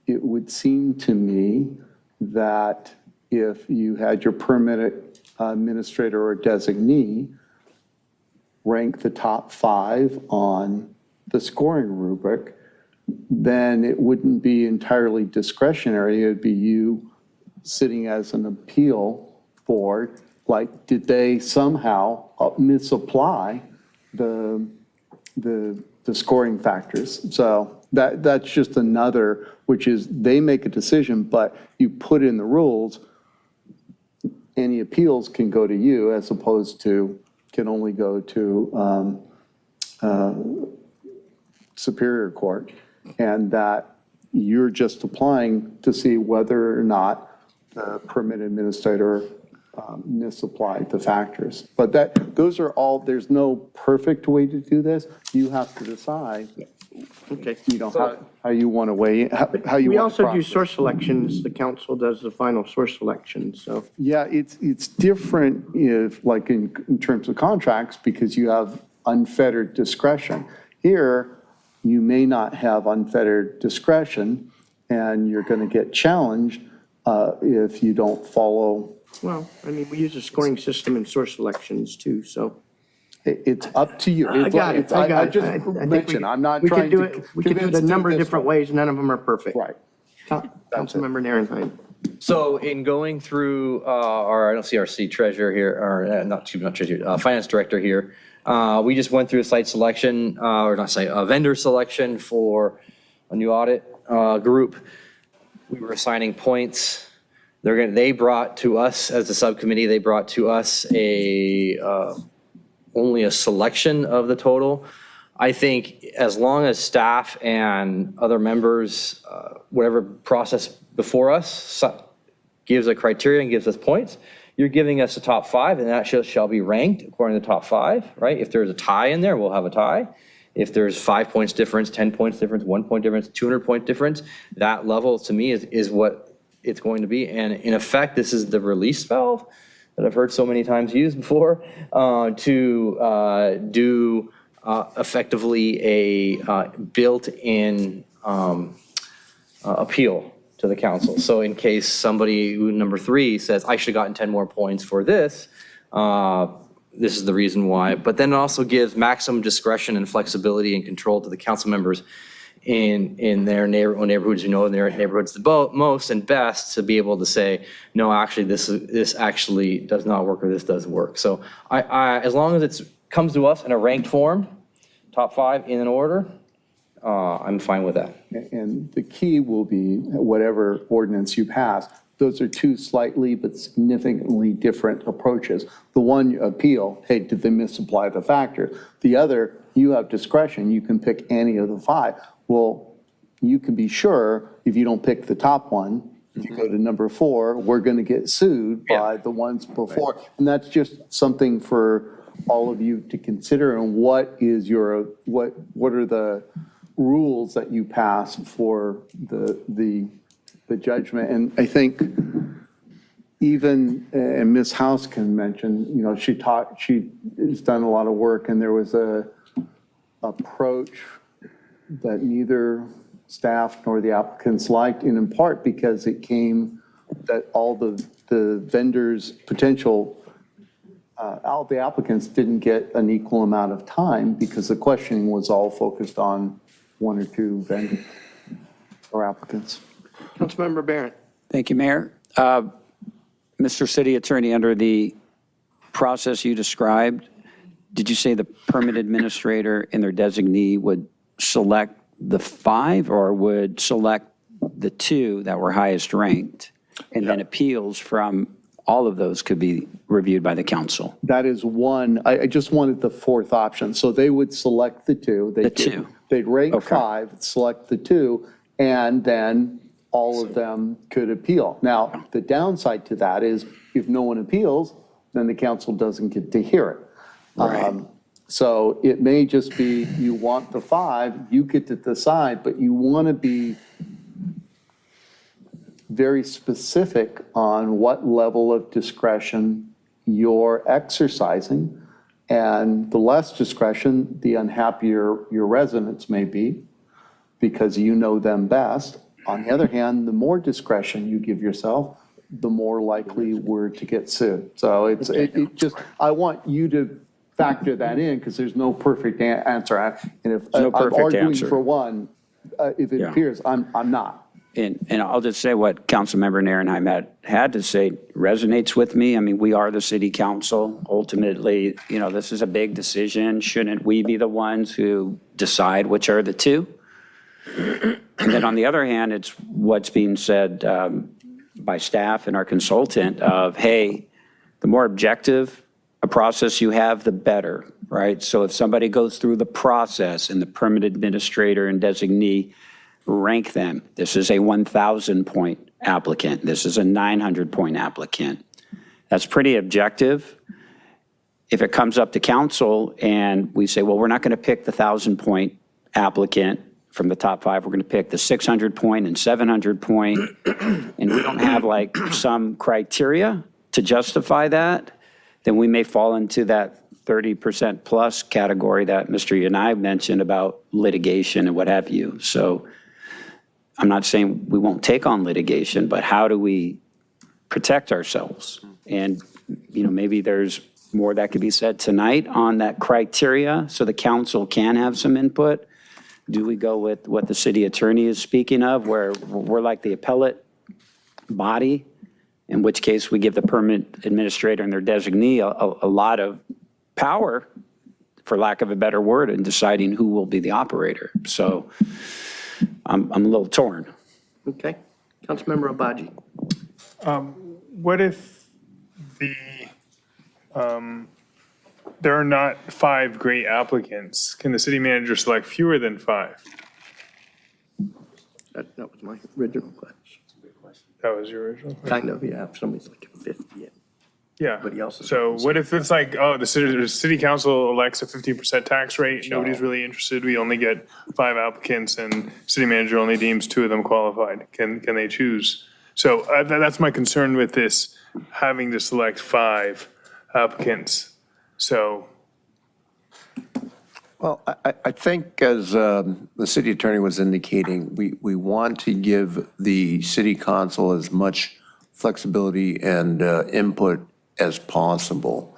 it would seem to me that if you had your permit administrator or designee rank the top 5 on the scoring rubric, then it wouldn't be entirely discretionary. It'd be you sitting as an appeal board, like, did they somehow misapply the scoring factors? So that's just another, which is they make a decision, but you put in the rules, any appeals can go to you as opposed to can only go to Superior Court, and that you're just applying to see whether or not the permit administrator misapplied the factors. But those are all, there's no perfect way to do this. You have to decide, Okay. how you want to weigh, how you We want to also do process. source selections. The council does the final source selection, so. Yeah, it's different if, like, in terms of contracts, because you have unfettered discretion. Here, you may not have unfettered discretion, and you're going to get challenged if you don't follow. Well, I mean, we use a scoring system in source selections too, so. It's up to you. I got it, I got it. I just I think mentioned, I'm not we can trying do to it. We can do it a convince number of this different way. ways, none of them are perfect. Right. Councilmember Narenheim. So in going through I don't see our city treasurer here, or not treasurer, finance director here. We just went through a site selection, a vendor selection for a new audit group. We were assigning points. They brought to us, as a subcommittee, they brought to us only a selection of the total. I think as long as staff and other members, whatever process before us gives a criteria and gives us points, you're giving us a top 5, and that shall be ranked according to the top 5, right? If there's a tie in there, we'll have a tie. If there's 5 points difference, 10 points difference, 1 point difference, 200 point difference, that level to me is what it's going to be. And in effect, this is the release valve that I've heard so many times used before to do effectively a built-in appeal to the council. So in case somebody, number 3, says, I should have gotten 10 more points for this, this is the reason why. But then it also gives maximum discretion and flexibility and control to the council members in their neighborhoods, their neighborhoods the most and best, to be able to say, no, actually, this actually does not work, or this does work. So I as long as it comes to us in a ranked form, top 5 in an order, I'm fine with that. And the key will be, whatever ordinance you pass, those are two slightly but significantly different approaches. The one you appeal, hey, did they misapply the factor? The other, you have discretion, you can pick any of the 5. Well, you can be sure if you don't pick the top one, if you go to number 4, we're going to get sued by the ones before. And that's just something for all of you to consider. And what are the rules that you pass for the judgment? And I think even, and Ms. House can mention, she has done a lot of work, and there was a approach that neither staff nor the applicants liked, and in part because it came that all the vendors, all the applicants didn't get an equal amount of time because the questioning was all focused on 1 or 2 vendors or applicants. Councilmember Barron. Thank you, Mayor. Mr. City Attorney, under the process you described, did you say the permit administrator and their designee would select the 5 or would select the 2 that were highest ranked? And then appeals from all of those could be reviewed by the council? That is one. I just wanted the 4th option. So they would select the 2. They'd rank 5, select the 2, and then all of them could appeal. Now, the downside to that is if no one appeals, then the council doesn't get to hear it. Right. So it may just be you want the 5, you get to decide, but you want to be very specific on what level of discretion you're exercising. And the less discretion, the unhappier your residents may be because you know them best. On the other hand, the more discretion you give yourself, the more likely we're to get sued. So it just, I want you to factor that in because there's no perfect answer. And if I'm arguing for one, if it appears, I'm not. And I'll just say what Councilmember Narenheim had to say resonates with me. I mean, we are the city council. Ultimately, this is a big decision. Shouldn't we be the ones who decide which are the 2? And then on the other hand, it's what's being said by staff and our consultant of, hey, the more objective a process you have, the better, right? So if somebody goes through the process and the permit administrator and designee rank them, this is a 1,000-point applicant, this is a 900-point applicant. That's pretty objective. If it comes up to council and we say, well, we're not going to pick the 1,000-point applicant from the top 5, we're going to pick the 600-point and 700-point, and we don't have like some criteria to justify that, then we may fall into that 30% plus category that Mr. Yanai mentioned about litigation and what have you. So I'm not saying we won't take on litigation, but how do we protect ourselves? And, maybe there's more that could be said tonight on that criteria so the council can have some input. Do we go with what the city attorney is speaking of, where we're like the appellate body, in which case we give the permit administrator and their designee a lot of power, for lack of a better word, in deciding who will be the operator. So I'm a little torn. Okay. Councilmember Obaji. What if there are not 5 great applicants? Can the city manager select fewer than 5? That was my original question. That was your original question? Kind of, yeah. If somebody's like 50. Yeah. Everybody else is- So what if it's like, the city council elects a 15% tax rate, nobody's really interested, we only get 5 applicants and city manager only deems 2 of them qualified? Can they choose? So that's my concern with this, having to select 5 applicants. So. Well, I think as the city attorney was indicating, we want to give the city council as much flexibility and input as possible.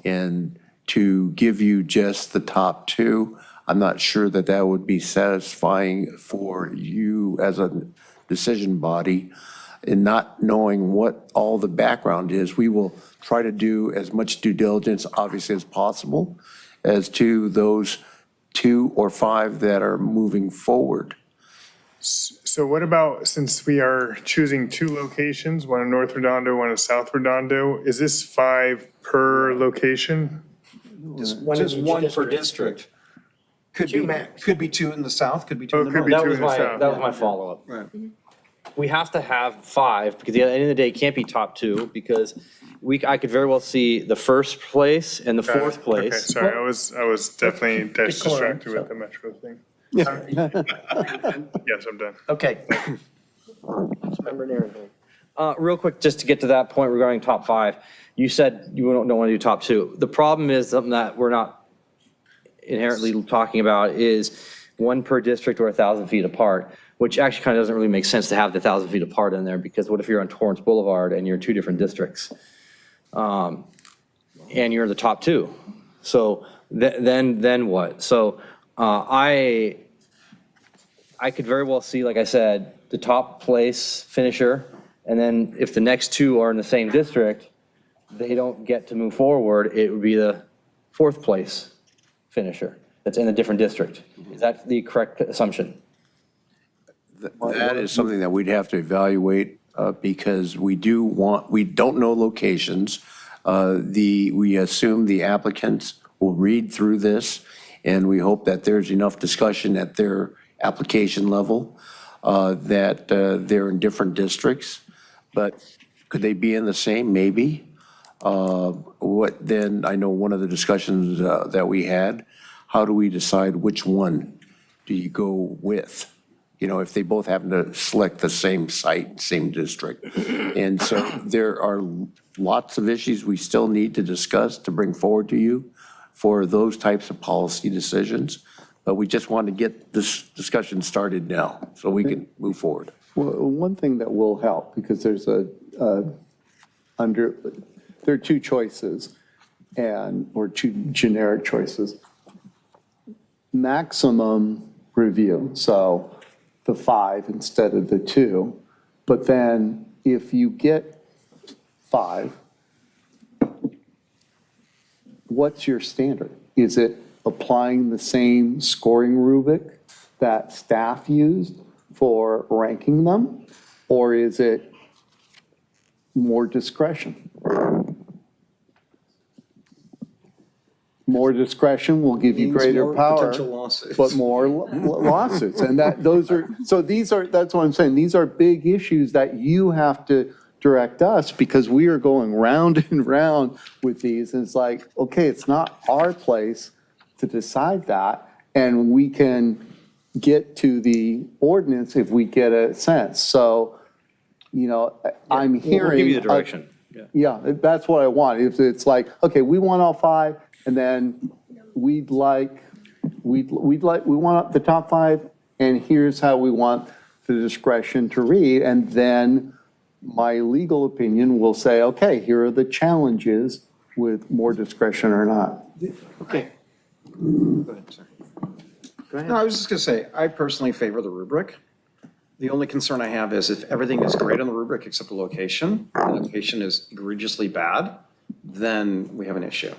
And to give you just the top 2, I'm not sure that would be satisfying for you as a decision body. And not knowing what all the background is, we will try to do as much due diligence, obviously, as possible as to those 2 or 5 that are moving forward. So what about, since we are choosing 2 locations, one in North Redondo, one in South Redondo, is this 5 per location? Just one per district. Could be 2 in the south, could be 2 in the could north. be That 2 was in the my, south. that was my follow-up. Right. We have to have 5, because at the end of the day, it can't be top 2, because I could very well see the first place and the fourth Okay, place. sorry, I was definitely distracted with the Metro thing. Yes, I'm done. Okay. Councilmember Narendorf. Real quick, just to get to that point regarding top 5, you said you don't want to do top 2. The problem is something that we're not inherently talking about is 1 per district or 1,000 feet apart, which actually kind of doesn't really make sense to have the 1,000 feet apart in there, because what if you're on Torrance Boulevard and you're in 2 different districts? And you're in the top 2. So then what? So I could very well see, like I said, the top place finisher, and then if the next 2 are in the same district, they don't get to move forward. It would be the 4th place finisher that's in a different district. Is that the correct assumption? That is something that we'd have to evaluate because we don't know locations. We assume the applicants will read through this, and we hope that there's enough discussion at their application level that they're in different districts. But could they be in the same? Maybe. I know one of the discussions that we had, how do we decide which one do you go with? If they both happen to select the same site, same district. And so there are lots of issues we still need to discuss to bring forward to you for those types of policy decisions. But we just want to get this discussion started now so we can move forward. Well, one thing that will help, because there are 2 choices or 2 generic choices. Maximum review, so the 5 instead of the 2. But then if you get 5, what's your standard? Is it applying the same scoring rubric that staff used for ranking them? Or is it more discretion? More discretion will give you greater more power. potential lawsuits. But more lawsuits. And that's what I'm saying. These are big issues that you have to direct us, because we are going round and round with these. And it's like, okay, it's not our place to decide that. And we can get to the ordinance if we get a sense. So, I'm hearing. We'll give you the direction. Yeah, that's what I want. If it's like, okay, we want all 5, and then we want the top 5, and here's how we want the discretion to read. And then my legal opinion will say, okay, here are the challenges with more discretion or not. Okay. Go ahead, sir. Go ahead. No, I was just going to say, I personally favor the rubric. The only concern I have is if everything is great on the rubric except the location is egregiously bad, then we have an issue,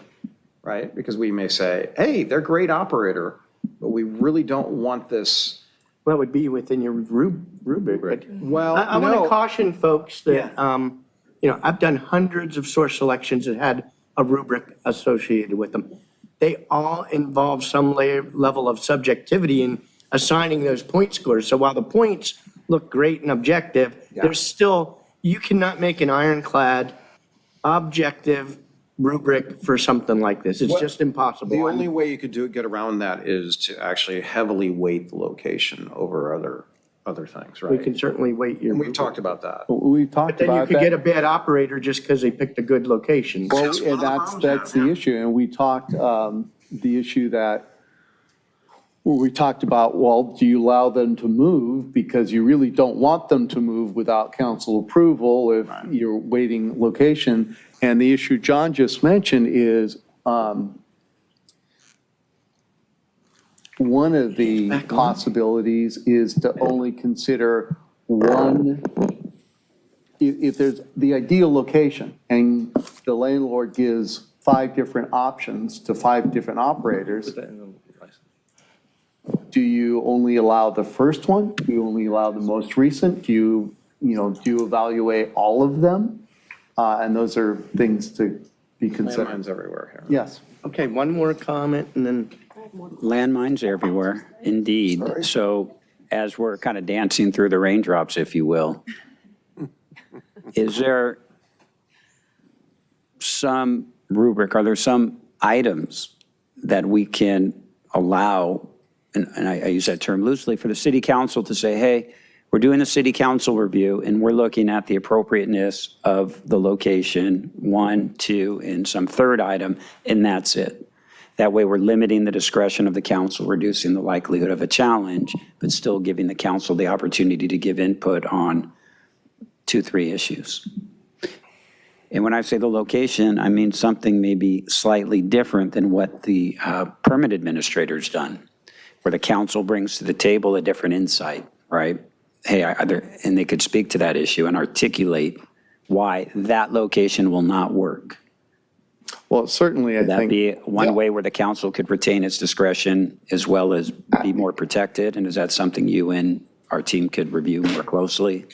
right? Because we may say, hey, they're a great operator, but we really don't want this. Well, it would be within your rubric, but Well, I want no. to caution folks that, I've done hundreds of source selections that had a rubric associated with them. They all involve some level of subjectivity in assigning those point scores. So while the points look great and objective, there's still, you cannot make an ironclad, objective rubric for something like this. It's just impossible. The only way you could get around that is to actually heavily weight the location over other things, right? We can certainly weight your. And we've talked about that. We've talked But then you about could get that. a bad operator just because they picked a good location. Well, and that's the issue. And we talked, the issue where we talked about, well, do you allow them to move? Because you really don't want them to move without council approval if you're waiting location. And the issue John just mentioned is, one of the possibilities is to only consider one, if there's the ideal location and the landlord gives 5 different options to 5 different operators, do you only allow the first one? Do you only allow the most recent? Do you evaluate all of them? And those are things to be considered. Landmines everywhere here. Yes. Okay, one more comment and then, Landmines everywhere, indeed. So as we're kind of dancing through the raindrops, if you will, is there some rubric, are there some items that we can allow, and I use that term loosely, for the city council to say, hey, we're doing a city council review and we're looking at the appropriateness of the location, 1, 2, and some third item, and that's it. That way we're limiting the discretion of the council, reducing the likelihood of a challenge, but still giving the council the opportunity to give input on 2, 3 issues. And when I say the location, I mean something maybe slightly different than what the permit administrator's done, where the council brings to the table a different insight, right? Hey, and they could speak to that issue and articulate why that location will not work. Well, certainly, I Would that think. be one way where the council could retain its discretion as well as be more protected? And is that something you and our team could review more closely?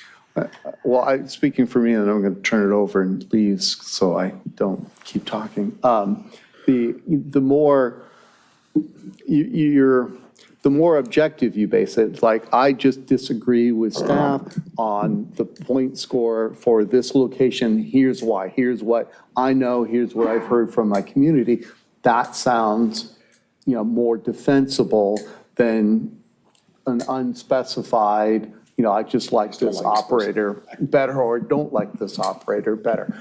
Well, speaking for me, and then I'm going to turn it over and leave so I don't keep talking. The more the more objective you base it, it's like, I just disagree with staff on the point score for this location. Here's why. Here's what I know. Here's what I've heard from my community. That sounds, more defensible than an unspecified, I just like this operator better or don't like this operator better.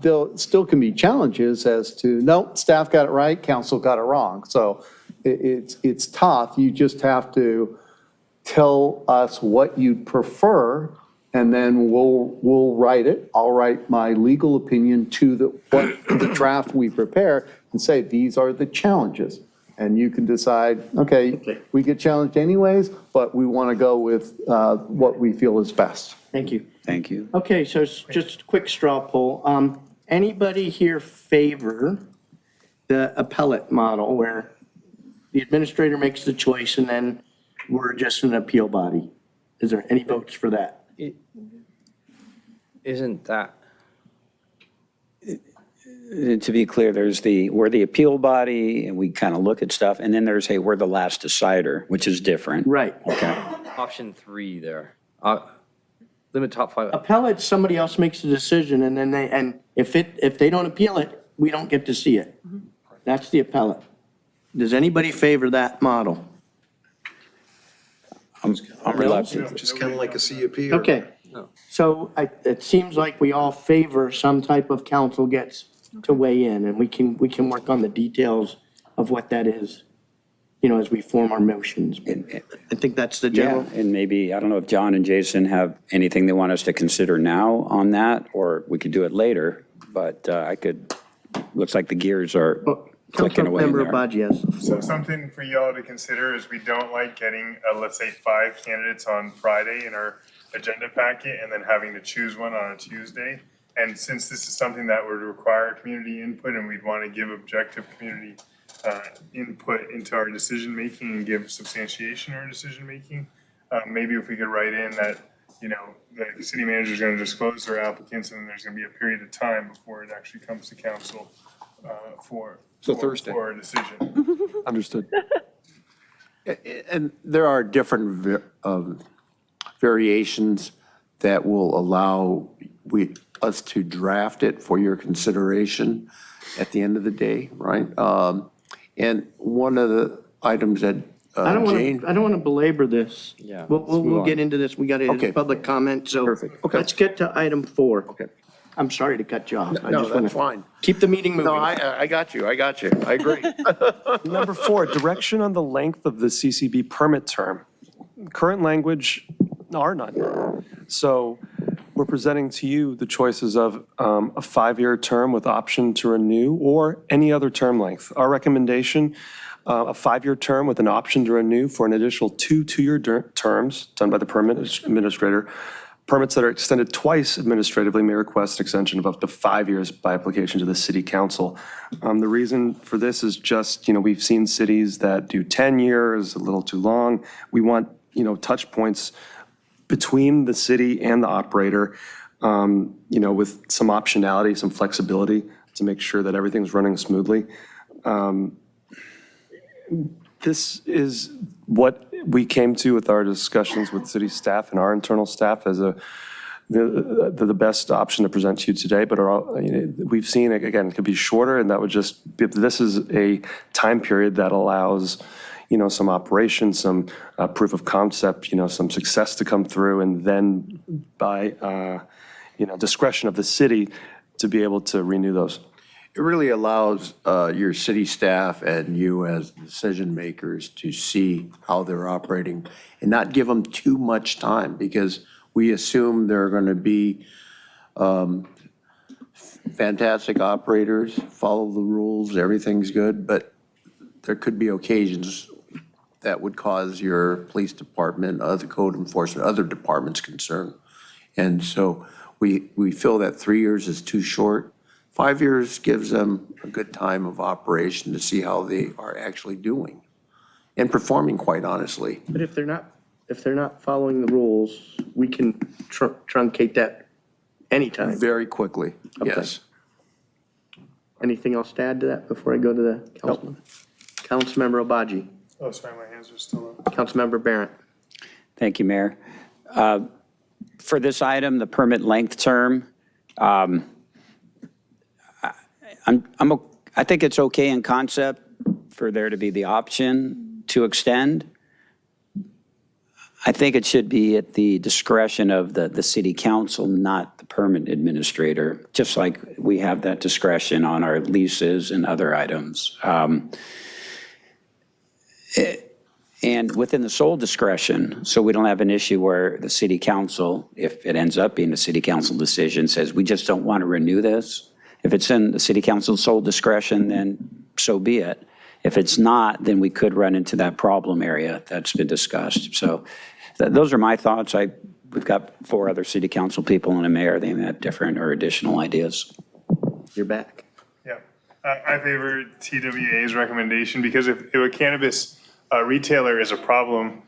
There still can be challenges as to, no, staff got it right, council got it wrong. So it's tough. You just have to tell us what you'd prefer, and then we'll write it. I'll write my legal opinion to the draft we prepare and say, these are the challenges. And you can decide, okay, we get challenged anyways, but we want to go with what we feel is best. thank you. Thank you. Okay, so it's just a quick straw poll. Anybody here favor the appellate model where the administrator makes the choice and then we're just an appeal body? Is there any votes for that? Isn't that, To be clear, we're the appeal body and we kind of look at stuff. And then there's, hey, we're the last decider, which is different. Right. option 3 there? Limit top 5. Appellate, somebody else makes the decision and then if they don't appeal it, we don't get to see it. That's the appellate. Does anybody favor that model? I'm reluctant. Just kind of like a CUP. Okay, so it seems like we all favor some type of council gets to weigh in, and we can work on the details of what that is, as we form our motions. I think that's the Yeah, general. and maybe, I don't know if John and Jason have anything they want us to consider now on that, or we could do it later, but looks like the gears are clicking away in Councilmember there. Abadji has the So floor. something for y'all to consider is we don't like getting, let's say, 5 candidates on Friday in our agenda packet and then having to choose one on a Tuesday. And since this is something that would require community input and we'd want to give objective community input into our decision-making and give substantiation to our decision-making, maybe if we could write in that, the city manager is going to disclose their applicants and there's going to be a period of time before it actually comes to council for a decision. Understood. And there are different variations that will allow us to draft it for your consideration at the end of the day, right? And one of the items that I don't Jane. want to belabor this. Yeah, We'll get into this. We got to Okay. public comment, so. Perfect. Okay. Let's get to item 4. Okay. I'm sorry to cut you off. I No, just wanna that's fine. Keep the meeting moving. No, I got you. I agree. Number 4, direction on the length of the CCB permit term. Current language are none. So we're presenting to you the choices of a 5-year term with option to renew or any other term length. Our recommendation, a 5-year term with an option to renew for an additional 2 2-year terms done by the permit administrator Permits that are extended twice administratively may request an extension of up to 5 years by application to the city council. The reason for this is just, we've seen cities that do 10 years, a little too long. We want, touch points between the city and the operator, with some optionality, some flexibility to make sure that everything's running smoothly. This is what we came to with our discussions with city staff and our internal staff as the best option to present to you today, but we've seen, again, it could be shorter, and that would just be, this is a time period that allows, some operation, some proof of concept, some success to come through, and then by, discretion of the city to be able to renew those. It really allows your city staff and you as decision makers to see how they're operating and not give them too much time, because we assume they're going to be fantastic operators, follow the rules, everything's good, but there could be occasions that would cause your police department, other code enforcement, other departments concern. And so we feel that 3 years is too short. 5 years gives them a good time of operation to see how they are actually doing and performing, quite honestly. But if they're not following the rules, we can truncate that anytime. Very quickly, yes. Anything else to add to that before I go to the councilman? Councilmember Obaji. Oh, sorry, my hands are still up. Councilmember Barrett. Thank you, Mayor. For this item, the permit length term, I think it's okay in concept for there to be the option to extend. I think it should be at the discretion of the city council, not the permit administrator, just like we have that discretion on our leases and other items. And within the sole discretion, so we don't have an issue where the city council, if it ends up being a city council decision, says we just don't want to renew this. If it's in the city council's sole discretion, then so be it. If it's not, then we could run into that problem area that's been discussed. So those are my thoughts. We've got 4 other city council people and a mayor. They may have different or additional ideas. You're back. Yeah, I favor TWA's recommendation, because if a cannabis retailer is a problem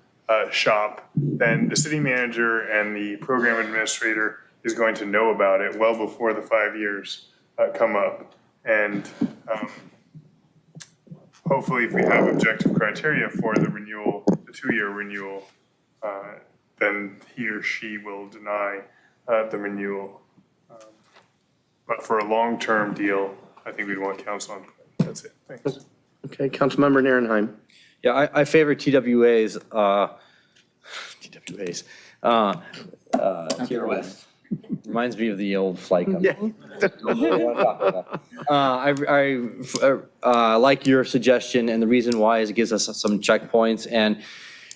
shop, then the city manager and the program administrator is going to know about it well before the 5 years come up. And hopefully if we have objective criteria for the renewal, the 2-year renewal, then he or she will deny the renewal. But for a long-term deal, I think we'd want council on. That's it. Thanks. Okay, Councilmember Narenheim. Yeah, I favor TWA's, Tier West. Reminds me of the old flight company. I like your suggestion, and the reason why is it gives us some checkpoints, and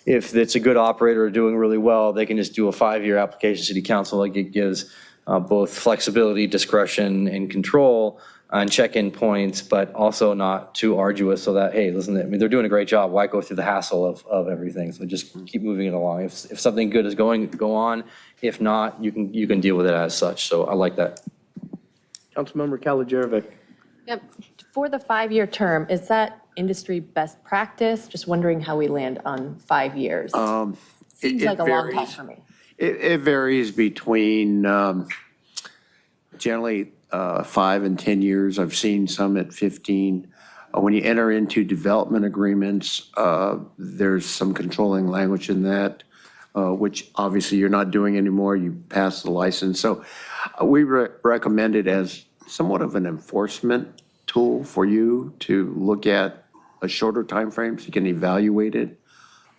if it's a good operator doing really well, they can just do a 5-year application to city council. Like, it gives both flexibility, discretion, and control on check-in points, but also not too arduous, so that, hey, listen, I mean, they're doing a great job. Why go through the hassle of everything? So just keep moving it along. If something good is go on. If not, you can deal with it as such. So I like that. Councilmember Kalajevic. Yep. For the 5-year term, is that industry best practice? Just wondering how we land on 5 years. Seems like a long time for me. It varies between generally 5 and 10 years. I've seen some at 15. When you enter into development agreements, there's some controlling language in that, which obviously you're not doing anymore. You pass the license. So we recommend it as somewhat of an enforcement tool for you to look at a shorter time frame so you can evaluate it.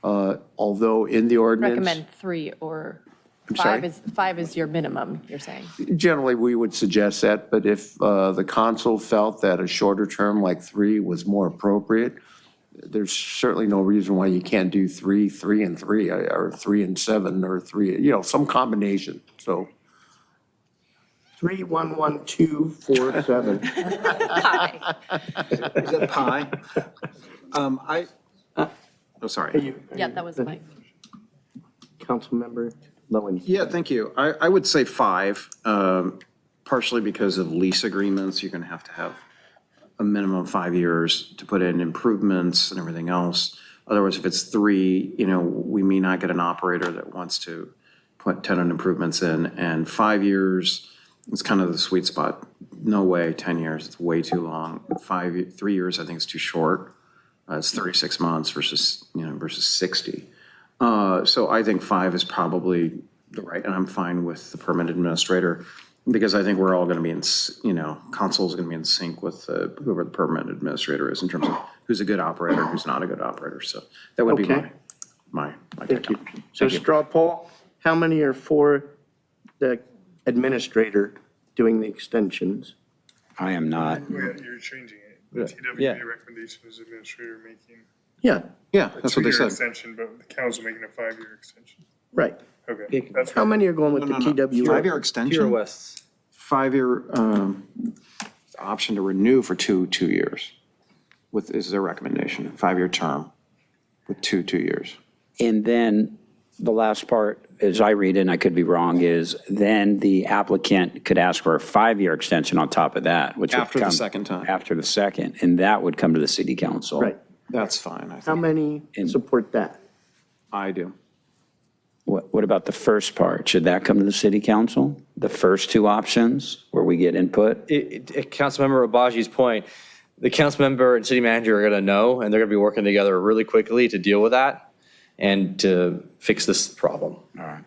Although in the ordinance. Recommend 3 or I'm sorry? 5 is your minimum, you're saying? Generally, we would suggest that, but if the council felt that a shorter term like 3 was more appropriate, there's certainly no reason why you can't do 3, 3 and 3, or 3 and 7, or 3, some combination, so. 3, 1, 1, 2, 4, 7. Pie. Is that pie? Oh, sorry. Yeah, that was my. Councilmember low end. Yeah, thank you. I would say 5, partially because of lease agreements. You're going to have a minimum of 5 years to put in improvements and everything else. Otherwise, if it's 3, we may not get an operator that wants to put tenant improvements in. And 5 years is kind of the sweet spot. No way, 10 years, it's way too long. 3 years, I think is too short. It's 36 months versus 60. So I think 5 is probably the right, and I'm fine with the permit administrator, because I think we're all going to be in, council's going to be in sync with whoever the permit administrator is in terms of who's a good operator, who's not a good operator. So that would be Okay. my Thank you. So straw poll, how many are for the administrator doing the extensions? I am not. You're changing it. The Yeah. TWA recommendation is administrator making Yeah, a that's what they 2-year said. extension, but the council making a 5-year extension. Right. Okay. That's How many are going with the TWA? 5-year extension? 5-year option to renew for 2 years is their recommendation, 5-year term with 2 years. And then the last part, as I read it, and I could be wrong, is then the applicant could ask for a 5-year extension on top of that, which would After the come second time. after the second, and that would come to the city council. Right. That's fine, I How think. many support that? I do. What about the first part? Should that come to the city council? The first 2 options where we get input? Councilmember Obaji's point, the council member and city manager are going to know, and they're going to be working together really quickly to deal with that and to fix this problem. All right.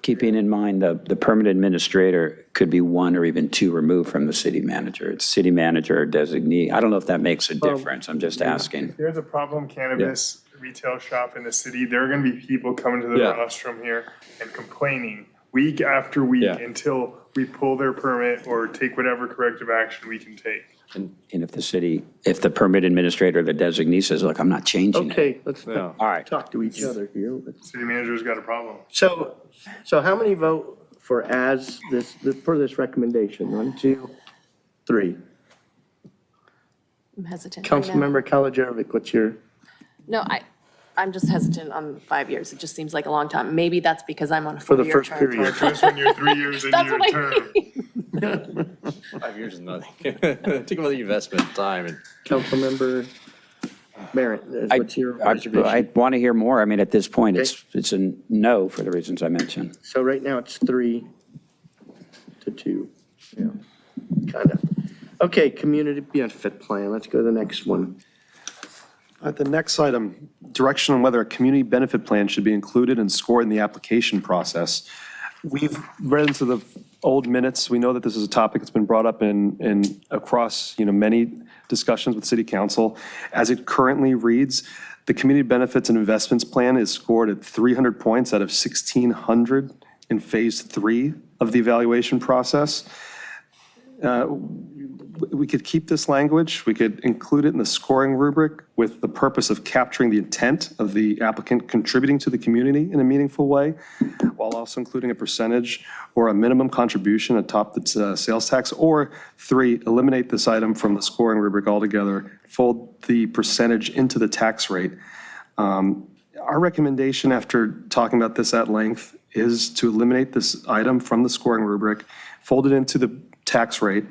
Keeping in mind the permit administrator could be 1 or even 2 removed from the city manager. It's city manager or designee. I don't know if that makes a difference. I'm just asking. If there's a problem cannabis retail shop in the city, there are going to be people coming to the Yeah. rostrum here and complaining week after week until we pull their permit or take whatever corrective action we can take. And if the permit administrator, the designee says, look, I'm not changing it. Okay, let's All right. talk to each other here. City manager's got a problem. So how many vote for this recommendation? 1, 2, 3. I'm hesitant. right now. Councilmember Kalajevic, what's your? No, I'm just hesitant on 5 years. It just seems like a long time. Maybe that's because I'm on a For the 4-year first term. period. Just when you're 3 years into That's your what I term. mean. 5 years is nothing. Think about the investment time and. Councilmember Barrett, what's your I reservation? want to hear more. I mean, at this point, it's a no for the reasons I mentioned. So right now it's 3 to 2. Yeah, kind of. Okay, community benefit plan. Let's go to the next one. The next item, direction on whether a community benefit plan should be included and scored in the application process. We've read into the old minutes. We know that this is a topic that's been brought up in across, many discussions with city council. As it currently reads, the community benefits and investments plan is scored at 300 points out of 1,600 in phase 3 of the evaluation process. We could keep this language, we could include it in the scoring rubric with the purpose of capturing the intent of the applicant contributing to the community in a meaningful way, while also including a percentage or a minimum contribution atop the sales tax. Or 3, eliminate this item from the scoring rubric altogether, fold the percentage into the tax rate. Our recommendation after talking about this at length is to eliminate this item from the scoring rubric, fold it into the tax rate.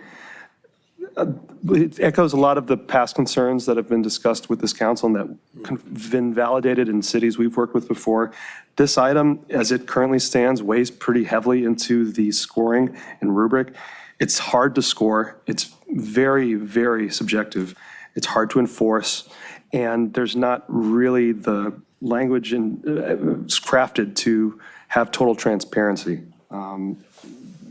It echoes a lot of the past concerns that have been discussed with this council and that have been validated in cities we've worked with before. This item, as it currently stands, weighs pretty heavily into the scoring and rubric. It's hard to score. It's very, very subjective. It's hard to enforce. And there's not really the language crafted to have total transparency.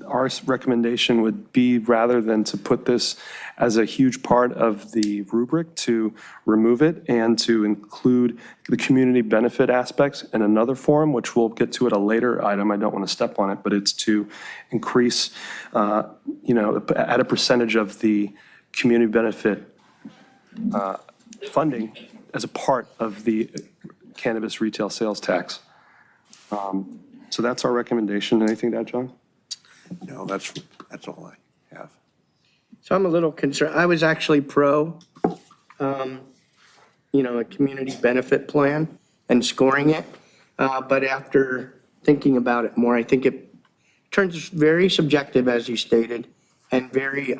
Our recommendation would be, rather than to put this as a huge part of the rubric, to remove it and to include the community benefit aspects in another form, which we'll get to at a later item. I don't want to step on it, but it's to increase, at a percentage of the community benefit funding as a part of the cannabis retail sales tax. So that's our recommendation. Anything to add, John? No, that's all I have. So I'm a little concerned. I was actually pro, a community benefit plan and scoring it. But after thinking about it more, I think it turns very subjective, as you stated, and very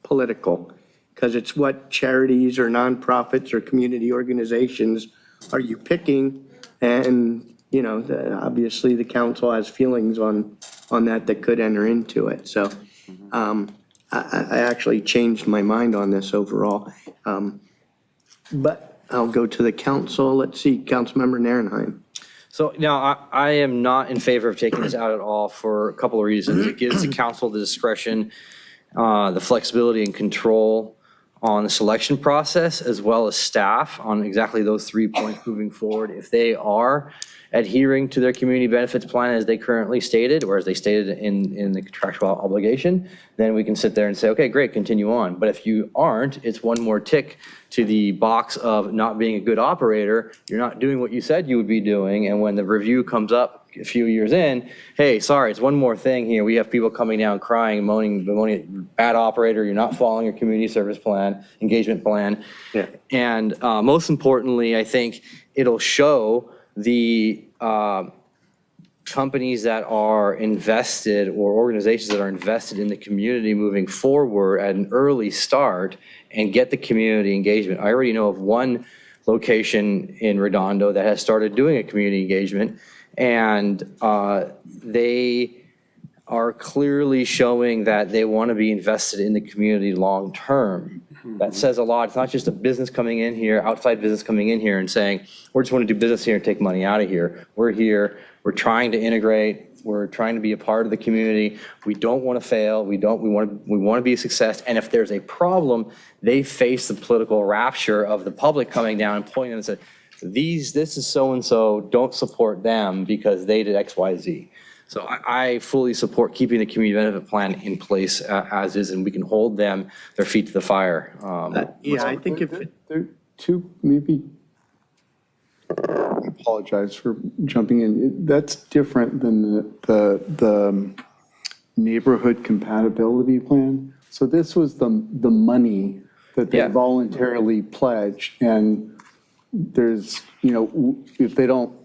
political, because it's what charities or nonprofits or community organizations are you picking? And, you know, obviously the council has feelings on that could enter into it. So I actually changed my mind on this overall. But I'll go to the council. Let's see, Councilmember Narenheim. So now I am not in favor of taking this out at all for a couple of reasons. It gives the council the discretion, the flexibility and control on the selection process, as well as staff on exactly those 3 points moving forward. If they are adhering to their community benefits plan as they currently stated, or as they stated in the contractual obligation, then we can sit there and say, okay, great, continue on. But if you aren't, it's one more tick to the box of not being a good operator. You're not doing what you said you would be doing. And when the review comes up a few years in, hey, sorry, it's one more thing here. We have people coming down crying, moaning, bad operator, you're not following your community service plan, engagement plan. Yeah. And most importantly, I think it'll show the companies that are invested or organizations that are invested in the community moving forward at an early start and get the community engagement. I already know of one location in Redondo that has started doing a community engagement, and they are clearly showing that they want to be invested in the community long-term. That says a lot. It's not just a business coming in here, outside business coming in here and saying, we just want to do business here and take money out of here. We're here, we're trying to integrate, we're trying to be a part of the community. We don't want to fail, we want to be a success. And if there's a problem, they face the political rapture of the public coming down and pointing and saying, this is so-and-so, don't support them because they did X, Y, Z. So I fully support keeping the community benefit plan in place as is, and we can hold their feet to the fire. Yeah, I think if, There are two, maybe, I apologize for jumping in. That's different than the neighborhood compatibility plan. So this was the money that they voluntarily pledged, and there's, you know, if they don't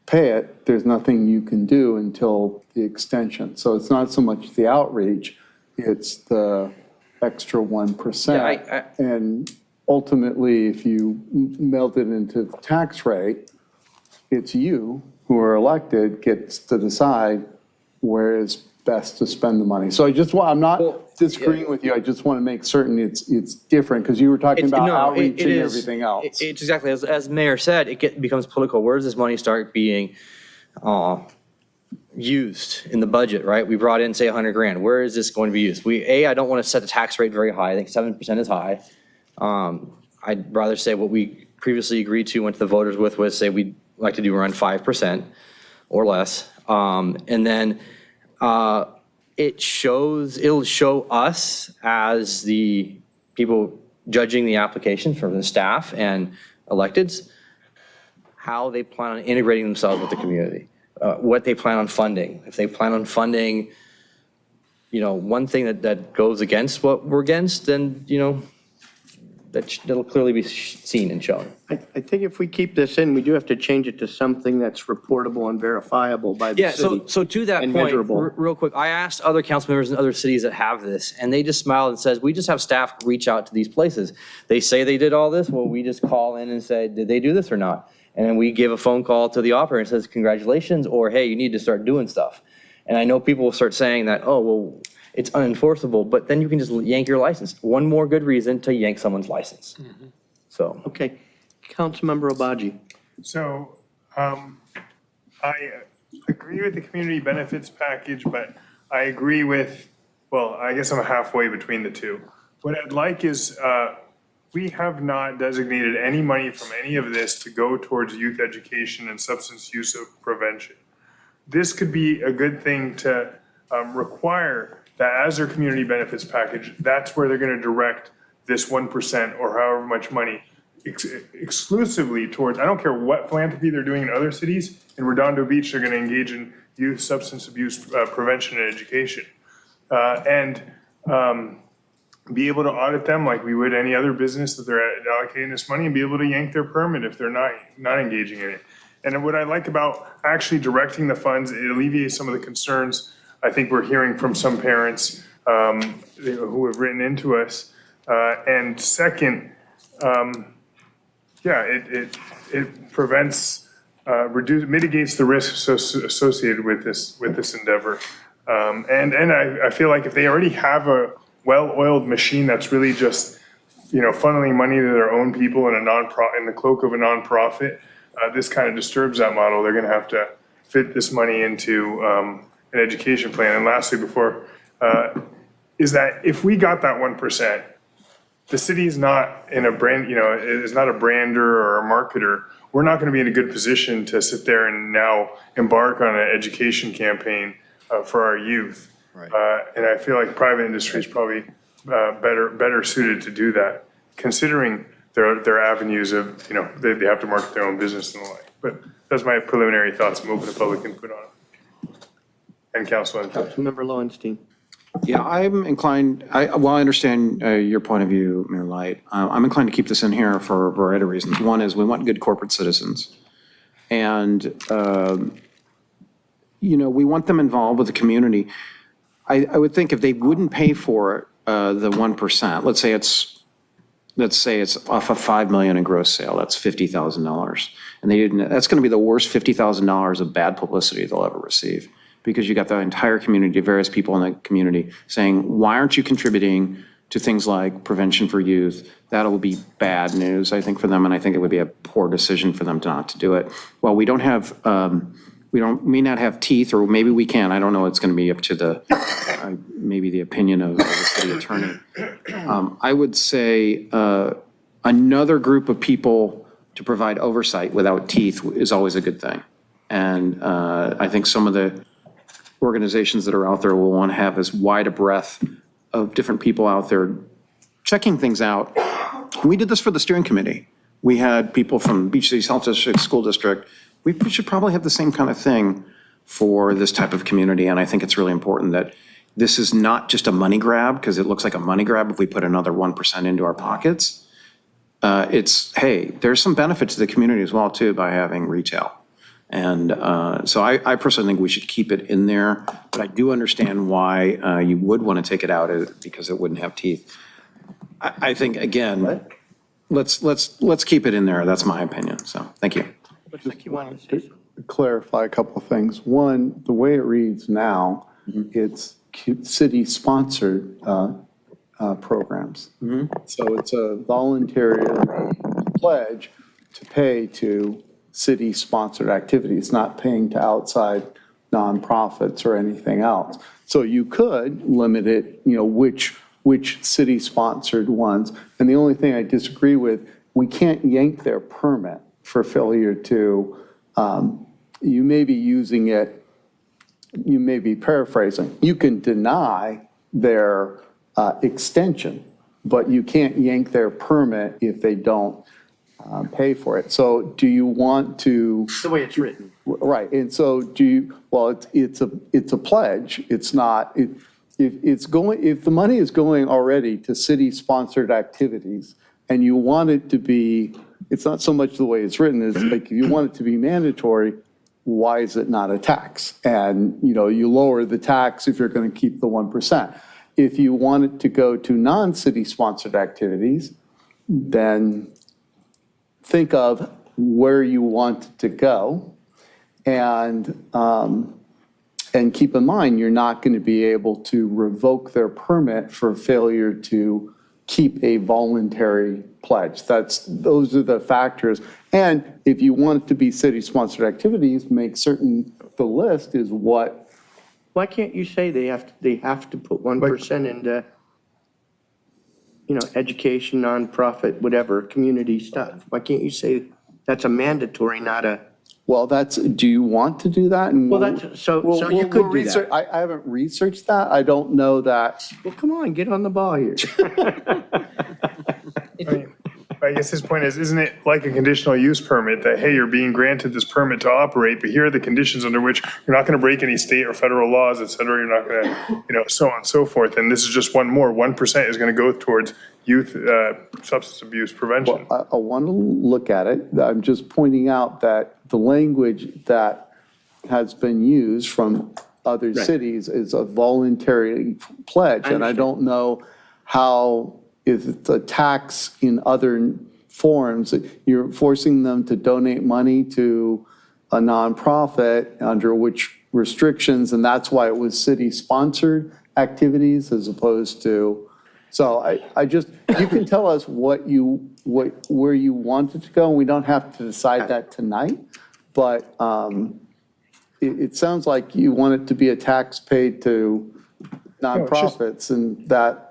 pay it, there's nothing you can do until the extension. So it's not so much the outreach, it's the extra 1%. And ultimately, if you melt it into the tax rate, it's you who are elected gets to decide where is best to spend the money. So I'm not disagreeing with you. I just want to make certain it's different, because you were talking about outreach and everything else. It's exactly, as Mayor said, it becomes political. Where does this money start being used in the budget, right? We brought in, say, 100 grand. Where is this going to be used? I don't want to set the tax rate very high. I think 7% is high. I'd rather say what we previously agreed to, went to the voters with, was say we'd like to do around 5% or less. And then it'll show us as the people judging the application from the staff and electeds, how they plan on integrating themselves with the community, what they plan on funding. If they plan on funding, you know, one thing that goes against what we're against, then, you know, that'll clearly be seen and shown. I think if we keep this in, we do have to change it to something that's reportable and verifiable by the city. So to that and point, measurable. real quick, I asked other council members in other cities that have this, and they just smiled and says, we just have staff reach out to these places. They say they did all this, well, we just call in and say, did they do this or not? And then we give a phone call to the operator and says, congratulations, or hey, you need to start doing stuff. And I know people will start saying that, oh, well, it's unenforceable, but then you can just yank your license. One more good reason to yank someone's license. So. Okay, Councilmember Obaji. So I agree with the community benefits package, but I agree with, well, I guess I'm halfway between the two. What I'd like is, we have not designated any money from any of this to go towards youth education and substance use prevention. This could be a good thing to require that as their community benefits package, that's where they're going to direct this 1% or however much money exclusively towards, I don't care what philanthropy they're doing in other cities, in Redondo Beach, they're going to engage in youth substance abuse prevention and education. And be able to audit them like we would any other business that they're allocating this money, and be able to yank their permit if they're not engaging in it. And what I like about actually directing the funds, it alleviates some of the concerns I think we're hearing from some parents who have written into us. And second, it prevents, mitigates the risks associated with this endeavor. And I feel like if they already have a well-oiled machine that's really just, funneling money to their own people in the cloak of a nonprofit, this kind of disturbs that model. They're going to have to fit this money into an education plan. And lastly, is that if we got that 1%, the city is not in a brand, is not a brander or a marketer. We're not going to be in a good position to sit there and now embark on an education campaign for our youth. Right. And I feel like private industry is probably better suited to do that, considering their avenues of, they have to market their own business and the like. But that's my preliminary thoughts. I'm open to public input on it. And council input. Councilmember Lowenstein. Yeah, I'm inclined, while I understand your point of view, Mayor Light, I'm inclined to keep this in here for a variety of reasons. One is we want good corporate citizens. And, we want them involved with the community. I would think if they wouldn't pay for it, the 1%, let's say it's off of $5 million in gross sale, that's $50,000. And they didn't, that's going to be the worst $50,000 of bad publicity they'll ever receive. Because you got the entire community, various people in the community saying, why aren't you contributing to things like prevention for youth? That'll be bad news, I think, for them, and I think it would be a poor decision for them not to do it. Well, we don't have, may not have teeth, or maybe we can, I don't know, it's gonna be up to the, maybe the opinion of the city attorney. I would say another group of people to provide oversight without teeth is always a good thing. And I think some of the organizations that are out there will want to have as wide a breadth of different people out there checking things out. We did this for the steering committee. We had people from Beach Cities Health District, School District. We should probably have the same kind of thing for this type of community. And I think it's really important that this is not just a money grab, because it looks like a money grab if we put another 1% into our pockets. It's, hey, there's some benefit to the community as well, too, by having retail. And so I personally think we should keep it in there, but I do understand why you would want to take it out because it wouldn't have teeth. I think, again, let's keep it in there. That's my opinion. So thank you. To clarify a couple of things. One, the way it reads now, it's city-sponsored programs. So it's a voluntary pledge to pay to city-sponsored activities, it's not paying to outside nonprofits or anything else. So you could limit it, which city-sponsored ones. And the only thing I disagree with, we can't yank their permit for failure to, you may be using it, you may be paraphrasing. You can deny their extension, but you can't yank their permit if they don't pay for it. So do you want to? The way it's written. Right, and so do you, well, it's a pledge. It's not, if the money is going already to city-sponsored activities and you want it to be, it's not so much the way it's written, it's like if you want it to be mandatory, why is it not a tax? And, you lower the tax if you're going to keep the 1%. If you want it to go to non-city-sponsored activities, then think of where you want it to go, and keep in mind, you're not going to be able to revoke their permit for failure to keep a voluntary pledge. Those are the factors. And if you want it to be city-sponsored activities, make certain the list is what. Why can't you say they have to put 1% into, education, nonprofit, whatever, community stuff? Why can't you say that's a mandatory, not a? Well, do you want to do that? And so you could do that. I haven't researched that. I don't know that. Well, come on, get on the ball here. I guess his point is, isn't it like a conditional use permit that, hey, you're being granted this permit to operate, but here are the conditions under which you're not going to break any state or federal laws, et cetera. You're not going to, so on and so forth. And this is just one more. 1% is going to go towards youth substance abuse prevention. I want to look at it. I'm just pointing out that the language that has been used from other cities is a voluntary pledge. And I don't know how, if it's a tax in other forms, you're forcing them to donate money to a nonprofit under which restrictions, and that's why it was city-sponsored activities as opposed to, so I just, you can tell us where you want it to go, and we don't have to decide that tonight, but it sounds like you want it to be a tax paid to nonprofits, and that.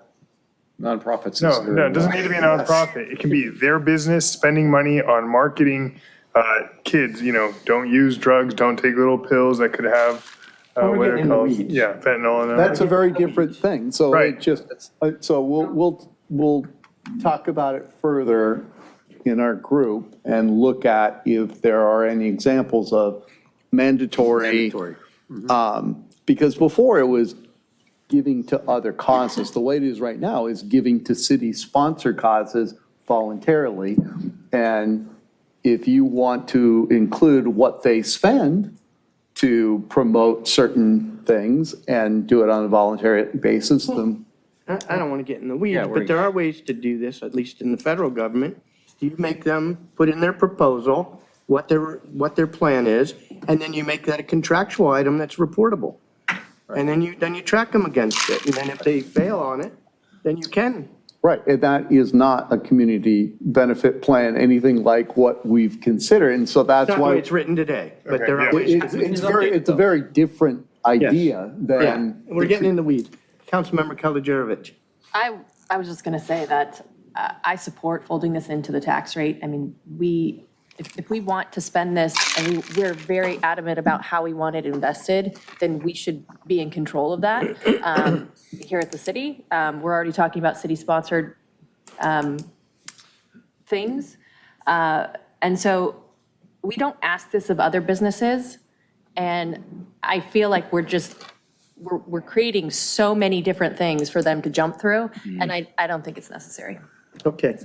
Nonprofits. No, it doesn't need to be a nonprofit. It can be their business spending money on marketing kids, don't use drugs, don't take little pills that could have, what are called? Yeah, fentanyl in them. That's a very different thing, so Right. it just, so we'll talk about it further in our group and look at if there are any examples of mandatory. Because before it was giving to other causes. The way it is right now is giving to city-sponsored causes voluntarily. And if you want to include what they spend to promote certain things and do it on a voluntary basis, then. I don't want to get in the weeds, but there are ways to do this, at least in the federal government. You make them put in their proposal what their plan is, and then you make that a contractual item that's reportable. And then you track them against it, and then if they fail on it, then you can. Right, and that is not a community benefit plan, anything like what we've considered, and so that's Not the why. way it's written today, but Okay, there are yeah. ways. It's a very different idea than. We're getting in the weeds. Councilmember Kalijarovich. I was just going to say that I support folding this into the tax rate. I mean, if we want to spend this and we're very adamant about how we want it invested, then we should be in control of that. Here at the city, we're already talking about city-sponsored things. And so we don't ask this of other businesses. And I feel like we're creating so many different things for them to jump through. And I don't think it's necessary. Okay.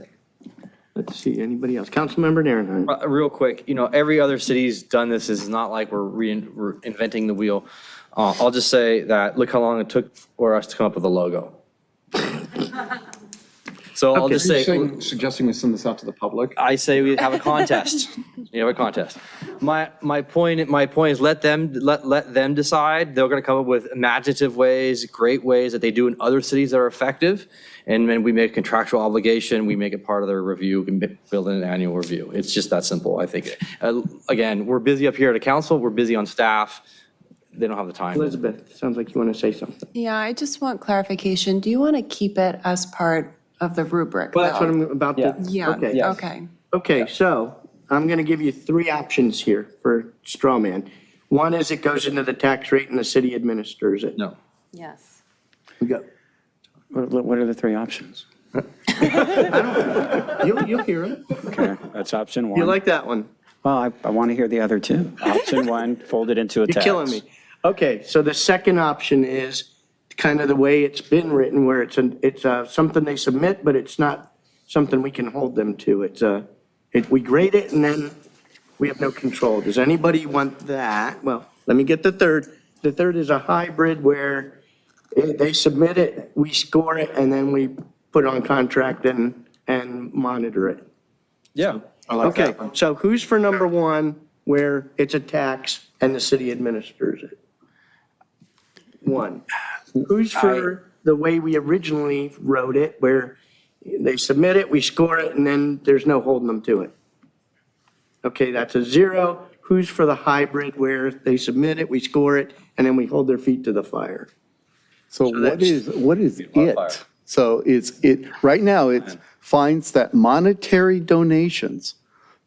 Let's see, anybody else? Councilmember Narenheim. Real quick, every other city's done this. It's not like we're inventing the wheel. I'll just say that look how long it took for us to come up with a logo. So I'll just say. Suggesting we send this out to the public? I say we have a contest. You have a contest. My point is let them decide. They're going to come up with imaginative ways, great ways that they do in other cities that are effective. And then we make a contractual obligation. We make it part of their review and build in an annual review. It's just that simple, I think. Again, we're busy up here at the council. We're busy on staff. They don't have the time. Elizabeth, sounds like you want to say something. Yeah, I just want clarification. Do you want to keep it as part of the rubric? Well, that's what though? I'm about to. Yeah, Okay. okay. Okay, so I'm going to give you three options here for straw man. One is it goes into the tax rate and the city administers it. No. Yes. We go. What are the three options? You'll hear them. Okay, that's option one. You like that one? Well, I want to hear the other two. Option one, fold it into a You're tax. killing me. Okay, so the second option is kind of the way it's been written, where it's something they submit, but it's not something we can hold them to. We grade it and then we have no control. Does anybody want that? Well, let me get the third. The third is a hybrid where they submit it, we score it, and then we put it on contract and monitor it. Yeah. Okay, so who's for number one, where it's a tax and the city administers it? One. Who's for the way we originally wrote it, where they submit it, we score it, and then there's no holding them to it? Okay, that's a 0. Who's for the hybrid, where they submit it, we score it, and then we hold their feet to the fire? So what is it? So right now, it finds that monetary donations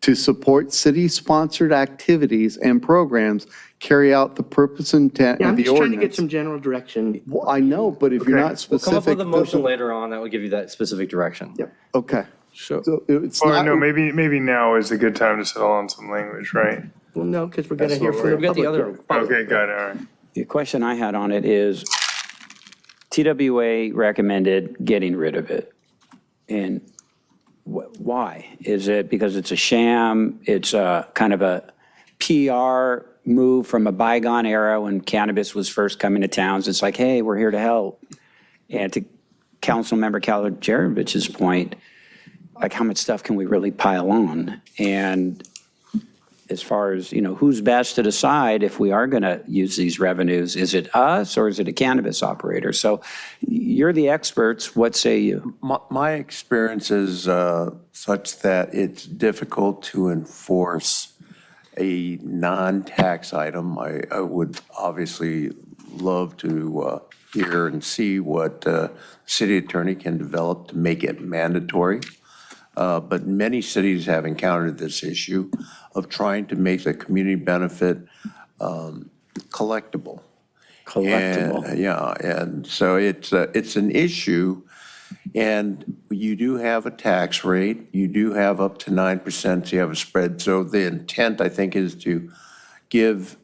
to support city-sponsored activities and programs carry out the purpose and intent Yeah, of I'm the just trying to get ordinance. some general direction. Well, I know, but if you're not We'll come up specific. with a motion later on that will give you that specific direction. Yep. Okay. So it's Or not. no, maybe now is a good time to settle on some language, right? Well, no, because we're going to That's hear what from the we've got the public. other. Okay, got it, all right. The question I had on it is, TWA recommended getting rid of it. And why? Is it because it's a sham? It's a kind of a PR move from a bygone era when cannabis was first coming to towns? It's like, hey, we're here to help. And to Councilmember Kalajerovich's point, like how much stuff can we really pile on? And as far as, who's best to decide if we are going to use these revenues, is it us or is it a cannabis operator? So you're the experts. What say you? My experience is such that it's difficult to enforce a non-tax item. I would obviously love to hear and see what the city attorney can develop to make it mandatory. But many cities have encountered this issue of trying to make the community benefit collectible. And, yeah, and so it's an issue, and you do have a tax rate. You do have up to 9%, so you have a spread. So the intent, I think, is to give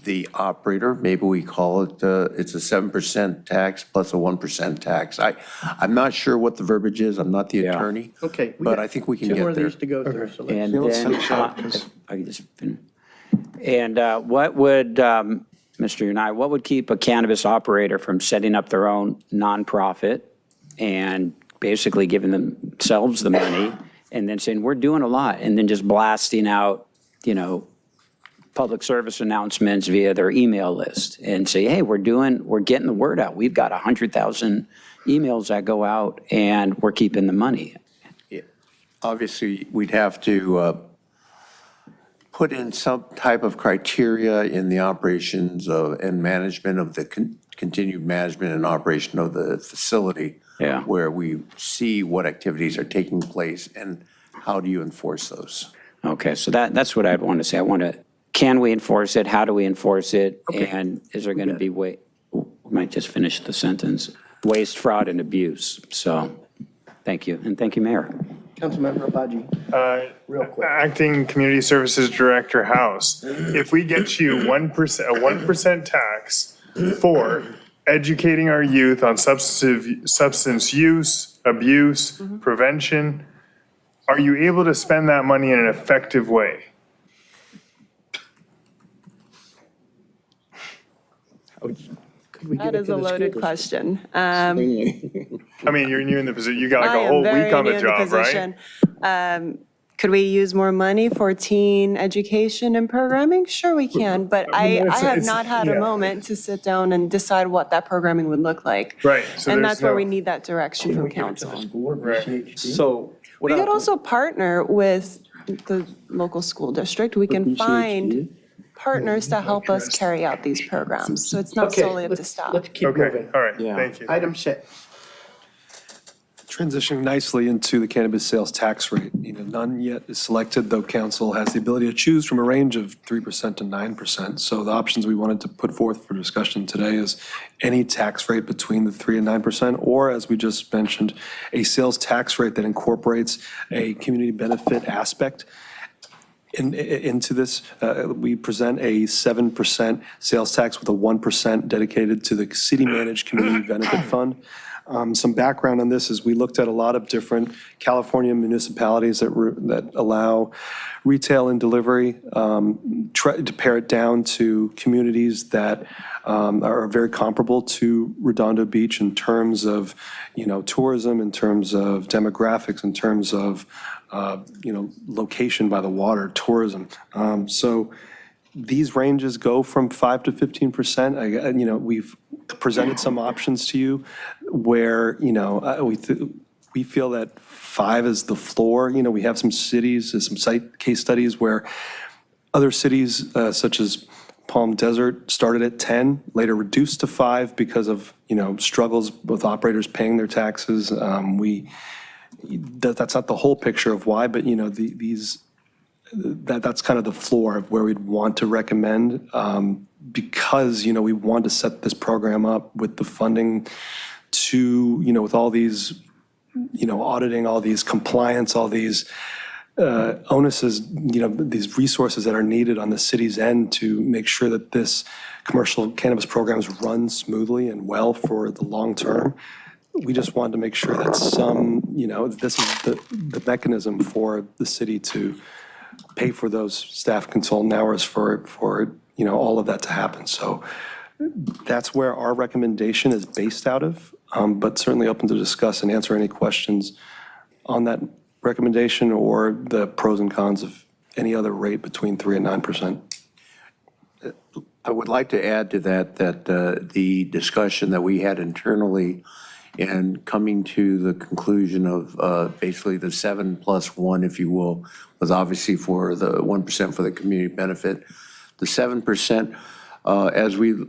the operator, maybe we call it, it's a 7% tax plus a 1% tax. I'm not sure what the verbiage is. I'm not the attorney. Okay. But I think we can Two more get of there. these to go through, so let's. And let's then, finish up, 'cause- I can just finish. And what would, Mr. Unai, what would keep a cannabis operator from setting up their own nonprofit and basically giving themselves the money and then saying, we're doing a lot, and then just blasting out, public service announcements via their email list and say, hey, we're getting the word out. We've got 100,000 emails that go out and we're keeping the money. Obviously, we'd have to put in some type of criteria in the operations and management of the continued management and operation of the facility. Yeah. Where we see what activities are taking place and how do you enforce those? Okay, so that's what I'd want to say. Can we enforce it? How do we enforce it? Okay. And is there going to be we might just finish the sentence, waste, fraud, and abuse. So, thank you. And thank you, Mayor. Councilmember Abaji. Real quick. Acting Community Services Director House, if we get you 1%, a 1% tax for educating our youth on substance use, abuse, prevention, are you able to spend that money in an effective way? That is a loaded question. I mean, you're new in the position, you got like a whole week on the job, right? Could we use more money for teen education and programming? Sure we can, but I have not had a moment to sit down and decide what that programming would look like. Right. And that's where we need that direction from council. So, We could also partner with the local school district. We can find partners to help us carry out these programs. So it's not Okay, solely up to let's staff. keep Okay, moving. all right, thank you. Item 6. Transitioning nicely into the cannabis sales tax rate. None yet is selected, though council has the ability to choose from a range of 3% to 9%. So the options we wanted to put forth for discussion today is any tax rate between the 3 and 9%, or as we just mentioned, a sales tax rate that incorporates a community benefit aspect into this. We present a 7% sales tax with a 1% dedicated to the city-managed community benefit fund. Some background on this is we looked at a lot of different California municipalities that allow retail and delivery, try to pare it down to communities that are very comparable to Redondo Beach in terms of, tourism, in terms of demographics, in terms of, location by the water, tourism. So these ranges go from 5 to 15%. We've presented some options to you where, we feel that 5 is the floor. We have some cities, some case studies where other cities such as Palm Desert started at 10, later reduced to 5 because of, struggles with operators paying their taxes. That's not the whole picture of why, but, that's kind of the floor of where we'd want to recommend because, we want to set this program up with the funding to, with all these, auditing, all these compliance, all these onuses, these resources that are needed on the city's end to make sure that this commercial cannabis programs run smoothly and well for the long term. we just wanted to make sure that this is the mechanism for the city to pay for those staff consultant hours for all of that to happen. So that's where our recommendation is based out of, but certainly open to discuss and answer any questions on that recommendation or the pros and cons of any other rate between 3% and 9%. I would like to add to that, the discussion that we had internally and coming to the conclusion of basically the 7+1, if you will, was obviously for the 1% for the community benefit. The 7%, as we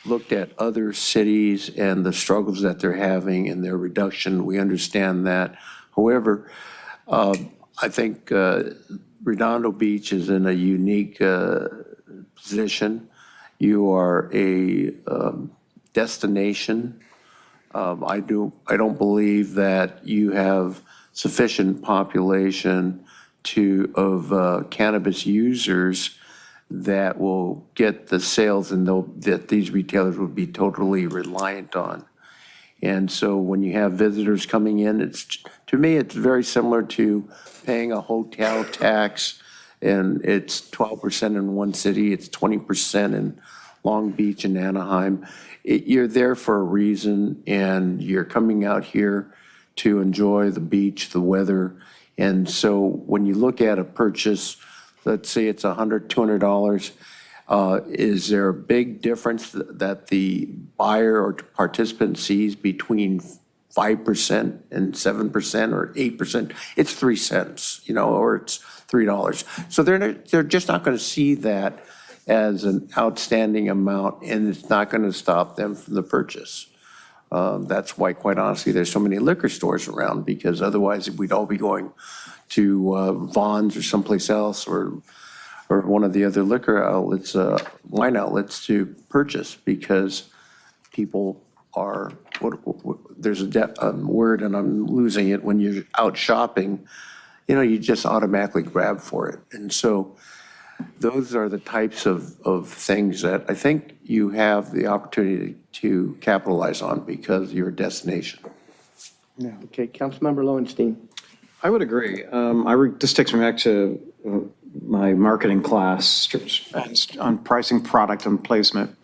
looked at other cities and the struggles that they're having and their reduction, we understand that. However, I think Redondo Beach is in a unique position. You are a destination. I don't believe that you have sufficient population of cannabis users that will get the sales and that these retailers would be totally reliant on. And so when you have visitors coming in, to me, it's very similar to paying a hotel tax, and it's 12% in one city, it's 20% in Long Beach and Anaheim. You're there for a reason, and you're coming out here to enjoy the beach, the weather. And so when you look at a purchase, let's say it's $100, $200, is there a big difference that the buyer or participant sees between 5% and 7% or 8%? It's 3 cents, or it's $3. So they're just not going to see that as an outstanding amount, and it's not going to stop them from the purchase. That's why, quite honestly, there's so many liquor stores around, because otherwise we'd all be going to Vons or someplace else or one of the other liquor outlets, wine outlets to purchase, because people are, there's a word and I'm losing it, when you're out shopping, you just automatically grab for it. And so those are the types of things that I think you have the opportunity to capitalize on because you're a destination. Yeah. Okay, Councilmember Lowenstein. I would agree. This takes me back to my marketing class on pricing, product, and placement.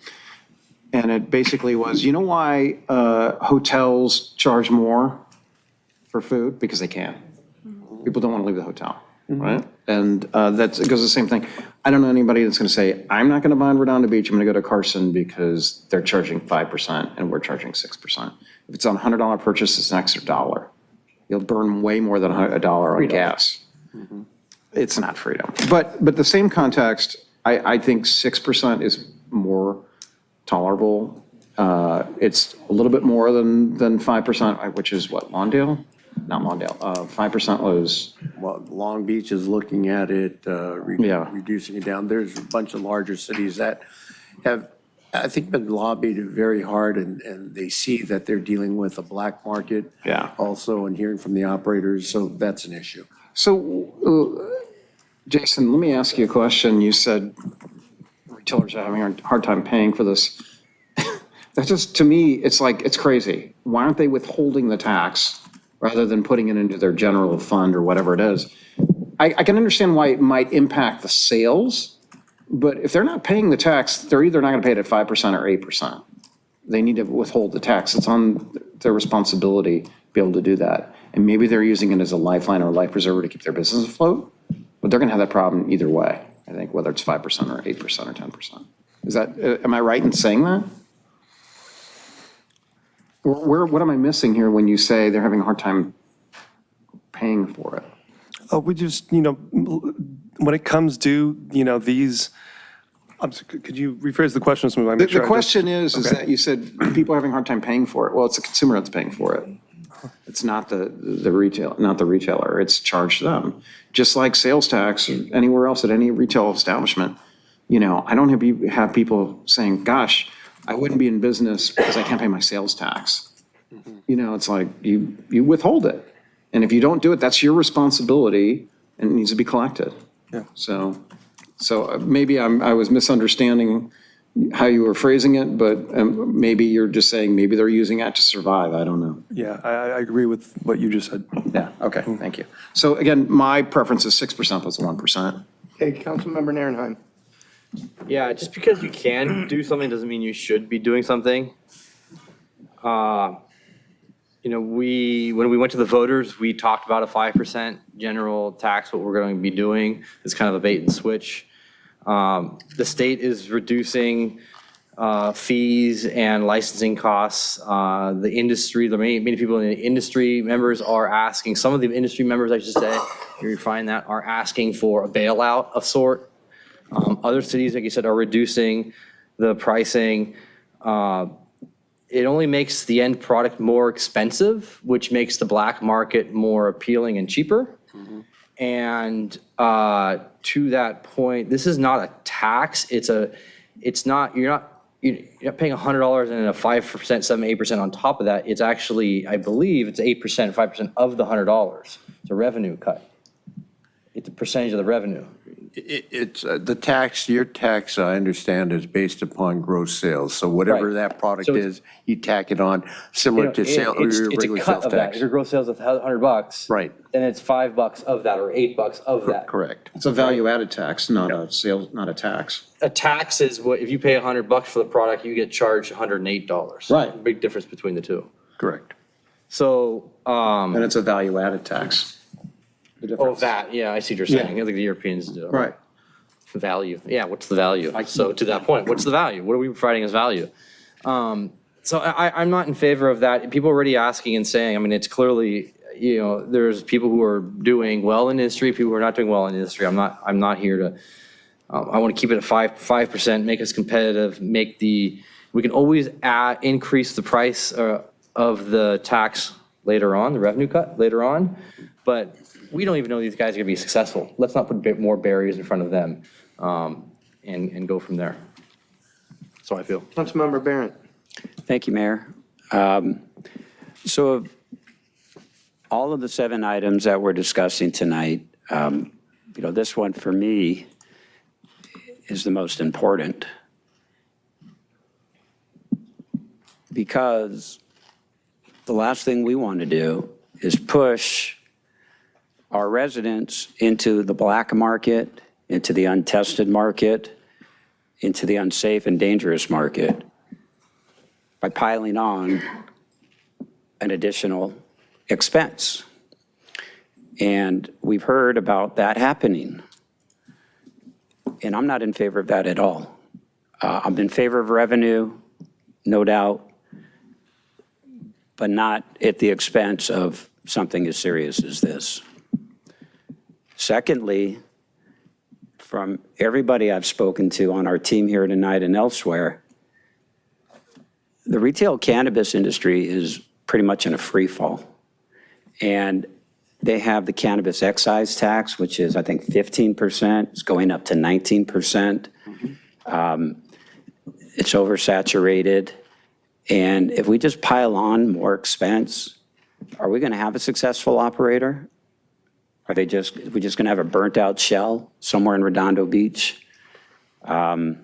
And it basically was, you know why hotels charge more for food? Because they can. People don't want to leave the hotel, right? And it goes the same thing. I don't know anybody that's going to say, I'm not going to buy in Redondo Beach, I'm going to go to Carson because they're charging 5% and we're charging 6%. If it's on a $100 purchase, it's an extra $1. You'll burn way more than $1 on gas. It's not freedom. But the same context, I think 6% is more tolerable. It's a little bit more than 5%, which is what, Lawndale? Not Lawndale. 5% was. Well, Long Beach is looking at it, reducing it down. There's a bunch of larger cities that have, I think, been lobbied very hard, and they see that they're dealing with a black market also, and hearing from the operators, so that's an issue. So, Jason, let me ask you a question. You said retailers are having a hard time paying for this. That just, to me, it's like, it's crazy. Why aren't they withholding the tax rather than putting it into their general fund or whatever it is? I can understand why it might impact the sales, but if they're not paying the tax, they're either not going to pay it at 5% or 8%. They need to withhold the tax. It's on their responsibility to be able to do that. And maybe they're using it as a lifeline or a life preserver to keep their business afloat, but they're going to have that problem either way, I think, whether it's 5% or 8% or 10%. Is that, am I right in saying that? What am I missing here when you say they're having a hard time paying for it? We just, when it comes to, these, could you rephrase the question so I make sure? The question is that you said people are having a hard time paying for it. Well, it's the consumer that's paying for it. It's not the retailer. It's charged to them. Just like sales tax or anywhere else at any retail establishment. I don't have people saying, gosh, I wouldn't be in business because I can't pay my sales tax. It's like you withhold it. And if you don't do it, that's your responsibility and it needs to be collected. Yeah. So maybe I was misunderstanding how you were phrasing it, but maybe you're just saying maybe they're using that to survive. I don't know. Yeah, I agree with what you just said. Yeah, okay, thank you. So again, my preference is 6% plus 1%. Hey, Councilmember Narenheim. Yeah, just because you can do something doesn't mean you should be doing something. You know, when we went to the voters, we talked about a 5% general tax, what we're going to be doing. It's kind of a bait and switch. The state is reducing fees and licensing costs. The industry, many people in the industry members are asking, some of the industry members, I should say, you find that, are asking for a bailout of sort. Other cities, like you said, are reducing the pricing. It only makes the end product more expensive, which makes the black market more appealing and cheaper. And to that point, this is not a tax. You're not paying $100 and a 5%, 7%, 8% on top of that. It's actually, I believe, it's 8%, 5% of the $100. It's a revenue cut. It's a percentage of the revenue. It's the tax, your tax, I understand, is based upon gross sales. So whatever Right. that product So it's- is, you tack it on similar to sale, your It's a regular cut sales of that. tax. If your gross sales is $100, Right. then it's $5 of that or $8 of that. Correct. It's a value-added tax, not a sales, not a tax. A tax is what, if you pay $100 for the product, you get charged $108. Right. Big difference between the two. Correct. So, And it's a value-added tax. The oh, difference. that, yeah, I see what you're saying. I think the Europeans do. Right. Value. Yeah, what's the value? So to that point, what's the value? What are we providing as value? So I'm not in favor of that. People are already asking and saying, I mean, it's clearly, you know, there's people who are doing well in industry, people who are not doing well in industry. I'm not here to, I want to keep it at 5%, make us competitive, we can always increase the price of the tax later on, the revenue cut later on, but we don't even know these guys are going to be successful. Let's not put more barriers in front of them and go from there. That's how I feel. Councilmember Barrett. Thank you, Mayor. So of all of the 7 items that we're discussing tonight, this one for me is the most important. Because the last thing we want to do is push our residents into the black market, into the untested market, into the unsafe and dangerous market by piling on an additional expense. And we've heard about that happening. And I'm not in favor of that at all. I'm in favor of revenue, no doubt, but not at the expense of something as serious as this. Secondly, from everybody I've spoken to on our team here tonight and elsewhere, the retail cannabis industry is pretty much in a free fall. And they have the cannabis excise tax, which is, I think, 15%. It's going up to 19%. It's oversaturated. And if we just pile on more expense, are we going to have a successful operator? Are we just going to have a burnt out shell somewhere in Redondo Beach? And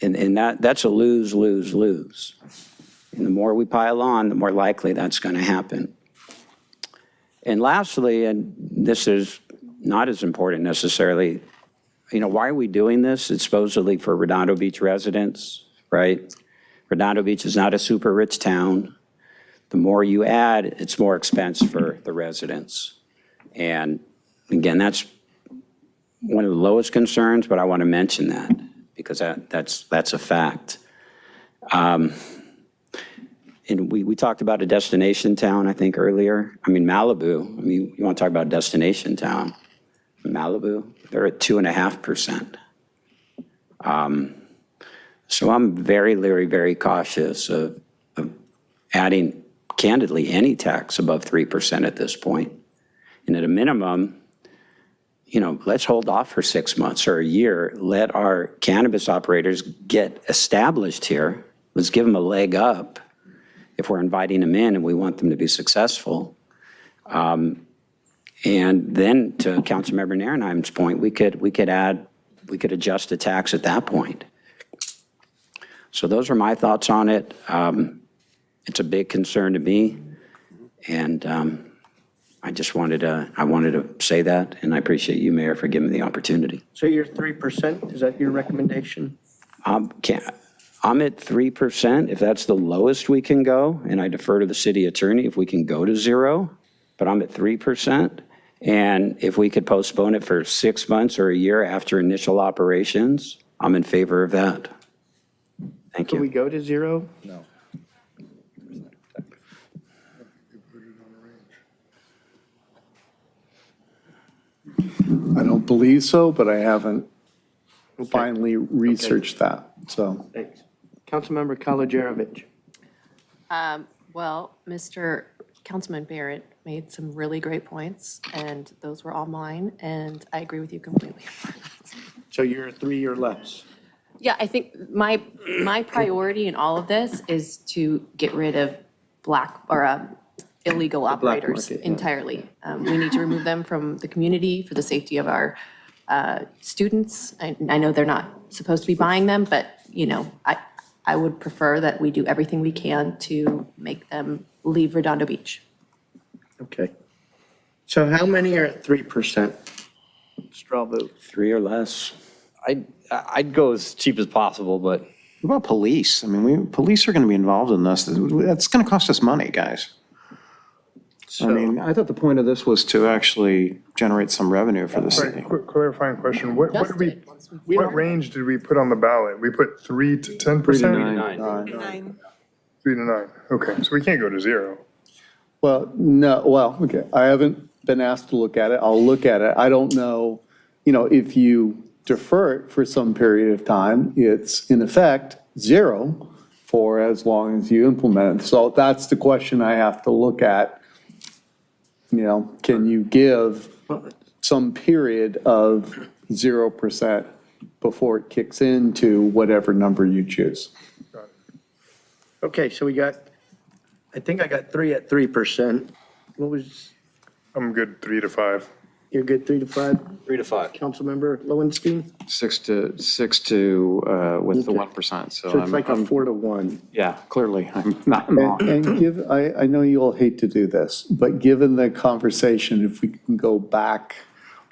that's a lose, lose, lose. And the more we pile on, the more likely that's going to happen. And lastly, and this is not as important necessarily, why are we doing this? It's supposedly for Redondo Beach residents, right? Redondo Beach is not a super rich town. The more you add, it's more expense for the residents. And again, that's one of the lowest concerns, but I want to mention that because that's a fact. And we talked about a destination town, I think, earlier. Malibu, you want to talk about a destination town. Malibu, they're at 2.5%. So I'm very leery, very cautious of adding, candidly, any tax above 3% at this point. And at a minimum, let's hold off for 6 months or a year. Let our cannabis operators get established here. Let's give them a leg up if we're inviting them in and we want them to be successful. And then to Councilmember Narenheim's point, we could adjust the tax at that point. So those are my thoughts on it. It's a big concern to me, and I wanted to say that, and I appreciate you, Mayor, for giving me the opportunity. So you're 3%, is that your recommendation? I'm at 3%, if that's the lowest we can go, and I defer to the city attorney if we can go to 0, but I'm at 3%. And if we could postpone it for 6 months or a year after initial operations, I'm in favor of that. Thank Can we you. go to 0? No. I don't believe so, but I haven't finally researched that, so. Thanks. Councilmember Kalajerovich. Well, Mr. Councilman Barrett made some really great points, and those were all mine, and I agree with you completely. So you're 3 or less? Yeah, I think my priority in all of this is to get rid of illegal operators market, yeah. entirely. We need to remove them from the community for the safety of our students. I know they're not supposed to be buying them, but, I would prefer that we do everything we can to make them leave Redondo Beach. Okay. So how many are at 3%? Straw vote. 3 or less. I'd go as cheap as possible, but What about police? I mean, police are going to be involved in this. That's going to cost us money, guys. I mean, I thought the point of this was to actually generate some revenue for the city. Quick clarifying question. What range did we put on the ballot? We put 3 to 10%? 3 to 9. 3 to 9. Okay, so we can't go to 0. Well, no, well, okay, I haven't been asked to look at it. I'll look at it. I don't know, if you defer it for some period of time, it's in effect 0 for as long as you implement it. So that's the question I have to look at. Can you give some period of 0% before it kicks into whatever number you choose? Okay, so I think I got 3 at 3%. What was, I'm good 3 to 5. you're good 3 to 5? 3 to 5. Councilmember Lowenstein? 6 to with the 1%. So it's like a 4 to 1. Yeah, clearly, I'm not wrong. And I know you all hate to do this, but given the conversation, if we can go back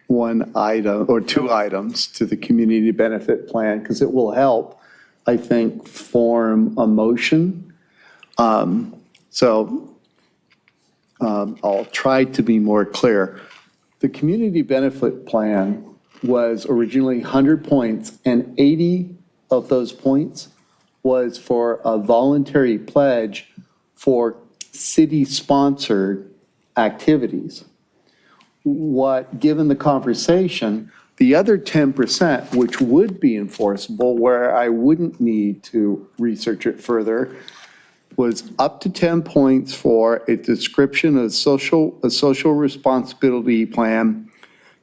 one item or 2 items to the community benefit plan, because it will help, I think, form a motion. I'll try to be more clear. The community benefit plan was originally 100 points, and 80 of those points was for a voluntary pledge for city-sponsored activities. Given the conversation, the other 10%, which would be enforceable, where I wouldn't need to research it further, was up to 10 points for a description of a social responsibility plan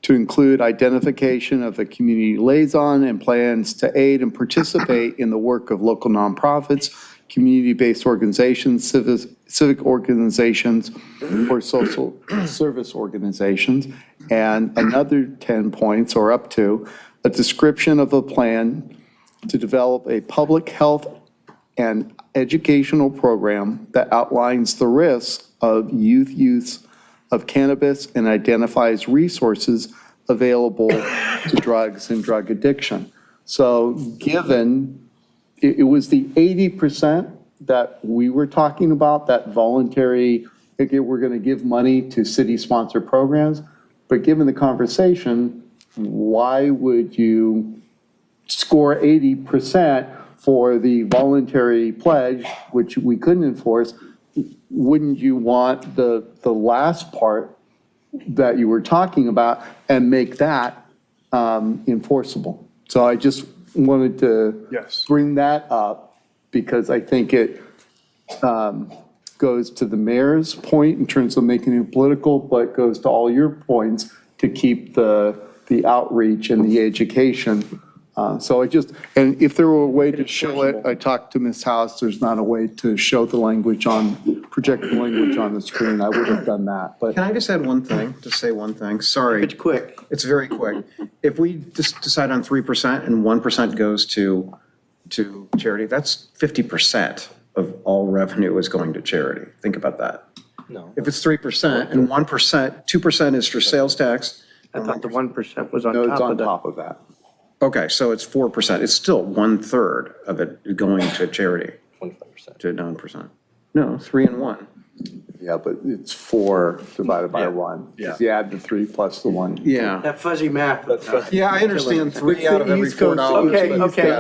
to include identification of a community liaison and plans to aid and participate in the work of local nonprofits, community-based organizations, civic organizations, or social service organizations, and another 10 points, or up to, a description of a plan to develop a public health and educational program that outlines the risks of youth use of cannabis and identifies resources available to drugs and drug addiction. So given, it was the 80% that we were talking about, that voluntary, okay, we're going to give money to city-sponsored programs, but given the conversation, why would you score 80% for the voluntary pledge, which we couldn't enforce? Wouldn't you want the last part that you were talking about and make that enforceable? So I just wanted to bring that up because I think it goes to the mayor's point in terms of making it political, but goes to all your points to keep the outreach and the education. So and if there were a way to show it, I talked to Ms. House, there's not a way to show the language project the language on the screen, I would have done that, but. Can I just add one thing, say one thing? Sorry. It's quick. It's very quick. If we just decide on 3% and 1% goes to to charity, that's 50% of all revenue is going to charity. Think about that. No. If it's 3% and 1%, 2% is for sales tax. I thought the 1% was on No, it's top on of that. top of that. Okay, so it's 4%. It's still 1/3 of it going to charity. 25%. To 9%. No, 3 and 1. Yeah, but it's 4 divided by 1. Yeah. If you add the 3 plus the 1. Yeah. That fuzzy math. Yeah, I understand 3 out of every East Coast- $4. Okay, but- okay,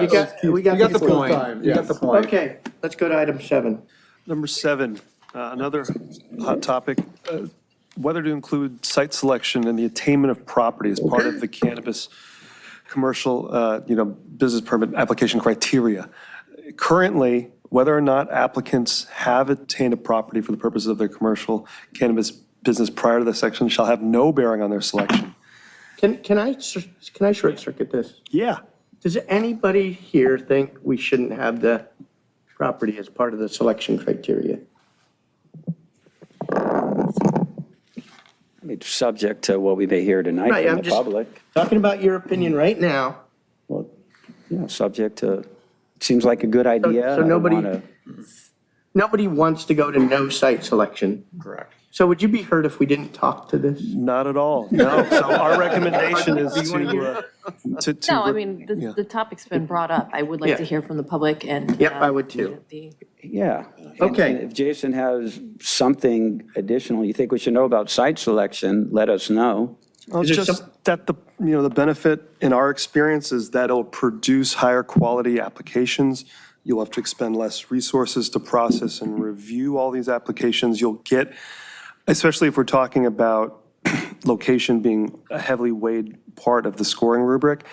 we got You got the people. point. You got the point. Okay, let's go to item 7. Number 7, another hot topic, whether to include site selection and the attainment of property as part of the cannabis commercial, business permit application criteria. Currently, whether or not applicants have attained a property for the purposes of their commercial cannabis business prior to the section shall have no bearing on their selection. Can I short circuit this? Yeah. Does anybody here think we shouldn't have the property as part of the selection criteria? It's subject to what we may hear tonight Right, from I'm the just public. talking about your opinion right now. Well, subject to, seems like a good idea. So I don't nobody- wanna- Nobody wants to go to no site selection. Correct. So would you be hurt if we didn't talk to this? Not at all, no. So our recommendation is to. No, I mean, the topic's been brought up. I would like to hear from the public and. Yep, I would too. Yeah. Okay. And if Jason has something additional you think we should know about site selection, let us know. Well, Is there just some- that the benefit in our experience is that it'll produce higher quality applications. You'll have to expend less resources to process and review all these applications. You'll get, especially if we're talking about location being a heavily weighed part of the scoring rubric,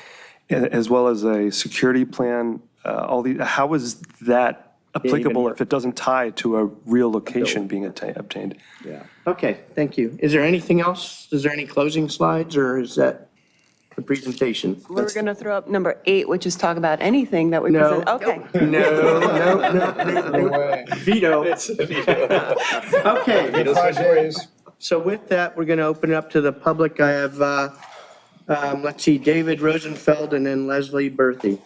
as well as a security plan, how is that applicable if it doesn't tie to a real location being obtained? Yeah. Okay, thank you. Is there anything else? Is there any closing slides or is that the presentation? We're going to throw up number 8, which is talk about anything that we No. present. Okay. No. Veto. Okay. So with that, we're going to open it up to the public. I have, let's see, David Rosenfeld and then Leslie Berthy.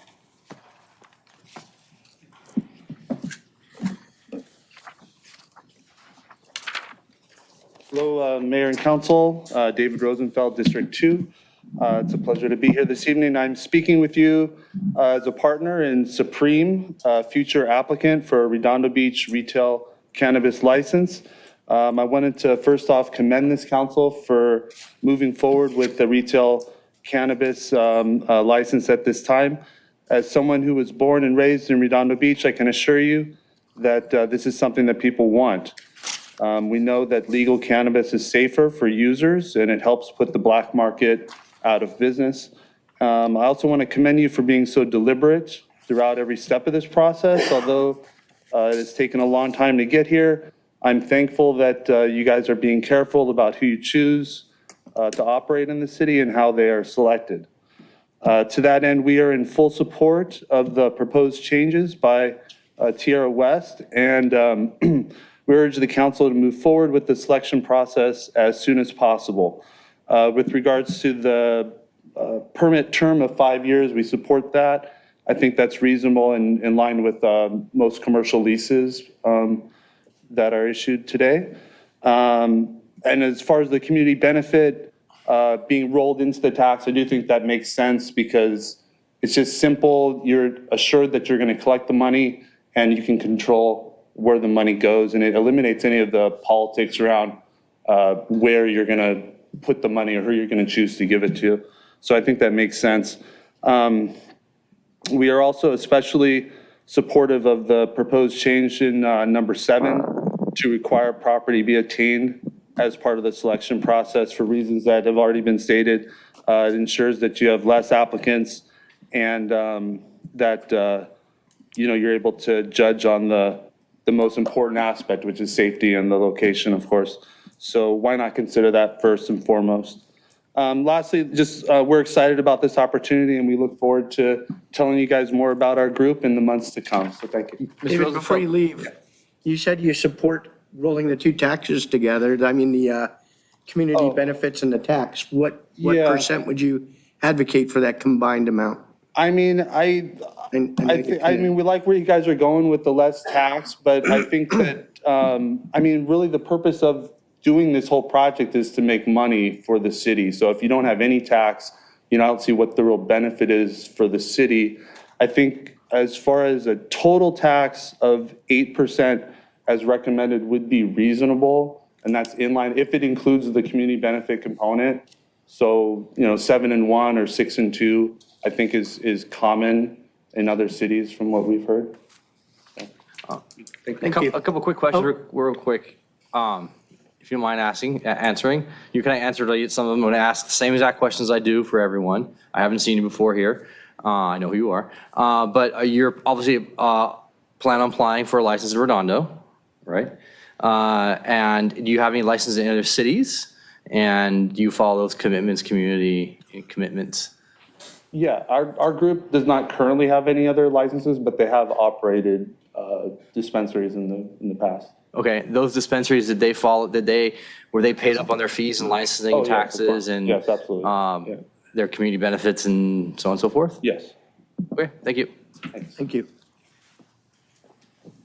Hello, Mayor and Council. David Rosenfeld, District 2. It's a pleasure to be here this evening. I'm speaking with you as a partner in Supreme, future applicant for a Redondo Beach retail cannabis license. I wanted to first off commend this council for moving forward with the retail cannabis license at this time. As someone who was born and raised in Redondo Beach, I can assure you that this is something that people want. We know that legal cannabis is safer for users and it helps put the black market out of business. I also want to commend you for being so deliberate throughout every step of this process. Although it has taken a long time to get here, I'm thankful that you guys are being careful about who you choose to operate in the city and how they are selected. To that end, we are in full support of the proposed changes by Tierra West, and we urge the council to move forward with the selection process as soon as possible. With regards to the permit term of 5 years, we support that. I think that's reasonable and in line with most commercial leases that are issued today. And as far as the community benefit being rolled into the tax, I do think that makes sense because it's just simple. You're assured that you're going to collect the money and you can control where the money goes, and it eliminates any of the politics around where you're going to put the money or who you're going to choose to give it to. So I think that makes sense. We are also especially supportive of the proposed change in number 7 to require property be attained as part of the selection process for reasons that have already been stated. It ensures that you have less applicants and that you're able to judge on the most important aspect, which is safety and the location, of course. So why not consider that first and foremost? Lastly, just we're excited about this opportunity and we look forward to telling you guys more about our group in the months to come. So thank you. David, before you leave, you said you support rolling the two taxes together. I mean, the community benefits and the tax. What Yeah. percent would you advocate for that combined amount? I mean, I mean, we like where you guys are going with the less tax, but I think that, I mean, really the purpose of doing this whole project is to make money for the city. So if you don't have any tax, I don't see what the real benefit is for the city. I think as far as a total tax of 8% as recommended would be reasonable, and that's in line if it includes the community benefit component. So, 7 and 1 or 6 and 2, I think is common in other cities from what we've heard. A couple quick questions, real quick. If you don't mind answering, you can answer some of them. I'm going to ask the same exact questions I do for everyone. I haven't seen you before here. I know who you are. But you're obviously plan on applying for a license in Redondo, right? And do you have any licenses in other cities? And do you follow those community commitments? Yeah, our group does not currently have any other licenses, but they have operated dispensaries in the past. Okay, those dispensaries, were they paid up on their fees and licensing Oh, yes, of taxes course. and Yes, absolutely. their community benefits and so on and so forth? Yes. Okay, thank you. Thank you.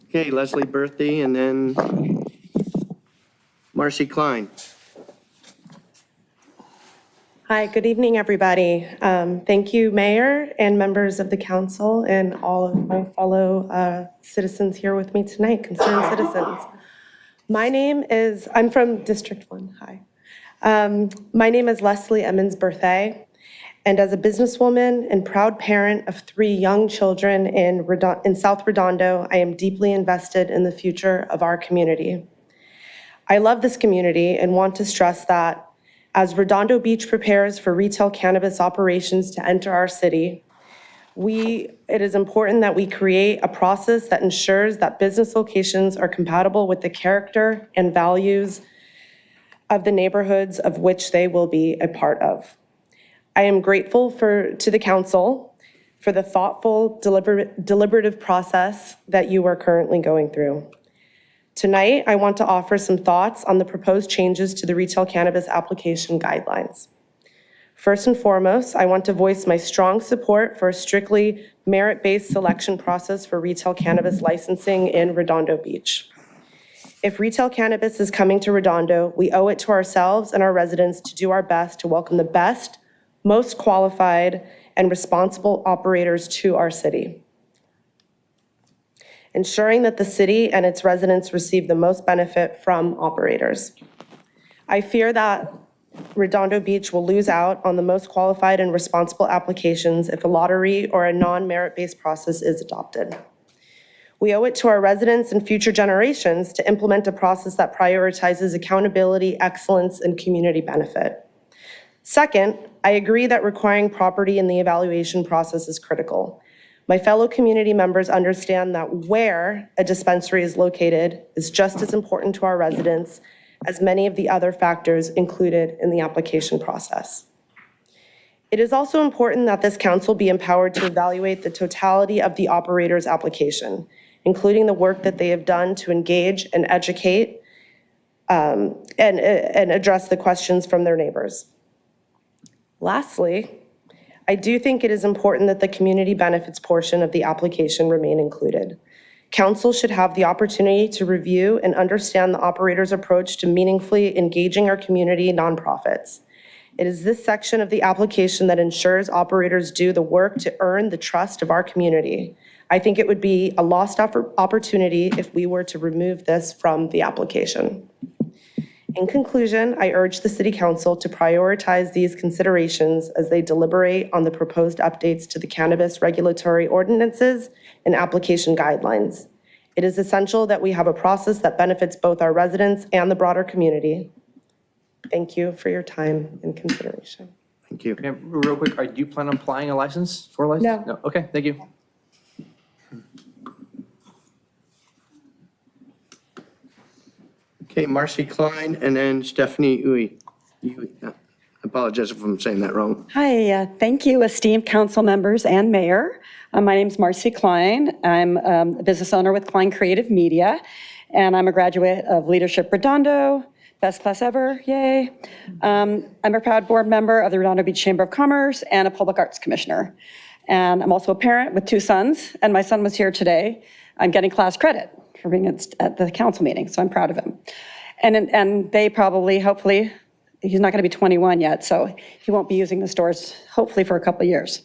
Okay, Leslie Berthy, and then Marcy Klein. Hi, good evening, everybody. Thank you, Mayor and members of the council and all of my fellow citizens here with me tonight, concerned citizens. I'm from District 1, hi. My name is Leslie Emmons Berthay, and as a businesswoman and proud parent of 3 young children in South Redondo, I am deeply invested in the future of our community. I love this community and want to stress that as Redondo Beach prepares for retail cannabis operations to enter our city, it is important that we create a process that ensures that business locations are compatible with the character and values of the neighborhoods of which they will be a part of. I am grateful to the council for the thoughtful, deliberative process that you are currently going through. Tonight, I want to offer some thoughts on the proposed changes to the retail cannabis application guidelines. First and foremost, I want to voice my strong support for a strictly merit-based selection process for retail cannabis licensing in Redondo Beach. If retail cannabis is coming to Redondo, we owe it to ourselves and our residents to do our best to welcome the best, most qualified, and responsible operators to our city, ensuring that the city and its residents receive the most benefit from operators. I fear that Redondo Beach will lose out on the most qualified and responsible applications if a lottery or a non-merit-based process is adopted. We owe it to our residents and future generations to implement a process that prioritizes accountability, excellence, and community benefit. Second, I agree that requiring property in the evaluation process is critical. My fellow community members understand that where a dispensary is located is just as important to our residents as many of the other factors included in the application process. It is also important that this council be empowered to evaluate the totality of the operator's application, including the work that they have done to engage and educate and address the questions from their neighbors. Lastly, I do think it is important that the community benefits portion of the application remain included. Council should have the opportunity to review and understand the operator's approach to meaningfully engaging our community nonprofits. It is this section of the application that ensures operators do the work to earn the trust of our community. I think it would be a lost opportunity if we were to remove this from the application. In conclusion, I urge the City Council to prioritize these considerations as they deliberate on the proposed updates to the cannabis regulatory ordinances and application guidelines. It is essential that we have a process that benefits both our residents and the broader community. Thank you for your time and consideration. Thank you. Okay, real quick, do you plan on applying a license for a license? No. Okay, thank you. Okay, Marcy Klein, and then Stephanie Uy. I apologize if I'm saying that wrong. Hi, thank you, esteemed council members and mayor. My name's Marcy Klein. I'm a business owner with Klein Creative Media, and I'm a graduate of Leadership Redondo, best class ever, yay. I'm a proud board member of the Redondo Beach Chamber of Commerce and a public arts commissioner. And I'm also a parent with 2 sons, and my son was here today. I'm getting class credit for being at the council meeting, so I'm proud of him. And they probably, hopefully, he's not going to be 21 yet, so he won't be using the stores, hopefully, for a couple of years.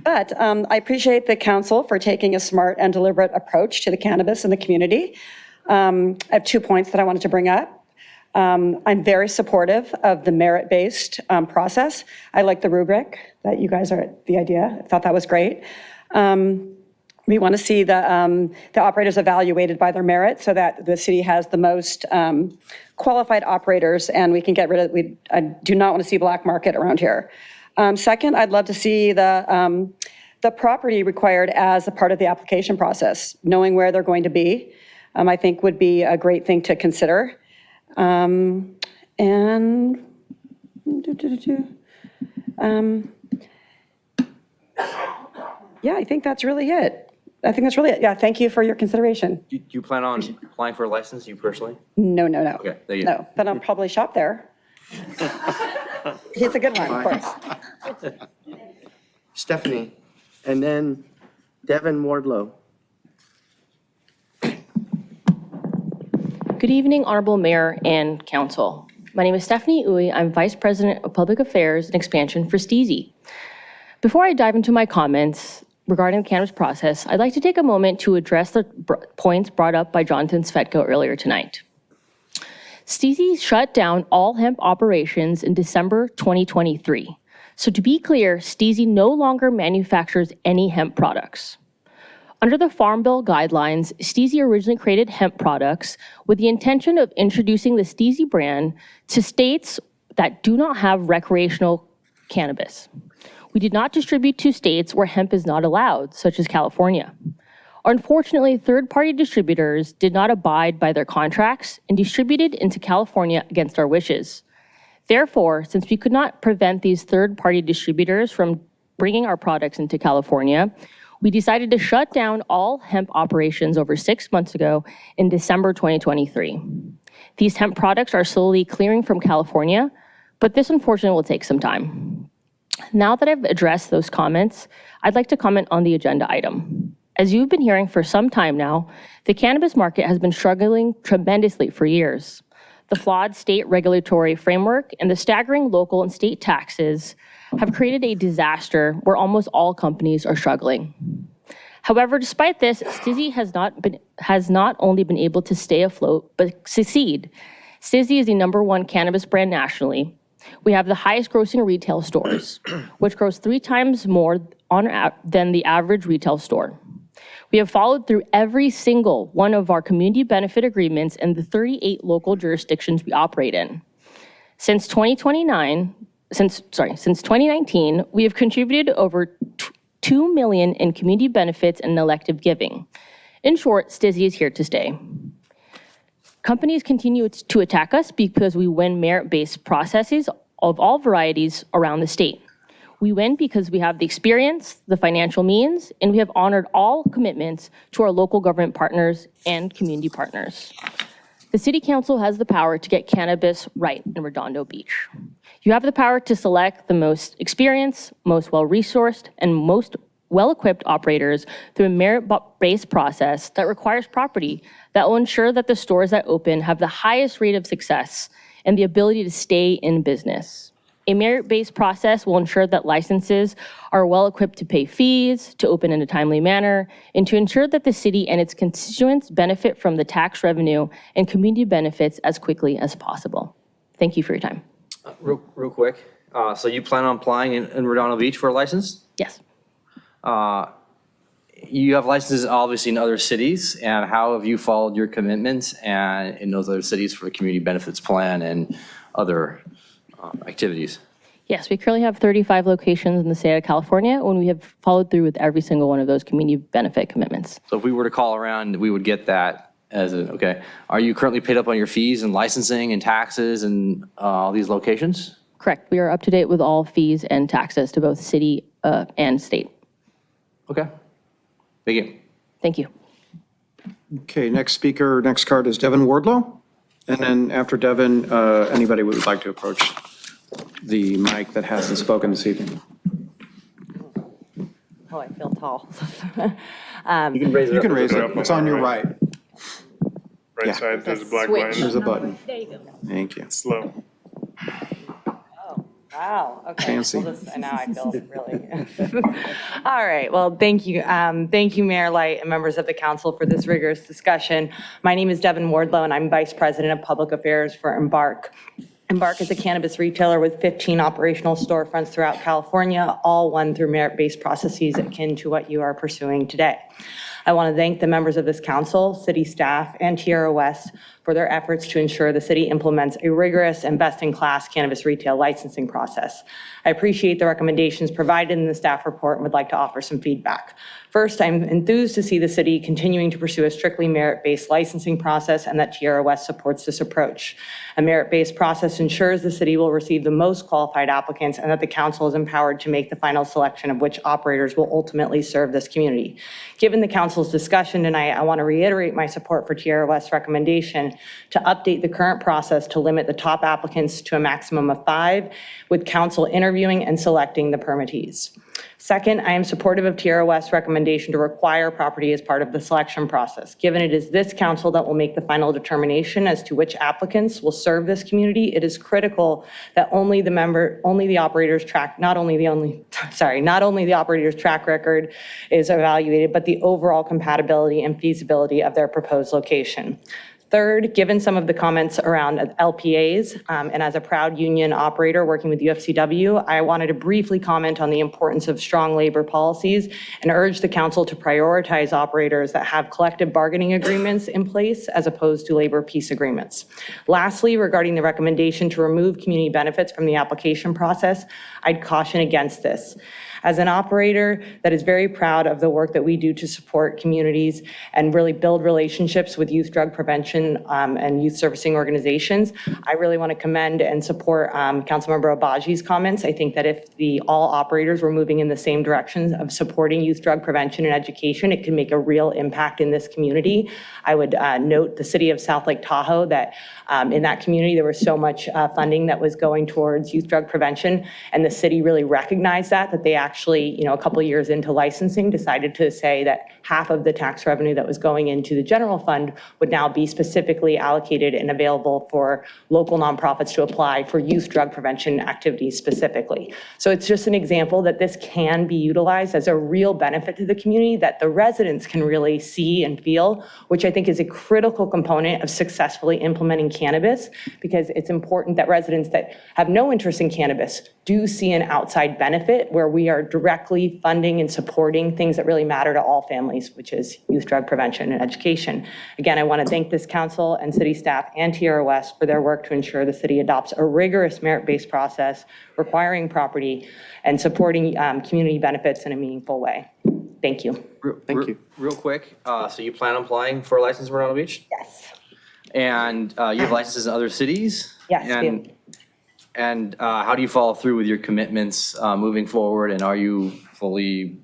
But I appreciate the council for taking a smart and deliberate approach to the cannabis in the community. I have 2 points that I wanted to bring up. I'm very supportive of the merit-based process. I like the rubric that you guys are, the idea. I thought that was great. We want to see the operators evaluated by their merit so that the city has the most qualified operators, and we can get rid of, I do not want to see black market around here. Second, I'd love to see the property required as a part of the application process. Knowing where they're going to be, I think would be a great thing to consider. Yeah, I think that's really it. Yeah, thank you for your consideration. Do you plan on applying for a license, you personally? No. Okay, there you go. No, but I'll probably shop there. He's a good one, of course. Stephanie, and then Devin Wardlow. Good evening, Honorable Mayor and Council. My name is Stephanie Uy. I'm Vice President of Public Affairs and Expansion for Steezy. Before I dive into my comments regarding the cannabis process, I'd like to take a moment to address the points brought up by Jonathan Svetko earlier tonight. Steezy shut down all hemp operations in December 2023. So to be clear, Steezy no longer manufactures any hemp products. Under the Farm Bill guidelines, Steezy originally created hemp products with the intention of introducing the Steezy brand to states that do not have recreational cannabis. We did not distribute to states where hemp is not allowed, such as California. Unfortunately, third-party distributors did not abide by their contracts and distributed into California against our wishes. Therefore, since we could not prevent these third-party distributors from bringing our products into California, we decided to shut down all hemp operations over 6 months ago in December 2023. These hemp products are slowly clearing from California, but this unfortunately will take some time. Now that I've addressed those comments, I'd like to comment on the agenda item. As you've been hearing for some time now, the cannabis market has been struggling tremendously for years. The flawed state regulatory framework and the staggering local and state taxes have created a disaster where almost all companies are struggling. However, despite this, Steezy has not only been able to stay afloat, but succeed. Steezy is the #1 cannabis brand nationally. We have the highest grossing retail stores, which gross 3 times more than the average retail store. We have followed through every single one of our community benefit agreements in the 38 local jurisdictions we operate in. Since 2019, we have contributed over $2 million in community benefits and elective giving. In short, Steezy is here to stay. Companies continue to attack us because we win merit-based processes of all varieties around the state. We win because we have the experience, the financial means, and we have honored all commitments to our local government partners and community partners. The City Council has the power to get cannabis right in Redondo Beach. You have the power to select the most experienced, most well-resourced, and most well-equipped operators through a merit-based process that requires property that will ensure that the stores that open have the highest rate of success and the ability to stay in business. A merit-based process will ensure that licenses are well-equipped to pay fees, to open in a timely manner, and to ensure that the city and its constituents benefit from the tax revenue and community benefits as quickly as possible. Thank you for your time. Real quick, so you plan on applying in Redondo Beach for a license? Yes. You have licenses obviously in other cities, and how have you followed your commitments and in those other cities for the community benefits plan and other activities? Yes, we currently have 35 locations in the state of California, and we have followed through with every single one of those community benefit commitments. So if we were to call around, we would get that as a, okay. Are you currently paid up on your fees and licensing and taxes and all these locations? Correct. We are up to date with all fees and taxes to both city and state. Okay. Thank you. Thank you. Okay, next speaker, next card is Devin Wardlow. And then after Devin, anybody who would like to approach the mic that hasn't spoken this evening. Oh, I feel tall. You can raise it You up. can raise it. It's on your right. Right Yeah. side, there's a black Switch. button. There's a button. There you go. Thank you. Slow. Oh, wow, okay. Fancy. Well, this, now I feel really. All right, well, thank you. Thank you, Mayor Light and members of the council for this rigorous discussion. My name is Devin Wardlow, and I'm Vice President of Public Affairs for Embark. Embark is a cannabis retailer with 15 operational storefronts throughout California, all won through merit-based processes akin to what you are pursuing today. I want to thank the members of this council, city staff, and Tierra West for their efforts to ensure the city implements a rigorous and best-in-class cannabis retail licensing process. I appreciate the recommendations provided in the staff report and would like to offer some feedback. First, I'm enthused to see the city continuing to pursue a strictly merit-based licensing process and that Tierra West supports this approach. A merit-based process ensures the city will receive the most qualified applicants and that the council is empowered to make the final selection of which operators will ultimately serve this community. Given the council's discussion tonight, I want to reiterate my support for Tierra West's recommendation to update the current process to limit the top applicants to a maximum of 5, with council interviewing and selecting the permittees. Second, I am supportive of Tierra West's recommendation to require property as part of the selection process. Given it is this council that will make the final determination as to which applicants will serve this community, it is critical that not only the operator's track record is evaluated, but the overall compatibility and feasibility of their proposed location. Third, given some of the comments around LPAs, and as a proud union operator working with UFCW, I wanted to briefly comment on the importance of strong labor policies and urge the council to prioritize operators that have collective bargaining agreements in place as opposed to labor peace agreements. Lastly, regarding the recommendation to remove community benefits from the application process, I'd caution against this. As an operator that is very proud of the work that we do to support communities and really build relationships with youth drug prevention and youth servicing organizations, I really want to commend and support Councilmember Abaji's comments. I think that if all operators were moving in the same direction of supporting youth drug prevention and education, it can make a real impact in this community. I would note the city of South Lake Tahoe that in that community, there was so much funding that was going towards youth drug prevention, and the city really recognized that they actually, a couple of years into licensing, decided to say that half of the tax revenue that was going into the general fund would now be specifically allocated and available for local nonprofits to apply for youth drug prevention activities specifically. So it's just an example that this can be utilized as a real benefit to the community that the residents can really see and feel, which I think is a critical component of successfully implementing cannabis, because it's important that residents that have no interest in cannabis do see an outside benefit where we are directly funding and supporting things that really matter to all families, which is youth drug prevention and education. Again, I want to thank this council and city staff and Tierra West for their work to ensure the city adopts a rigorous merit-based process requiring property and supporting community benefits in a meaningful way. Thank you. Thank you. Real quick, so you plan on applying for a license in Redondo Beach? Yes. And you have licenses in other cities? Yes, we do. And how do you follow through with your commitments moving forward? And are you fully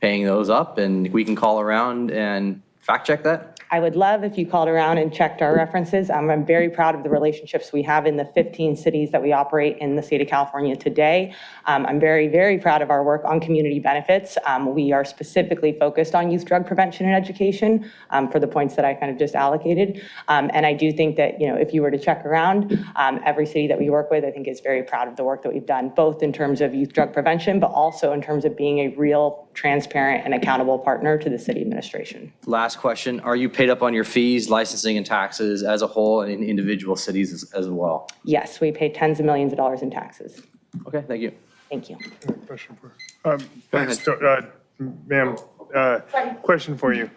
paying those up? And we can call around and fact check that? I would love if you called around and checked our references. I'm very proud of the relationships we have in the 15 cities that we operate in the state of California today. I'm very, very proud of our work on community benefits. We are specifically focused on youth drug prevention and education for the points that I kind of just allocated. And I do think that, if you were to check around, every city that we work with, I think is very proud of the work that we've done, both in terms of youth drug prevention, but also in terms of being a real, transparent, and accountable partner to the city administration. Last question, are you paid up on your fees, licensing, and taxes as a whole and in individual cities as well? Yes, we pay tens of millions of dollars in taxes. Okay, thank you. Thank you. Question for, thanks, ma'am, question for you.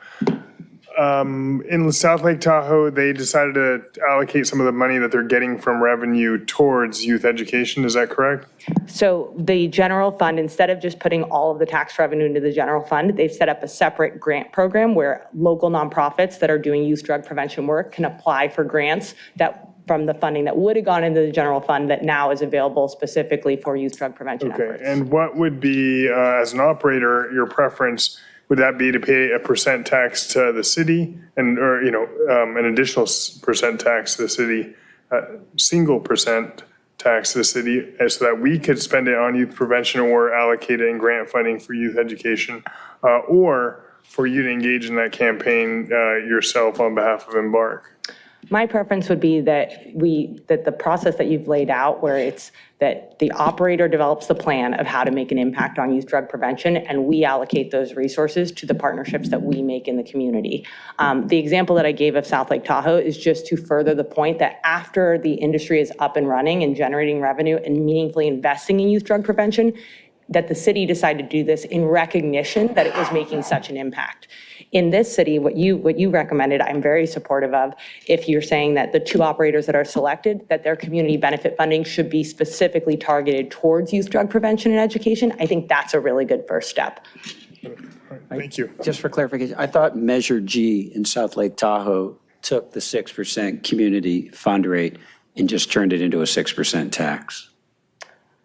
In South Lake Tahoe, they decided to allocate some of the money that they're getting from revenue towards youth education. Is that correct? So the general fund, instead of just putting all of the tax revenue into the general fund, they've set up a separate grant program where local nonprofits that are doing youth drug prevention work can apply for grants from the funding that would have gone into the general fund that now is available specifically for youth drug prevention efforts. Okay, and what would be, as an operator, your preference? Would that be to pay a percent tax to the city or an additional percent tax to the city, single percent tax to the city so that we could spend it on youth prevention or allocate it in grant funding for youth education, or for you to engage in that campaign yourself on behalf of Embark? My preference would be that the process that you've laid out, where it's that the operator develops the plan of how to make an impact on youth drug prevention, and we allocate those resources to the partnerships that we make in the community. The example that I gave of South Lake Tahoe is just to further the point that after the industry is up and running and generating revenue and meaningfully investing in youth drug prevention, that the city decided to do this in recognition that it was making such an impact. In this city, what you recommended, I'm very supportive of. If you're saying that the 2 operators that are selected, that their community benefit funding should be specifically targeted towards youth drug prevention and education, I think that's a really good first step. Thank you. Just for clarification, I thought Measure G in South Lake Tahoe took the 6% community fund rate and just turned it into a 6% tax.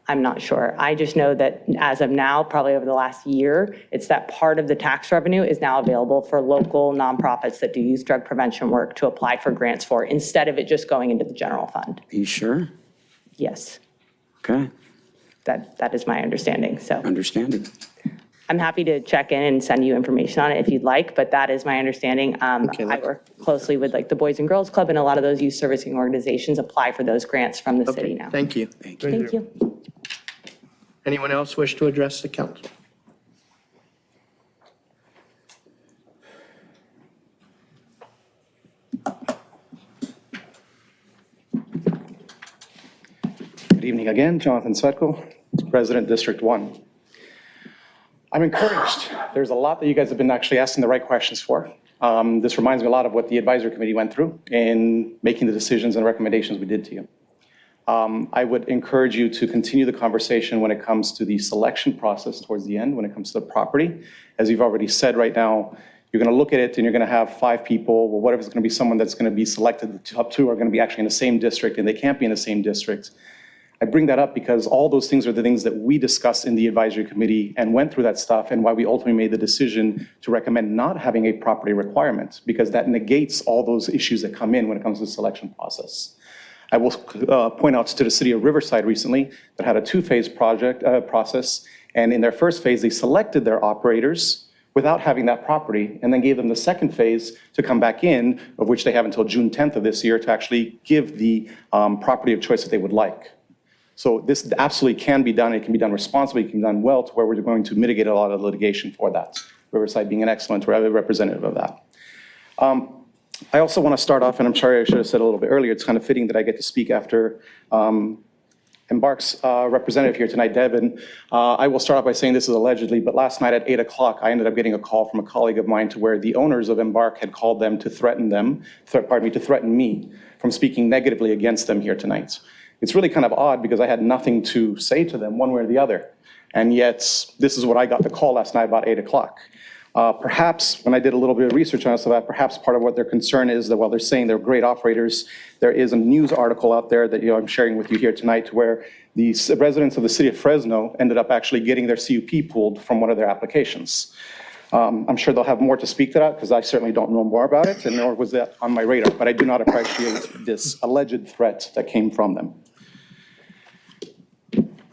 I'm not sure. I just know that as of now, probably over the last year, it's that part of the tax revenue is now available for local nonprofits that do youth drug prevention work to apply for grants for, instead of it just going into the general fund. Are you sure? Yes, Okay, that is my understanding. So understanding. I'm happy to check in and send you information on it if you'd like, but that is my understanding. I work closely with like the Boys and Girls Club, and a lot of those youth servicing organizations apply for those grants from the city now. Thank you. Thank you. Anyone else wish to address the council? Good evening again, Jonathan Svetko, President, District 1. I'm encouraged. There's a lot that you guys have been actually asking the right questions for. This reminds me a lot of what the advisory committee went through in making the decisions and recommendations we did to you. I would encourage you to continue the conversation when it comes to the selection process towards the end, when it comes to the property. As you've already said right now, you're going to look at it and you're going to have 5 people. Well, what if it's going to be someone that's going to be selected? The top 2 are going to be actually in the same district, and they can't be in the same district. I bring that up because all those things are the things that we discussed in the advisory committee and went through that stuff, and why we ultimately made the decision to recommend not having a property requirement, because that negates all those issues that come in when it comes to the selection process. I will point out to the city of Riverside recently that had a 2-phase process, and in their first phase, they selected their operators without having that property, and then gave them the second phase to come back in, of which they have until June 10th of this year to actually give the property of choice that they would like. So this absolutely can be done. It can be done responsibly. It can be done well to where we're going to mitigate a lot of litigation for that. Riverside being an excellent representative of that. I also want to start off, and I'm sorry I should have said a little bit earlier, it's kind of fitting that I get to speak after Embark's representative here tonight, Devin. I will start off by saying this is allegedly, but last night at 8 o'clock, I ended up getting a call from a colleague of mine to where the owners of Embark had called them to threaten me from speaking negatively against them here tonight. It's really kind of odd because I had nothing to say to them one way or the other. And yet, this is what I got the call last night about 8 o'clock. Perhaps, when I did a little bit of research on that, perhaps part of what their concern is that while they're saying they're great operators, there is a news article out there that I'm sharing with you here tonight where the residents of the city of Fresno ended up actually getting their CUP pulled from one of their applications. I'm sure they'll have more to speak to that because I certainly don't know more about it, and nor was that on my radar, but I do not appreciate this alleged threat that came from them.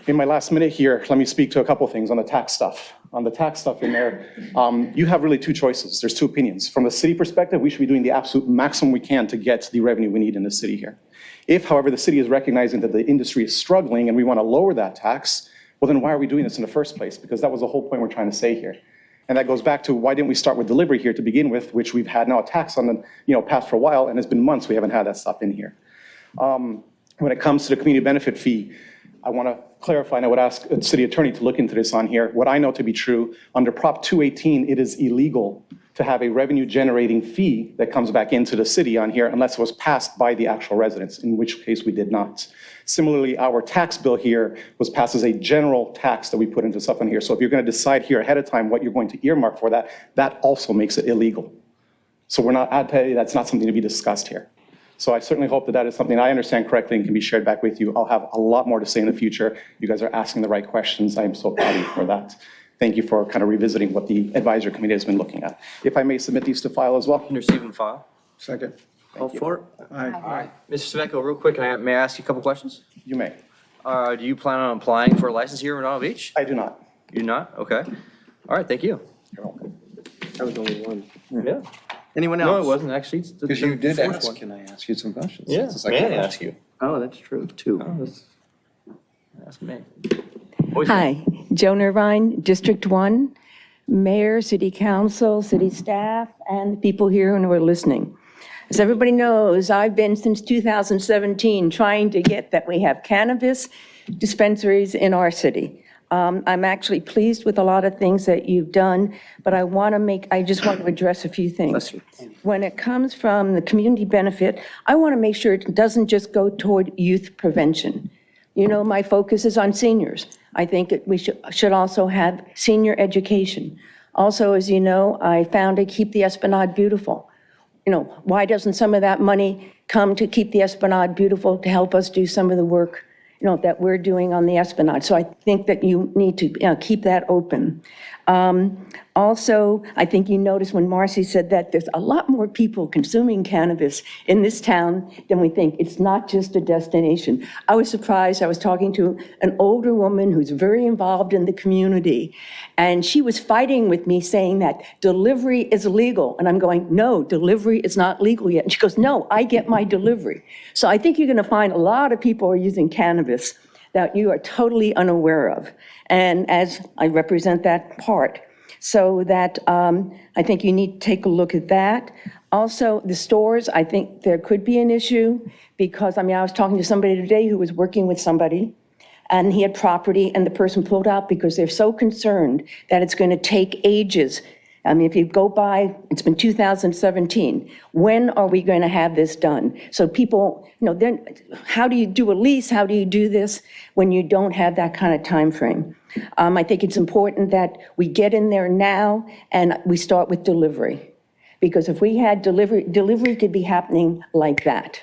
In my last minute here, let me speak to a couple things on the tax stuff. On the tax stuff in there, you have really 2 choices. There's 2 opinions. From the city perspective, we should be doing the absolute maximum we can to get the revenue we need in the city here. If, however, the city is recognizing that the industry is struggling and we want to lower that tax, well, then why are we doing this in the first place? Because that was the whole point we're trying to say here. And that goes back to why didn't we start with delivery here to begin with, which we've had now a tax on the passed for a while, and it's been months we haven't had that stuff in here. When it comes to the community benefit fee, I want to clarify, and I would ask the city attorney to look into this on here. What I know to be true, under Prop 218, it is illegal to have a revenue generating fee that comes back into the city on here unless it was passed by the actual residents, in which case we did not. Similarly, our tax bill here was passed as a general tax that we put into stuff on here. So if you're going to decide here ahead of time what you're going to earmark for that, that also makes it illegal. So that's not something to be discussed here. So I certainly hope that that is something I understand correctly and can be shared back with you. I'll have a lot more to say in the future. You guys are asking the right questions. I am so proud of you for that. Thank you for kind of revisiting what the advisory committee has been looking at. If I may submit these to file as well. Receive and file. Second. All for it? All right. Mr. Svetko, real quick, may I ask you a couple questions? You may. Do you plan on applying for a license here in Redondo Beach? I do not. You do not? Okay. All right, thank you. That was only one. Yeah. Anyone No, else? it wasn't actually. It's the- Because you did the fourth ask, one. can I ask you some questions? Yeah, It's the second may I question. ask you? Oh, that's true, too. Oh, Ask me. Hi, Joe Nervine, District 1, Mayor, City Council, City staff, and the people here who are listening. As everybody knows, I've been since 2017 trying to get that we have cannabis dispensaries in our city. I'm actually pleased with a lot of things that you've done, but I just want to address a few things. When it comes from the community benefit, I want to make sure it doesn't just go toward youth prevention. You know, my focus is on seniors. I think we should also have senior education. Also, as you know, I founded Keep the Esplanade Beautiful. You know, why doesn't some of that money come to Keep the Esplanade Beautiful to help us do some of the work, you know, that we're doing on the Esplanade? So I think that you need to keep that open. Also, I think you noticed when Marcy said that there's a lot more people consuming cannabis in this town than we think. It's not just a destination. I was surprised. I was talking to an older woman who's very involved in the community, and she was fighting with me saying that delivery is illegal. And I'm going, no, delivery is not legal yet. And she goes, no, I get my delivery. So I think you're going to find a lot of people are using cannabis that you are totally unaware of. And as I represent that part, so that I think you need to take a look at that. Also, the stores, I think there could be an issue because, I mean, I was talking to somebody today who was working with somebody and he had property and the person pulled out because they're so concerned that it's going to take ages. I mean, if you go by, it's been 2017. When are we going to have this done? So people, you know, then how do you do a lease? How do you do this when you don't have that kind of time frame? I think it's important that we get in there now and we start with delivery. Because if we had delivery could be happening like that.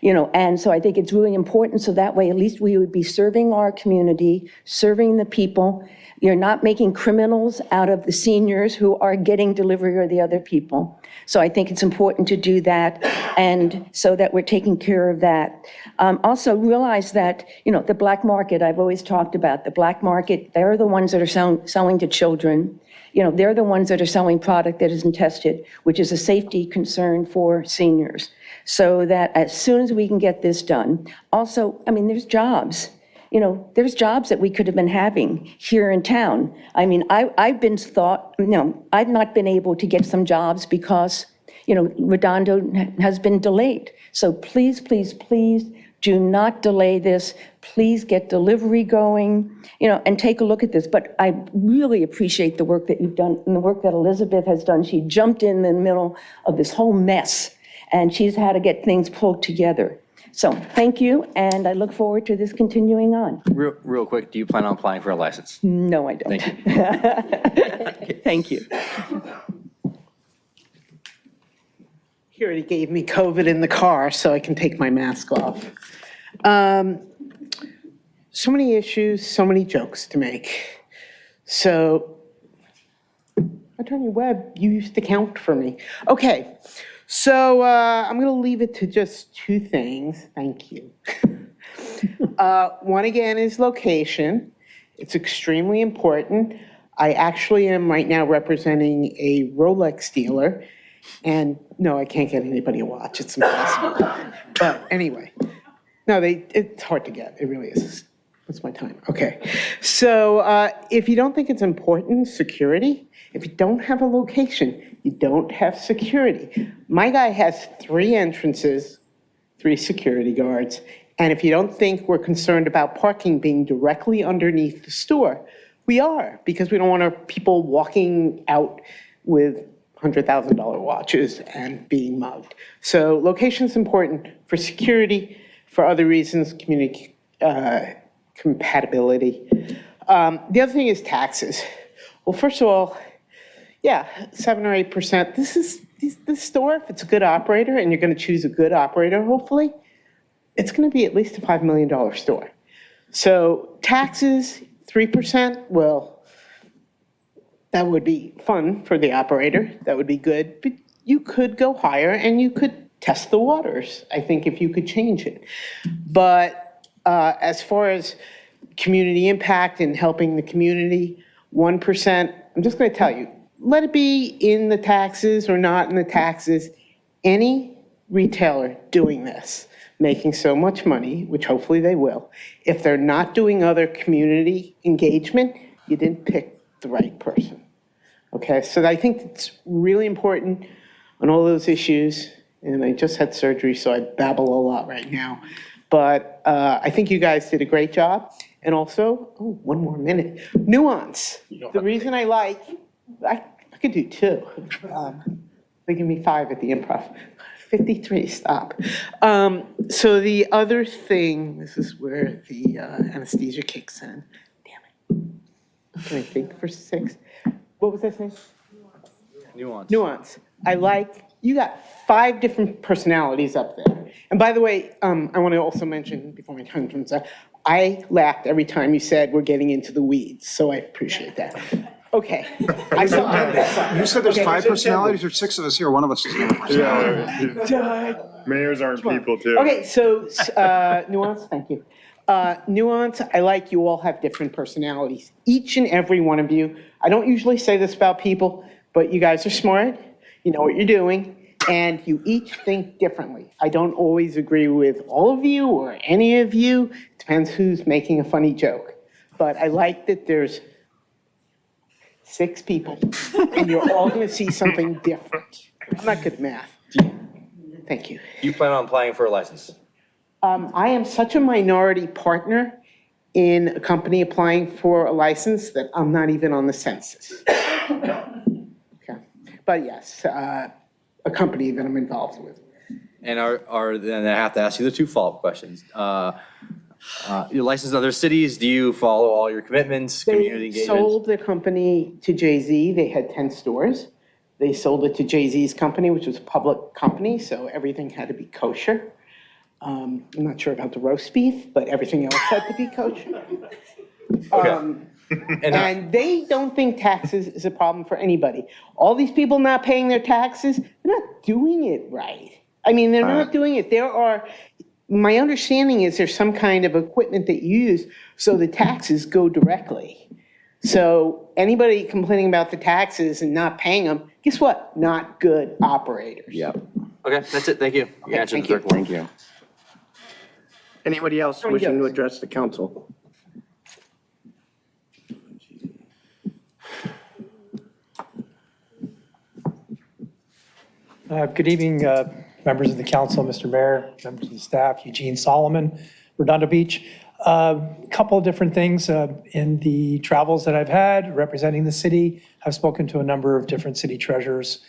You know, and so I think it's really important so that way at least we would be serving our community, serving the people. You're not making criminals out of the seniors who are getting delivery or the other people. So I think it's important to do that and so that we're taking care of that. Also realize that, you know, the black market, I've always talked about the black market, they're the ones that are selling to children. You know, they're the ones that are selling product that isn't tested, which is a safety concern for seniors. So that as soon as we can get this done, also, I mean, there's jobs. You know, there's jobs that we could have been having here in town. I mean, I've been thought, you know, I've not been able to get some jobs because, you know, Redondo has been delayed. So please, please, please do not delay this. Please get delivery going, you know, and take a look at this. But I really appreciate the work that you've done and the work that Elizabeth has done. She jumped in the middle of this whole mess and she's had to get things pulled together. So thank you, and I look forward to this continuing on. Real quick, do you plan on applying for a license? No, I don't. Thank you. Thank you. He already gave me COVID in the car, so I can take my mask off. So many issues, so many jokes to make. So, Attorney Webb, you used to count for me. Okay, so I'm going to leave it to just two things. Thank you. One, again, is location. It's extremely important. I actually am right now representing a Rolex dealer. And no, I can't get anybody a watch. It's impossible. But anyway, no, it's hard to get. It really is. What's my time? Okay. So if you don't think it's important, security, if you don't have a location, you don't have security. My guy has 3 entrances, 3 security guards. And if you don't think we're concerned about parking being directly underneath the store, we are, because we don't want our people walking out with $100,000 watches and being mugged. So location's important for security, for other reasons, community compatibility. The other thing is taxes. Well, first of all, yeah, 7 or 8%. This store, if it's a good operator, and you're going to choose a good operator, hopefully, it's going to be at least a $5 million store. So taxes, 3%, well, that would be fun for the operator. That would be good. But you could go higher and you could test the waters, I think, if you could change it. But As far as community impact and helping the community, 1%, I'm just going to tell you, let it be in the taxes or not in the taxes, any retailer doing this, making so much money, which hopefully they will, if they're not doing other community engagement, you didn't pick the right person. Okay, so I think it's really important on all those issues, and I just had surgery, so I babble a lot right now. But I think you guys did a great job. And also, oh, one more minute, nuance. The reason I like, I could do 2. They give me 5 at the improv. 53, stop. So the other thing, this is where the anesthesia kicks in. Damn it. Can I think for 6? What was I saying? Nuance. Nuance. I like, you got 5 different personalities up there. And by the way, I want to also mention, before my time turns out, I laughed every time you said we're getting into the weeds, so I appreciate that. Okay. You said there's 5 personalities or 6 of us here, one of us is not a personality. Mayors aren't people too. Okay, so nuance, thank you. Nuance, I like you all have different personalities. Each and every one of you. I don't usually say this about people, but you guys are smart. You know what you're doing. And you each think differently. I don't always agree with all of you or any of you. It depends who's making a funny joke. But I like that there's 6 people and you're all going to see something different. I'm not good at math. Thank you. You plan on applying for a license? I am such a minority partner in a company applying for a license that I'm not even on the census. Okay. But yes, a company that I'm involved with. And then I have to ask you the 2 follow-up questions. You're licensed in other cities. Do you follow all your commitments, community They engagement? sold their company to Jay-Z. They had 10 stores. They sold it to Jay-Z's company, which was a public company, so everything had to be kosher. I'm not sure about the roast beef, but everything else had to be kosher. And they don't think taxes is a problem for anybody. All these people not paying their taxes, they're not doing it right. I mean, they're not doing it. My understanding is there's some kind of equipment that you use so the taxes go directly. So anybody complaining about the taxes and not paying them, guess what? Not good operators. Yep. Okay, that's it. Thank you. You answered the third one. Thank you. Anybody else wishing to address the council? Good evening, members of the council, Mr. Mayor, members of the staff, Eugene Solomon, Redondo Beach. A couple of different things in the travels that I've had representing the city. I've spoken to a number of different city treasurers.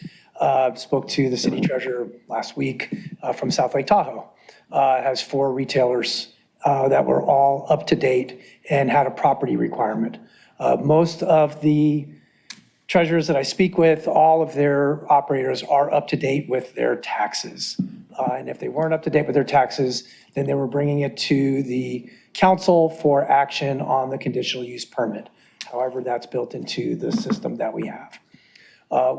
Spoke to the city treasurer last week from South Lake Tahoe. Has 4 retailers that were all up to date and had a property requirement. Most of the treasurers that I speak with, all of their operators are up to date with their taxes. And if they weren't up to date with their taxes, then they were bringing it to the council for action on the conditional use permit. However, that's built into the system that we have.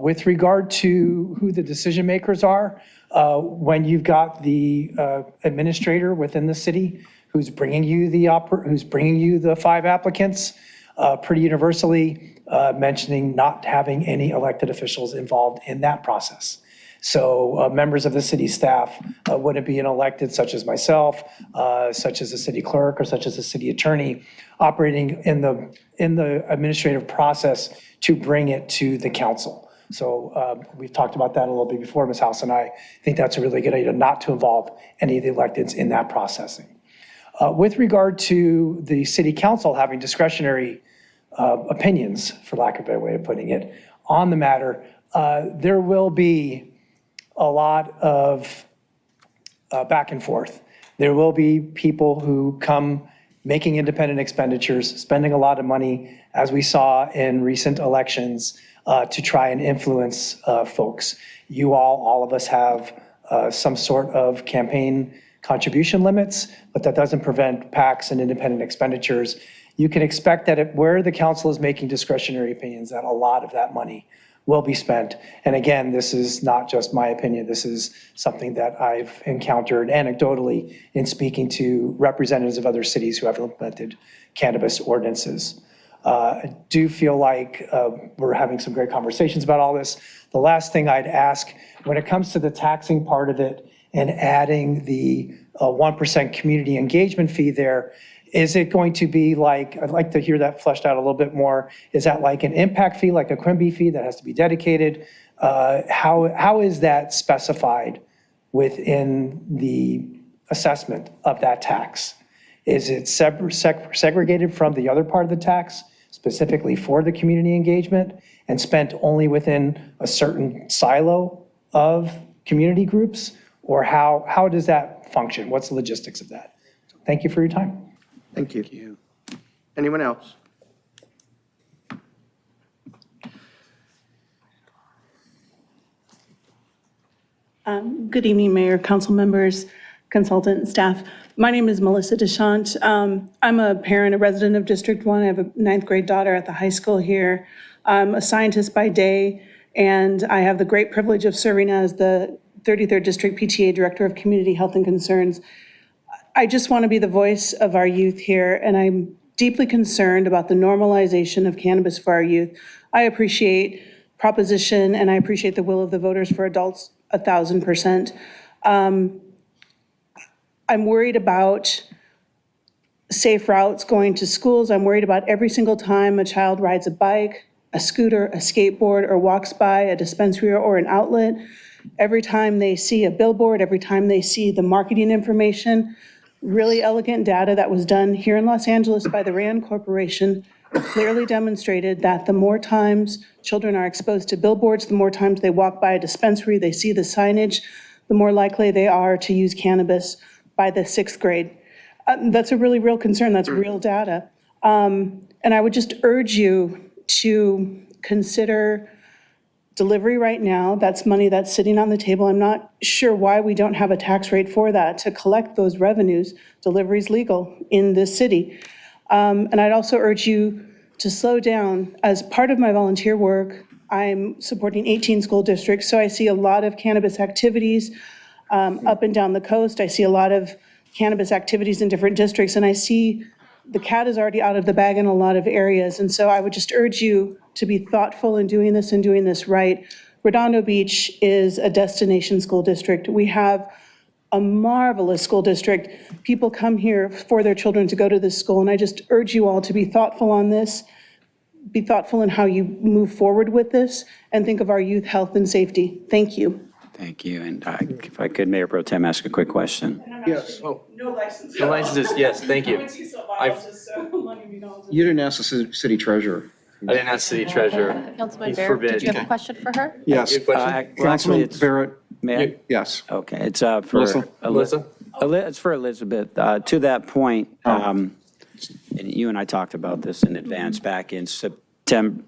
With regard to who the decision makers are, when you've got the administrator within the city who's bringing you the 5 applicants, pretty universally mentioning not having any elected officials involved in that process. So members of the city staff wouldn't be an elected, such as myself, such as the city clerk, or such as the city attorney, operating in the administrative process to bring it to the council. So we've talked about that a little bit before, Ms. House and I think that's a really good idea, not to involve any of the electeds in that processing. With regard to the city council having discretionary opinions, for lack of a better way of putting it, on the matter, there will be a lot of back and forth. There will be people who come making independent expenditures, spending a lot of money, as we saw in recent elections, to try and influence folks. You all of us have some sort of campaign contribution limits, but that doesn't prevent PACs and independent expenditures. You can expect that where the council is making discretionary opinions, that a lot of that money will be spent. And again, this is not just my opinion. This is something that I've encountered anecdotally in speaking to representatives of other cities who have implemented cannabis ordinances. I do feel like we're having some great conversations about all this. The last thing I'd ask, when it comes to the taxing part of it and adding the 1% community engagement fee there, is it going to be like, I'd like to hear that fleshed out a little bit more. Is that like an impact fee, like a Quimby fee that has to be dedicated? How is that specified within the assessment of that tax? Is it segregated from the other part of the tax, specifically for the community engagement, and spent only within a certain silo of community groups? Or how does that function? What's the logistics of that? So thank you for your time. Thank you. Anyone else? Good evening, Mayor, council members, consultant, and staff. My name is Melissa Deschamps. I'm a parent, a resident of District 1. I have a ninth grade daughter at the high school here. I'm a scientist by day, and I have the great privilege of serving as the 33rd District PTA Director of Community Health and Concerns. I just want to be the voice of our youth here, and I'm deeply concerned about the normalization of cannabis for our youth. I appreciate proposition, and I appreciate the will of the voters for adults 1,000%. I'm worried about safe routes going to schools. I'm worried about every single time a child rides a bike, a scooter, a skateboard, or walks by a dispensary or an outlet. Every time they see a billboard, every time they see the marketing information. Really elegant data that was done here in Los Angeles by the RAND Corporation clearly demonstrated that the more times children are exposed to billboards, the more times they walk by a dispensary, they see the signage, the more likely they are to use cannabis by the 6th grade. That's a really real concern. That's real data. And I would just urge you to consider delivery right now. That's money that's sitting on the table. I'm not sure why we don't have a tax rate for that to collect those revenues. Delivery is legal in this city. And I'd also urge you to slow down. As part of my volunteer work, I'm supporting 18 school districts, so I see a lot of cannabis activities up and down the coast. I see a lot of cannabis activities in different districts, and I see the cat is already out of the bag in a lot of areas. And so I would just urge you to be thoughtful in doing this and doing this right. Redondo Beach is a destination school district. We have a marvelous school district. People come here for their children to go to this school, and I just urge you all to be thoughtful on this, be thoughtful in how you move forward with this, and think of our youth health and safety. Thank you. Thank you. And if I could, Mayor Pro Tem, ask a quick question. Yes. No license. No licenses, yes, thank you. You didn't ask the city treasurer. I didn't ask city treasurer. Councilman He's Barrett, did forbid. you have a question for her? Yes. Good question. Well, actually, Councilman it's, Barrett, may I? yes. Okay, it's for Melissa? Melissa? It's for Elizabeth. To that point, and you and I talked about this in advance back in September.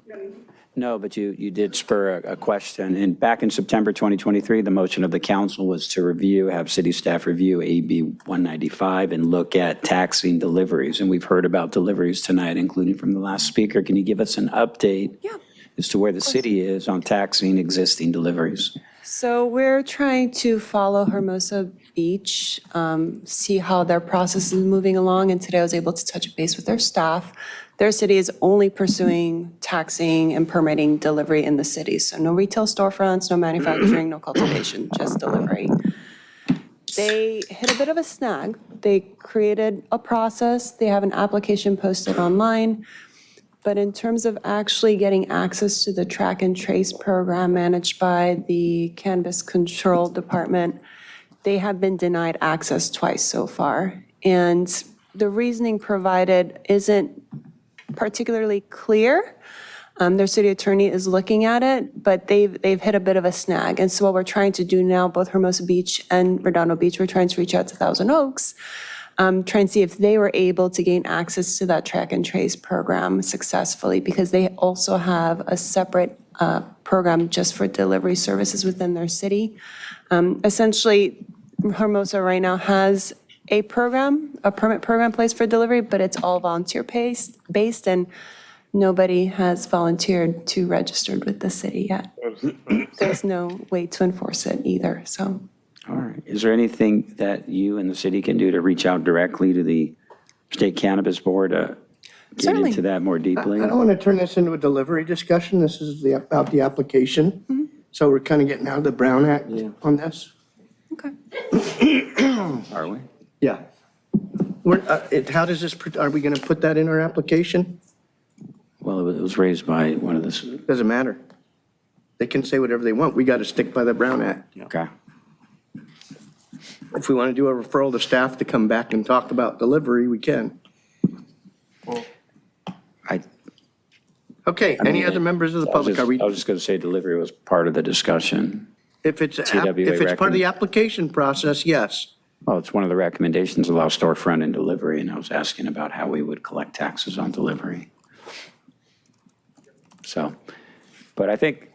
No, but you did spur a question. And back in September 2023, the motion of the council was to have city staff review AB 195 and look at taxing deliveries. And we've heard about deliveries tonight, including from the last speaker. Can you give us an update as to where the city is on taxing existing deliveries? So we're trying to follow Hermosa Beach, see how their process is moving along. And today I was able to touch base with their staff. Their city is only pursuing taxing and permitting delivery in the city. So no retail storefronts, no manufacturing, no cultivation, just delivery. They hit a bit of a snag. They created a process. They have an application posted online. But in terms of actually getting access to the track and trace program managed by the Cannabis Control Department, they have been denied access twice so far. And the reasoning provided isn't particularly clear. Their city attorney is looking at it, but they've hit a bit of a snag. And so what we're trying to do now, both Hermosa Beach and Redondo Beach, we're trying to reach out to Thousand Oaks, try and see if they were able to gain access to that track and trace program successfully, because they also have a separate program just for delivery services within their city. Essentially, Hermosa right now has a permit program in place for delivery, but it's all volunteer based, and Nobody has volunteered to register with the city yet. There's no way to enforce it either, so. All right. Is there anything that you and the city can do to reach out directly to the State Cannabis Board to get Certainly. into that more deeply? I don't want to turn this into a delivery discussion. This is about the application. So we're kind of getting out of the Brown Act on this. Okay. Are we? Yeah. How does this, are we going to put that in our application? Well, it was raised by one of the, Doesn't matter. They can say whatever they want. We got to stick by the Brown Act. okay. If we want to do a referral to staff to come back and talk about delivery, we can. Okay, any other members of the public? I was just going to say delivery was part of the discussion. If it's part of the recommend- application process, yes. Well, it's one of the recommendations, allow storefront and delivery, and I was asking about how we would collect taxes on delivery. So, but I think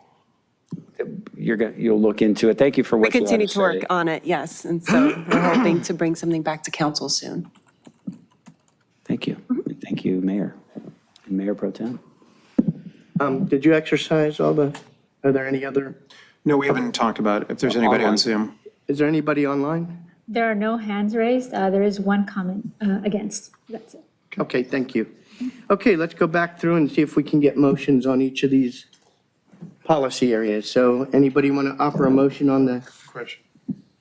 you'll look into it. Thank you for We what you had continue to to work say. on it, yes, and so we're hoping to bring something back to council soon. Thank you. Thank you, Mayor. And Mayor Pro Tem. Did you exercise all the, are there any other? No, we haven't talked about if there's anybody on Zoom. Is there anybody online? There are no hands raised. There is one comment against. That's it. Okay, thank you. Okay, let's go back through and see if we can get motions on each of these policy areas. So anybody want to offer a motion on the? Question.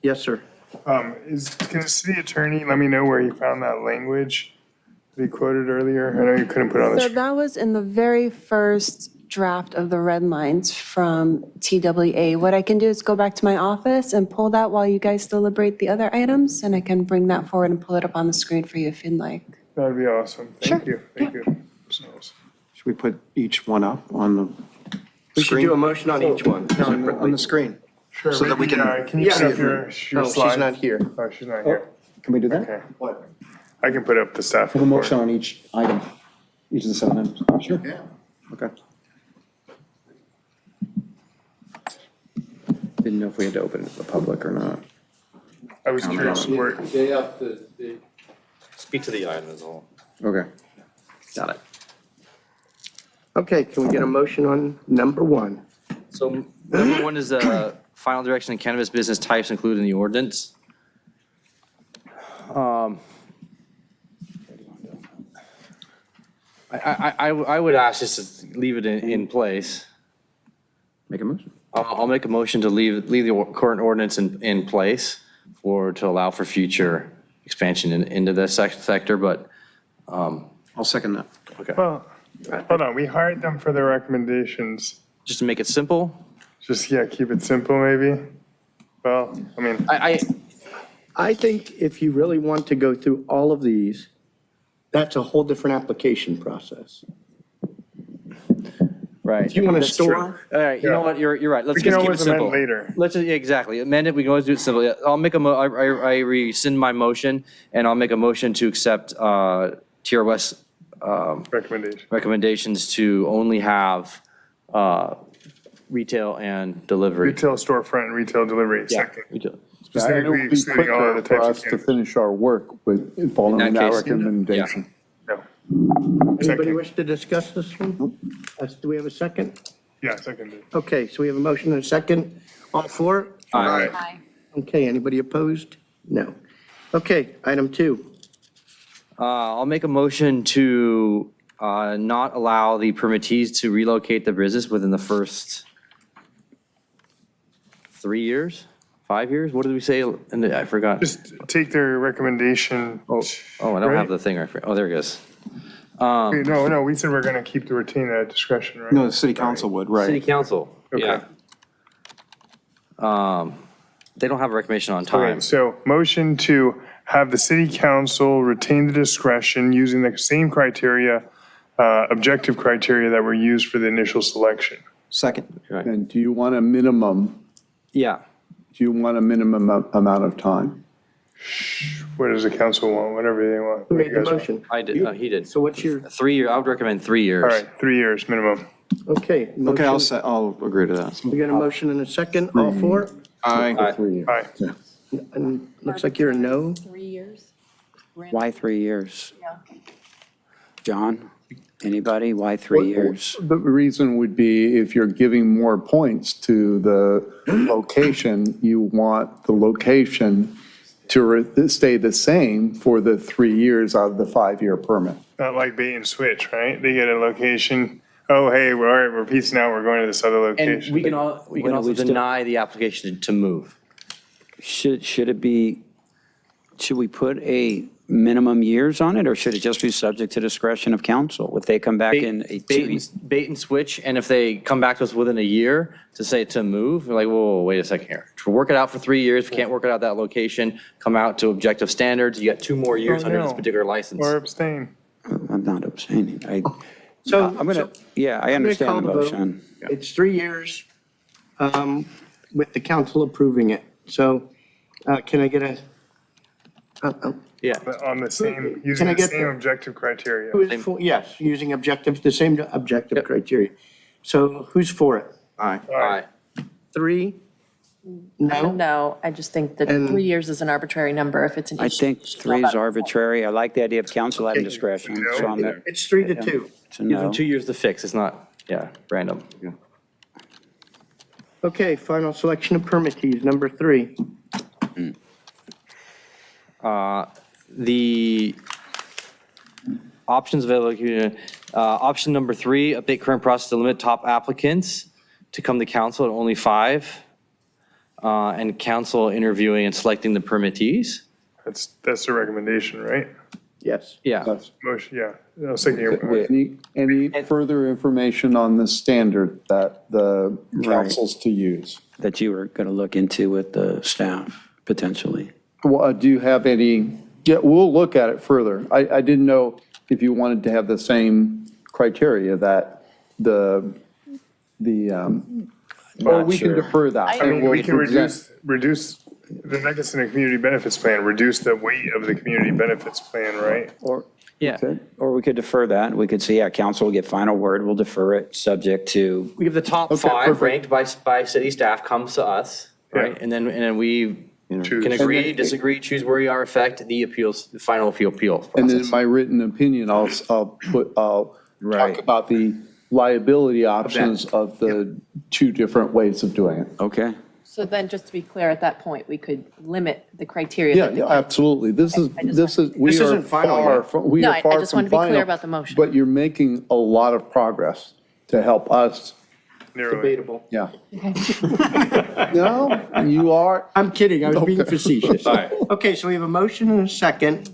Yes, sir. Can the city attorney let me know where he found that language that he quoted earlier? I know you couldn't put it on the So screen. that was in the very first draft of the red lines from TWA. What I can do is go back to my office and pull that while you guys deliberate the other items, and I can bring that forward and pull it up on the screen for you if you'd like. That would be awesome. Thank you. Thank you. Should we put each one up on the We should screen? do a motion on each one. No, on the screen. Sure. So that we can- Can you Yeah. put up your No, she's slide? not here. Oh, she's not here. Can we do that? Okay. I can put up the staff Have a report. motion on each item, each of the 7 items. Sure. Yeah. Okay. Didn't know if we had to open it to the public or not. I was curious where, Speak to the item as well. Okay. Got it. Okay, can we get a motion on number one? So number one is the final direction in cannabis business types included in the ordinance. I would ask just to leave it in place. Make a motion. I'll make a motion to leave the current ordinance in place to allow for future expansion into this sector, but. I'll second that. Okay. well, hold on, we hired them for their recommendations. Just to make it simple, Just, yeah, keep it simple maybe. Well, I mean, I think if you really want to go through all of these, that's a whole different application process. right. If you want to That's true. store, All right, you know what, you're right. Let's we can just keep it always amend simple. later. Let's just, yeah, exactly, amend it, we can always do it simply. I'll make I rescind my motion, and I'll make a motion to accept TRS Recommendation. recommendations to only have retail and delivery. Retail storefront and retail delivery, Yeah, second. retail. And it Specifically will be excluding all quicker of the for types us of to cannabis. finish our work with following In that that case, recommendation. No. anybody Second. wish to discuss this one? Do we have a second? Yeah, seconded. Okay, so we have a motion and a second. All for? Aye. Okay, anybody opposed? No. Okay, item 2. I'll make a motion to not allow the permittees to relocate the business within the first 3 years, 5 years? What did we say? I forgot. Just take their recommendation. Oh, I don't right? have the thing right. Oh, there it is. Wait, no, we said we're going to keep the retain that discretion, right? No, the city council would, City right. council, Okay. yeah. They don't have a recommendation on Okay, time. so motion to have the city council retain the discretion using the same criteria, objective criteria that were used for the initial selection. Second. Right. And do you want a minimum, Yeah. do you want a minimum amount of time? What does the council want? Whatever they want. Who What do made you the guys want? motion? I did, he did. So what's your, 3 year, I would recommend 3 years. All right, 3 years minimum. okay. Okay, motion- I'll agree to that. We got a motion and a second. All for? Aye. Aye. And looks like you're a no. 3 years? Why 3 years? John? Anybody? Why 3 years? The reason would be if you're giving more points to the location, you want the location to stay the same for the 3 years out of the 5-year permit. Not like bait and switch, right? They get a location, oh, hey, all right, we're peacing out, we're going to this other And location. we can also deny the application to move. Should it be, should we put a minimum years on it, or should it just be subject to discretion of council? If they come back in a Bait and switch, and if they come back to us within a year to say to move, we're like, whoa, wait a second here. To work it out for 3 years, we can't work it out that location, come out to objective standards, you got 2 more years under this particular license. Or abstain. I'm not abstaining. So, I'm gonna, yeah, I understand the motion. It's 3 years with the council approving it. So can I get a, Yeah. On the same, Can using I the get same the- objective criteria. who is for, yes, using the same objective criteria. So who's for it? All right. 3? No? No, I just think that And- 3 years is an arbitrary number if it's an issue. I think It's not 3 is about- arbitrary. I like the idea of council having discretion, so I'm there. It's 3 to 2. It's a Give them no. 2 years to fix, it's not, random. Okay, final selection of permittees, number 3. The options available, option number 3, update current process to limit top applicants to come to council at only 5, and council interviewing and selecting the permittees. That's the recommendation, right? Yes. Yeah. Motion, yeah. I was thinking your Any further information on the standard that the council's to use? That you were going to look into with the staff, potentially. Well, do you have any, yeah, we'll look at it further. I didn't know if you wanted to have the same criteria that or we can defer that. I mean, We'll we can present- reduce, the next in a community benefits plan, reduce the weight of the community benefits plan, right? Or, Yeah. or we could defer that. We could say, yeah, council will get final word. We'll defer it, subject to, We have the top 5 ranked by city staff comes to us, right? And then we Choose. can agree, disagree, choose where we are, affect the appeals, the final appeal And then process. in my written opinion, I'll talk Right. about the liability options of the 2 different ways of doing it. okay. So then, just to be clear, at that point, we could limit the criteria. Yeah, that the yeah, council- absolutely. We This are isn't final far yet. from, we No, are I far just from wanted to be clear final, about the motion. but you're making a lot of progress to help us. Narrow it. Debatable. Yeah. No, you are. I'm kidding, I was being Okay. facetious. All right. Okay, so we have a motion and a second.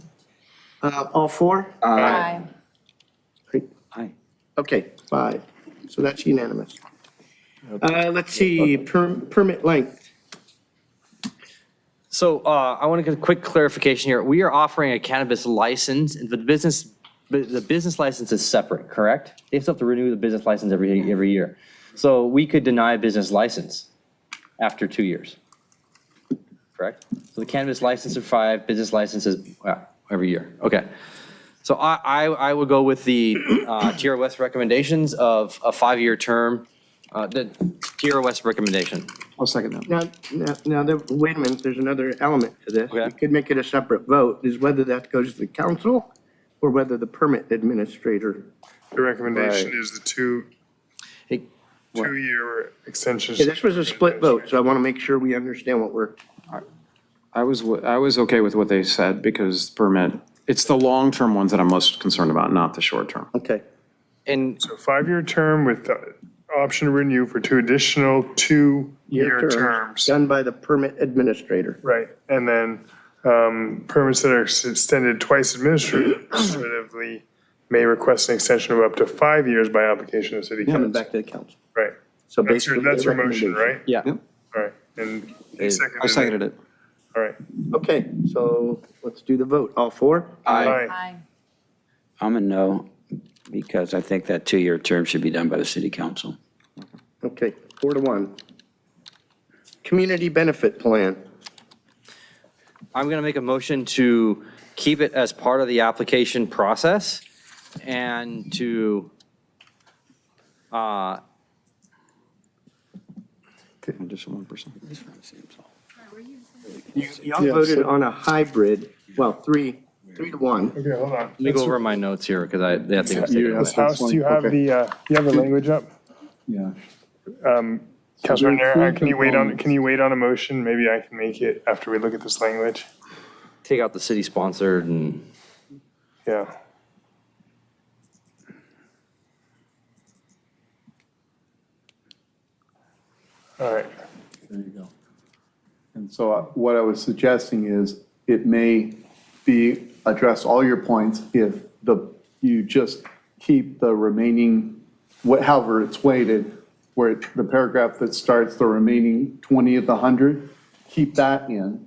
All 4? Aye. Aye. Okay, 5. So that's unanimous. Let's see, permit length. So I want to get a quick clarification here. We are offering a cannabis license, but the business license is separate, correct? They still have to renew the business license every year. So we could deny a business license after 2 years, correct? So the cannabis license is 5, business licenses every year. Okay. So I would go with the TROS recommendations of a 5-year term, the TROS recommendation. I'll second that. Now, wait a minute, there's another element to this. We could make it a separate vote, is whether that goes to the council or whether the permit administrator. The recommendation Right. is the 2-year extension. Yeah, this was a split vote, so I want to make sure we understand what we're. I was okay with what they said because permit, it's the long-term ones that I'm most concerned about, not the short-term. Okay. And So 5-year term with the option to renew for 2 additional 2-year terms. Done by the permit administrator. Right, and then permits that are extended twice administratively may request an extension of up to 5 years by application of city Coming council. back to the council. Right. So That's your basically. motion, right? Yeah. All right, and you seconded I seconded it. All right. Okay, so let's do the vote. All 4? Aye. I'm a no, because I think that 2-year term should be done by the city council. Okay, 4 to 1. Community benefit plan. I'm going to make a motion to keep it as part of the application process and to, Just 1%. Y'all voted on a hybrid, well, 3 3-1. Okay, hold on. Let me go over my notes here because they have to You have Ms. House, do you have Okay. you have the language up? Yeah. Councilor there are Nair, three can you components. wait on a motion? Maybe I can make it after we look at this language. take out the city sponsored and Yeah. All right. There you go. And so what I was suggesting is it may be address all your points if you just keep the remaining, however it's weighted, where the paragraph that starts the remaining 20 of the 100, keep that in,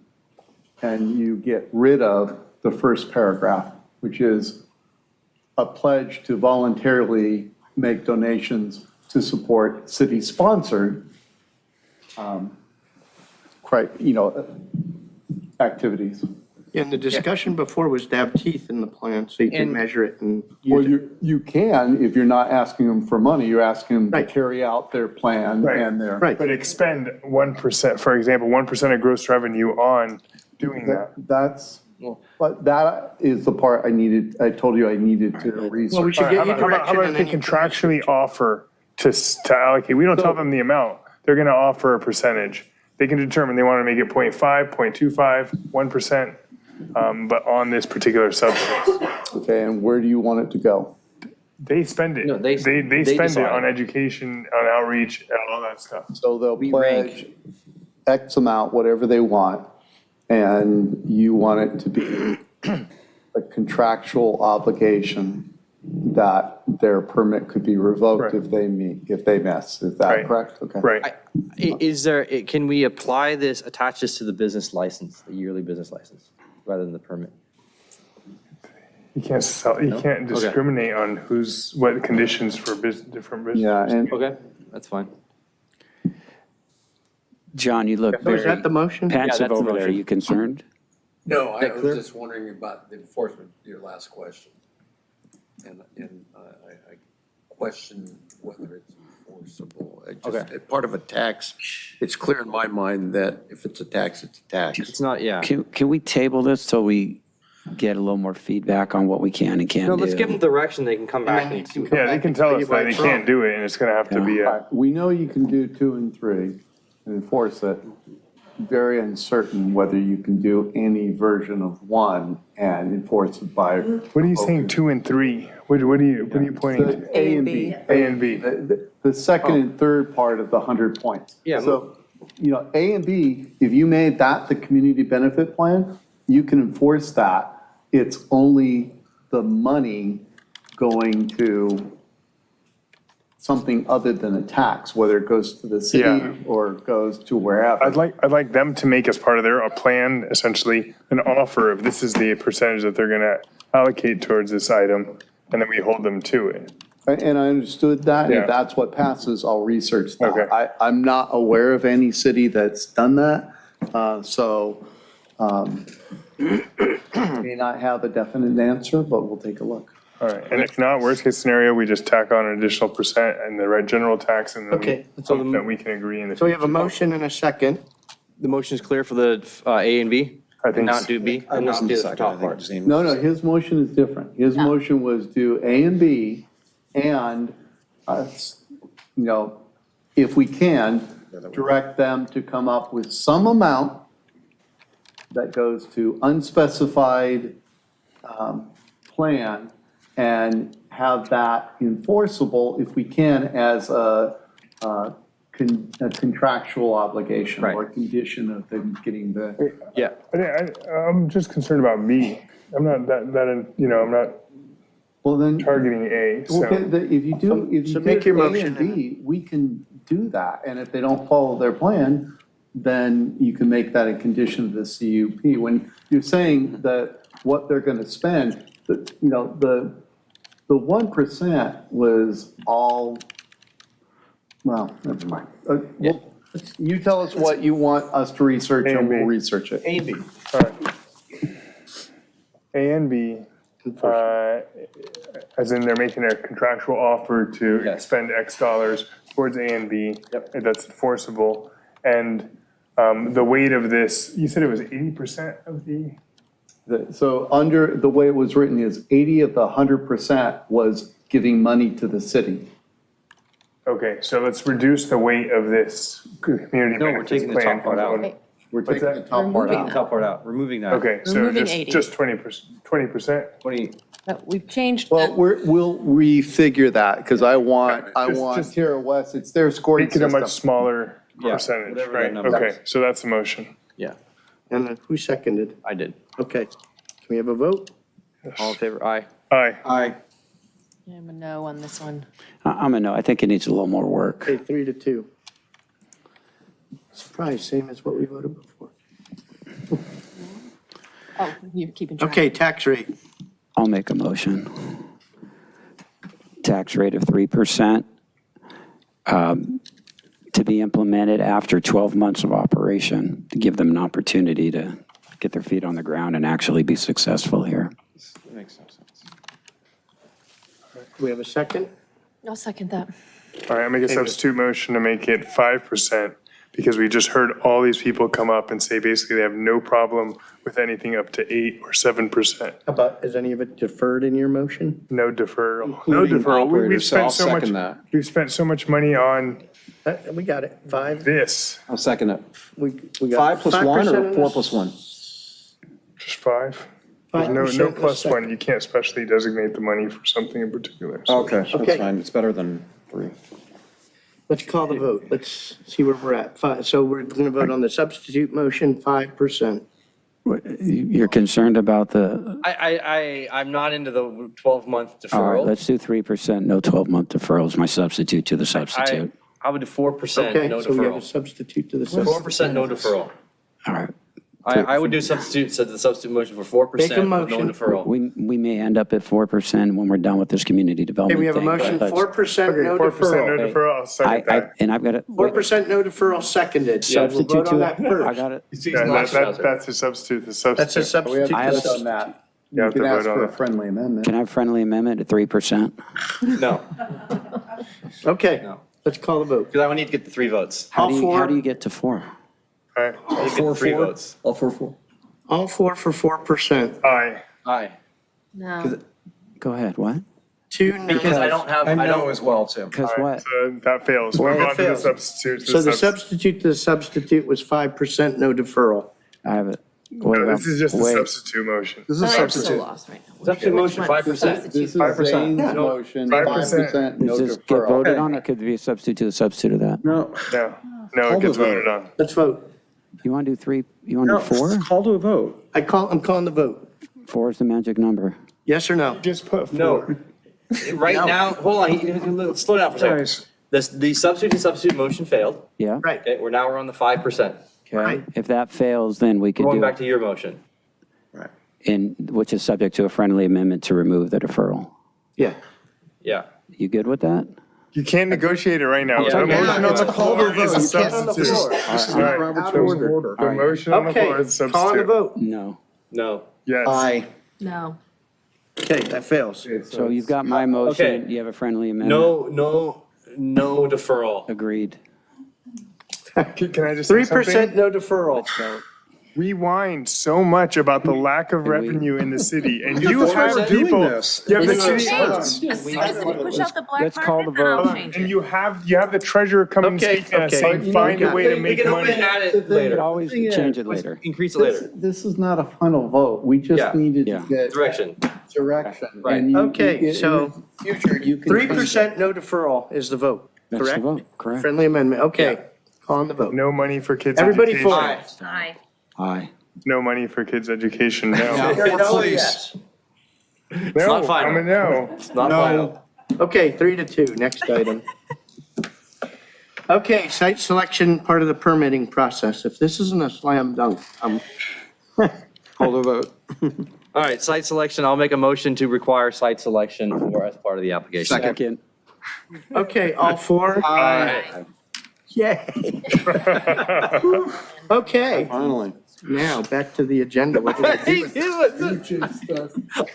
and you get rid of the first paragraph, which is a pledge to voluntarily make donations to support city-sponsored activities. And the discussion before was to have teeth in the plan, so you can measure it and Well, use it. you can, if you're not asking them for money, you're asking them to carry out their plan and their. Right, but expend 1%, for example, 1% of gross revenue on doing that. But that is the part I told you I needed to research. Well, we should get you How direction about and if they then you contractually offer to allocate? We don't tell them the amount. They're going to offer a percentage. They can determine they want to make it 0.5, 0.25, 1%, but on this particular substance. Okay, and where do you want it to go? They spend it. No, they spend it decide. on education, on outreach, and all that stuff. So they'll pledge X amount, whatever they want, and you want it to be a contractual obligation that their permit could be revoked if they miss. Is that correct? Okay. Right. is there, can we apply this, attach this to the business license, the yearly business license, rather than the permit? You can't sell, you can't discriminate on what conditions for different businesses. Yeah, and Okay, that's fine. John, you look So is very that the motion? pensive that's the over there. Are motion. you concerned? No, I that was clear? just wondering about the enforcement, your last question. And I question whether it's enforceable. Part of a tax, it's clear in my mind that if it's a tax, it's a tax. It's not, yeah. Can we table this till we get a little more feedback on what we can and can't do? No, let's give them direction, they can come back and. Yeah, they can tell us that they can't do it, and it's going to have to be a. we know you can do 2 and 3 and enforce it. Very uncertain whether you can do any version of 1 and enforce it by. What are you saying, 2 and 3? What are you pointing to? A and B. A and B. The second and third part of the 100 points. Yeah. So, A and B, if you made that the community benefit plan, you can enforce that. It's only the money going to something other than a tax, whether it goes to the city Yeah. or goes to wherever. I'd like them to make as part of their plan, essentially, an offer of this is the percentage that they're going to allocate towards this item, and then we hold them to it. And I understood that. Yeah. If that's what passes, I'll research that. Okay. I'm not aware of any city that's done that. May not have a definite answer, but we'll take a look. All right, and if not, worst case scenario, we just tack on an additional percent and the right general tax, and then Okay, we so hope that we can agree in the. So we have a motion and a second. The motion is clear for the A and B? I think And not so. do B? And not do the top part? No, his motion is different. His motion was do A and B, and, if we can, direct them to come up with some amount that goes to unspecified plan and have that enforceable, if we can, as a contractual obligation or condition of them getting the. Yeah. I'm just concerned about B. I'm not I'm not Well, then. targeting A, so. Okay, if you do make your A motion and B, we can do that. And if they don't follow their plan, then you can make that a condition of the CUP. When you're saying that what they're going to spend, the 1% was all, well, never mind. You tell us what you want us to research and we'll research it. A and B. All right. A and B, as in they're making a contractual offer to spend X dollars towards A and B. That's enforceable. And the weight of this, you said it was 80% of the So under the way it was written is 80 of the 100% was giving money to the city. Okay, so let's reduce the weight of this community No, we're benefits taking the plan. top part out. We're What's taking that? the top part Taking the out. top part out, removing that. Okay, so Removing 80. just 20%. 20, We've changed. Well, we'll refigure that because I want Just Tara West, it's their scoring make it a much system. smaller Yeah, percentage, whatever that right? number Okay, is. so that's a motion. yeah, And who seconded? I did. Okay. Can we have a vote? All in favor, aye. Aye. Aye. I'm a no on this one. I'm a no. I think it needs a little more work. Okay, 3-2. Surprise, same as what we voted before. Oh, you're keeping track. Okay, tax rate. I'll make a motion. Tax rate of 3% to be implemented after 12 months of operation, to give them an opportunity to get their feet on the ground and actually be successful here. Makes no sense. Do we have a second? I'll second that. All right, I'll make a substitute motion to make it 5% because we just heard all these people come up and say basically they have no problem with anything up to 8 or 7%. How about, is any of it deferred in your motion? No deferral. No Including deferral. We've operators, so I'll spent so much, second that. we've spent so much money on We got it. 5. this. I'll second it. We got 5 plus 1 5% or in 4 this? plus 1? Just 5. There's 5% no is plus second. 1. You can't specially designate the money for something in particular. So Okay, Okay. that's fine. It's better than 3. Let's call the vote. Let's see where we're at. So we're going to vote on the substitute motion, 5%. You're concerned about the, I'm not into the 12-month all right, deferral. let's do 3%, no 12-month deferrals, my substitute to the substitute. I would do 4%, Okay, no so we have a deferral. substitute to the substitute. 4%, no deferral. All right. I would do substitute, set the substitute motion for 4% Make a with no motion. deferral. We may end up at 4% when we're done with this community Okay, development we have a thing, motion, but let's- 4% no 4% no deferral. deferral. I'll second that. And I've got it. 4% no deferral seconded. So we'll Substitute vote to on it. that I first. got it. Yeah, that's a substitute. The substitute. That's a We substitute. have I to have vote on that. You You have can to ask vote on for a it. friendly amendment. Can I have friendly amendment at 3%? No, Okay, No. let's call the vote. because I would need to get the 3 votes. How All do you, four? how do you get to 4? All right. I need to get the 3 votes. All 4. All 4 for 4%. Aye. Aye. No. Go ahead, what? 2 no. Because I don't have, I I know don't, as well, too. Because All right, what? so that fails. Move on to the fails. substitute. So the substitute to the substitute was 5% no deferral. I have it. What No, about- this is just a wait. substitute motion. This is a I'm so substitute. lost right now. substitute motion, 5%. This is 5%. Zane's motion, 5%. 5% no Does this get deferral. voted on, or could it be a substitute to a substitute of that? No. No, Call it gets the vote. voted on. Let's vote. You want to do 3, you want to do 4? Call to a vote. I'm calling the vote. 4 is the magic number. Yes or no? Just put 4. No. Right now, hold on, slow down for a second. Guys. The substitute to substitute motion failed. Yeah? Right. Okay, we're on the 5%. Okay. Right. If that fails, then we could Going do back it, to your motion. which is subject to a friendly amendment to remove the deferral. Yeah. Yeah. You good with that? You can't negotiate it right now. Yeah. The motion on the It's a call floor to is a vote. You can't on the substitute. floor. This is All not right. Robert's Rules of Order. The motion on the floor is Okay, calling the substitute. vote. No. No. Yes. Aye. No. Okay, that fails. So you've got my motion, Okay. you have a friendly amendment? No deferral. Agreed. Can I just say 3% something? no deferral. We whine so much about the lack of revenue in the city, and you have people. this. You have the This city. will hold on. change. As soon as we push out the black Let's call market, the then I'll vote. change And it. you have the treasurer come and Okay, speak to us okay. saying, find a way to We make can always money. add it You could later. always change it later. Increase it later. This is not a final vote. We Yeah. just needed Yeah. to get Direction. direction. Right. And Okay, so in the future, you can. 3% no deferral is the vote, That's the correct? vote, correct? Friendly amendment, okay. Calling the vote. No money for kids' Everybody education. for. Aye. Aye. No money for kids' education, no. No, yes. No, not final. I'm a no. It's not final. Okay, 3-2, next item. Okay, site selection, part of the permitting process. If this isn't a slam dunk, Call to a vote. All right, site selection, I'll make a motion to require site selection for as part of the application. Second. okay, all 4? Aye. Yay. Okay, Finally. now back to the agenda. What did I do?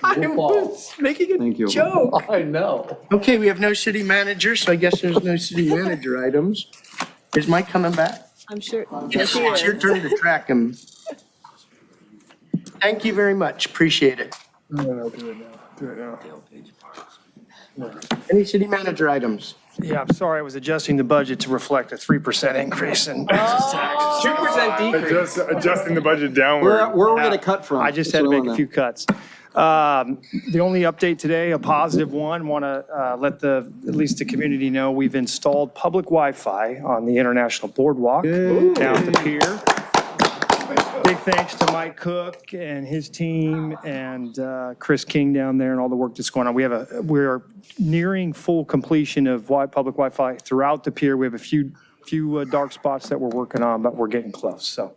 I was making a Thank you. joke. I know. Okay, we have no city manager, so I guess there's no city manager items. Is Mike coming back? I'm sure. It's your turn to track him. Thank you very much. Appreciate it. No, do it now. Do it now. Any city manager items? Yeah, I'm sorry, I was adjusting the budget to reflect a 3% increase in business taxes. 2% decrease. Adjusting the budget downward. Where are we gonna cut from? I just had to make a few cuts. The only update today, a positive one, want to let at least the community know we've installed public Wi-Fi on the International Boardwalk down at the pier. Big thanks to Mike Cook and his team and Chris King down there and all the work that's going on. We're nearing full completion of public Wi-Fi throughout the pier. We have a few dark spots that we're working on, but we're getting close. So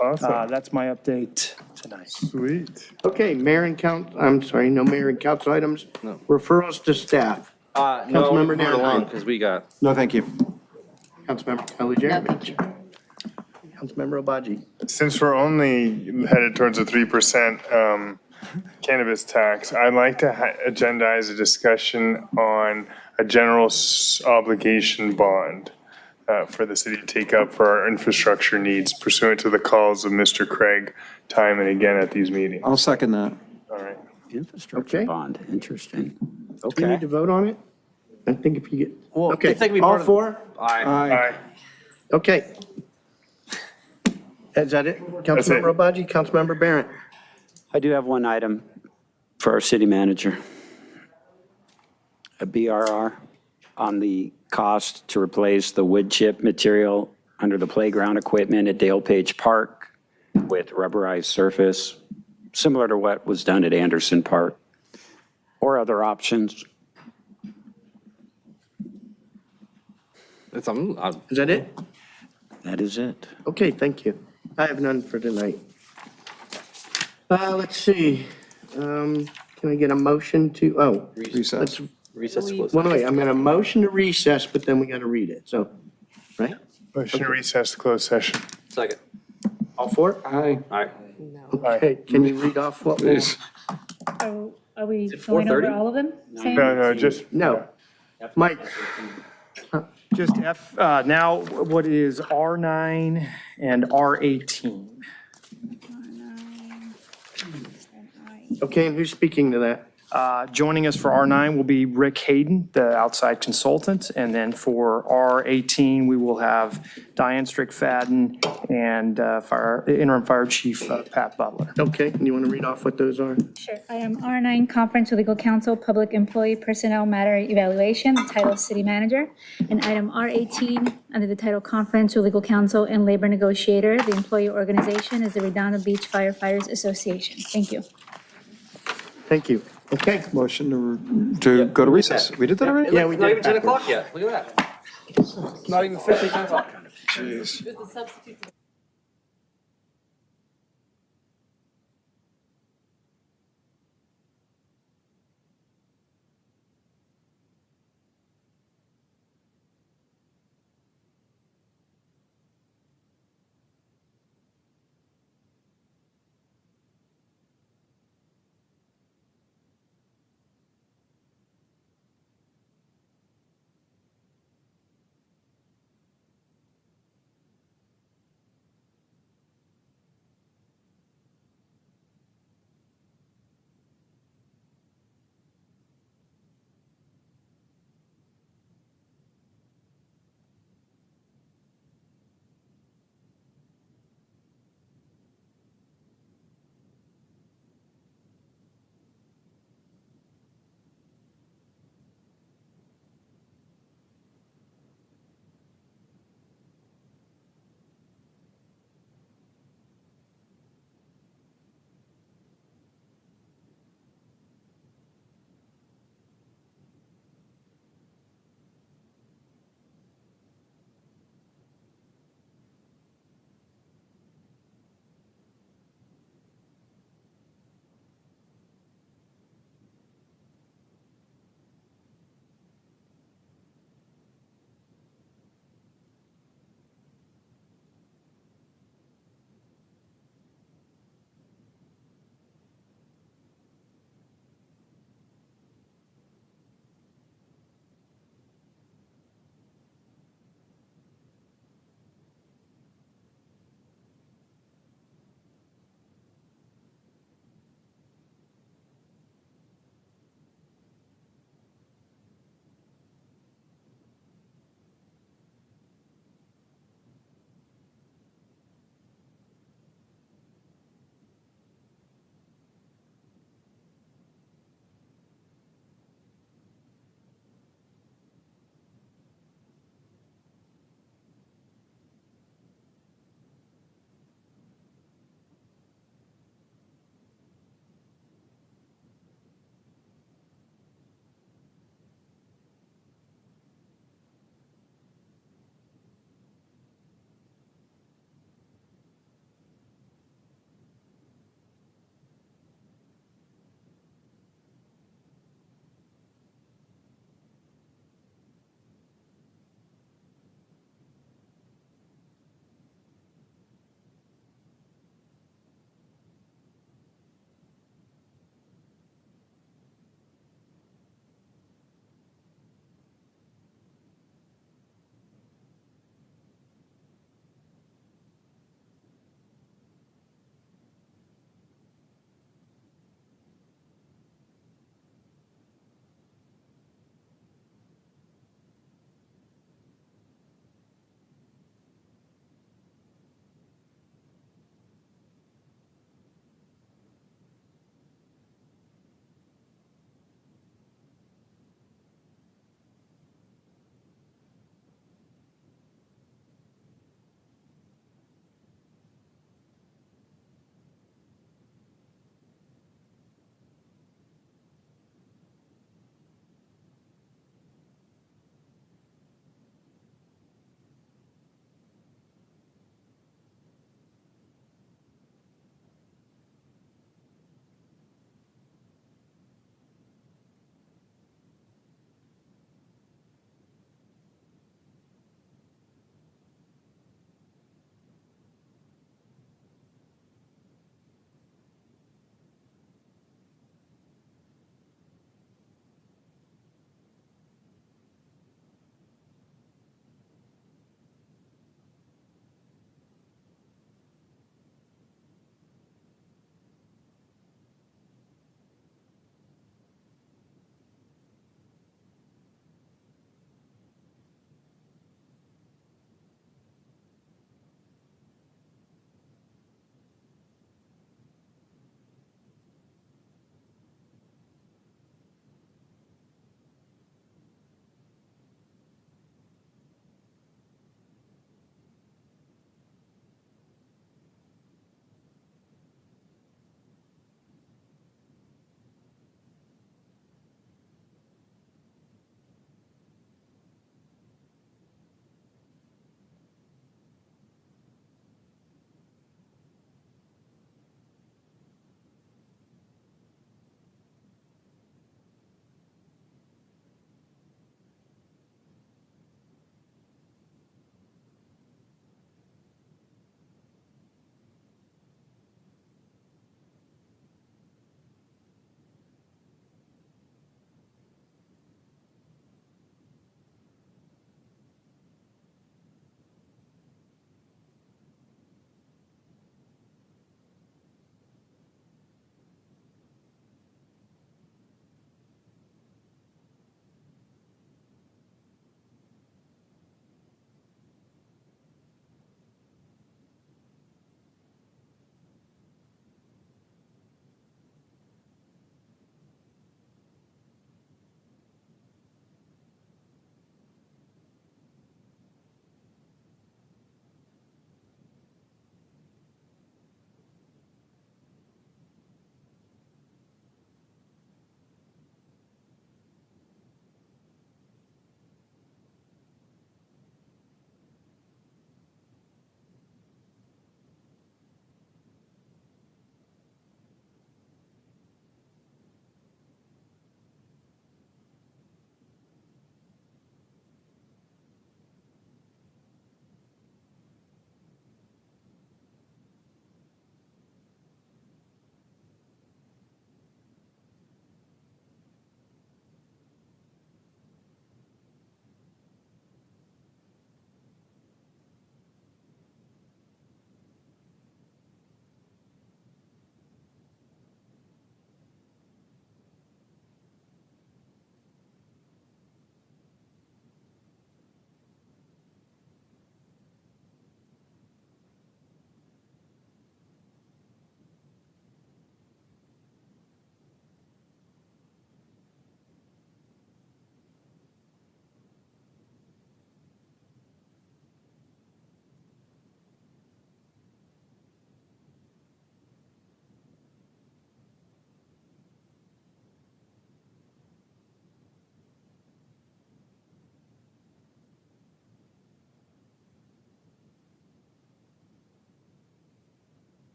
that's my update tonight. Sweet. Okay, mayor and no mayor and council items. No. Referrals to staff. No, Councilmember move along, Narragain. because we got. No, thank you. Councilmember Kelly Jeremy. Councilmember Obaji. Since we're only headed towards a 3% cannabis tax, I'd like to agendize a discussion on a general obligation bond for the city to take up for our infrastructure needs pursuant to the calls of Mr. Craig time and again at these meetings. I'll second that. All right. Infrastructure Okay. bond, interesting. Do we Okay. need to vote on it? I think if you get, Well, okay, I think we all part of- four? Aye. Aye. Okay. Is that it? Councilmember Obaji, Councilmember Barrett. I do have one item for our city manager. A BRR on the cost to replace the wood chip material under the playground equipment at Dale Page Park with rubberized surface, similar to what was done at Anderson Park, or other options. It's, Is that it? That is it. Okay, thank you. I have none for tonight. Let's see. Can I get a motion to, Recess. recess to close. Well, wait, I'm going to motion to recess, but then we got to read it, so, right? Motion to recess to closed session. Second. All four? Aye. Aye. Okay, can you read off what was? Are we it going over 4:30? all of them? Same? No, just. No. Mike, Just now what is R9 and R18? okay, and who's speaking to that? Joining us for R9 will be Rick Hayden, the outside consultant, and then for R18, we will have Diane Strickfadden and Interim Fire Chief Pat Butler. Okay, and you want to read off what those are? Sure. Item R9, Conference with Legal Counsel, Public Employee Personnel Matter Evaluation, the title City Manager. And item R18, under the title Conference with Legal Counsel and Labor Negotiator, the employee organization is the Redondo Beach Firefighters Association. Thank you. Thank you. Okay. Motion to go to recess. We did that already? Yeah, we It's not did. even 10 o'clock yet. Look at that. It's not even officially 10 o'clock. Jeez.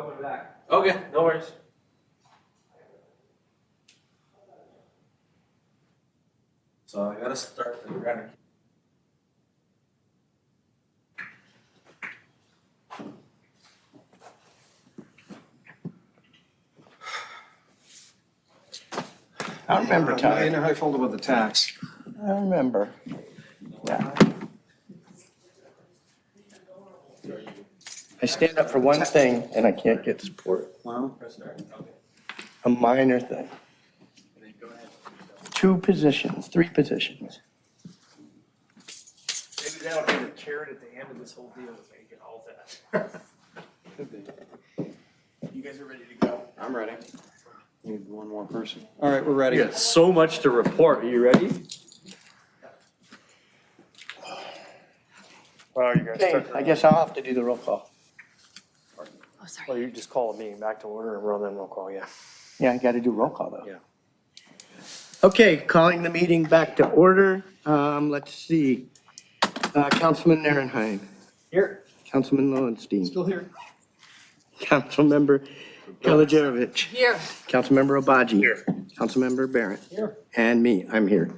coming back. Okay, no worries. So I gotta start the granite. I remember, You Ty. know how I felt about the tax. I remember. Yeah. I stand up for one thing and I can't get support. Well, A minor thing. 2 positions, 3 positions. Maybe that'll be the carrot at the end of this whole deal, is making all that. You guys are ready to go? I'm ready. Need one more person. All right, we're ready. We got so much to report. Are you ready? Wow, you guys Okay, stuck I guess I'll have to do the roll call. Or you just call a meeting back to order and we're on that roll call, yeah. Yeah, I got to do roll call though. Yeah. Okay, calling the meeting back to order. Let's see. Councilman Narenheim. Here. Councilman Lowenstein. Still here. Councilmember Kalajerovich. Here. Councilmember Obaji. Here. Councilmember Barrett. Here. And me, I'm here.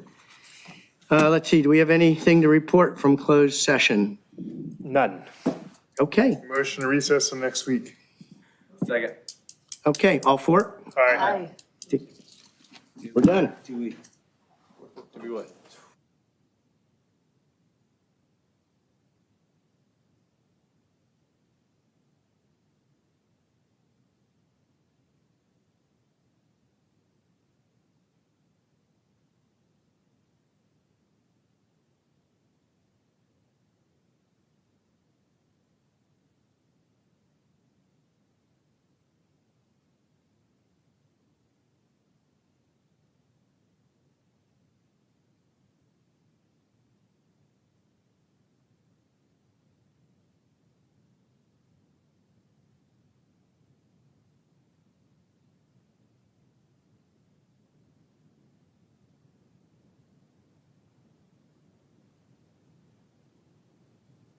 Let's see, do we have anything to report from closed session? None. Okay, Motion to recess till next week. Second. okay, all for Aye. it? We're done. Do we what?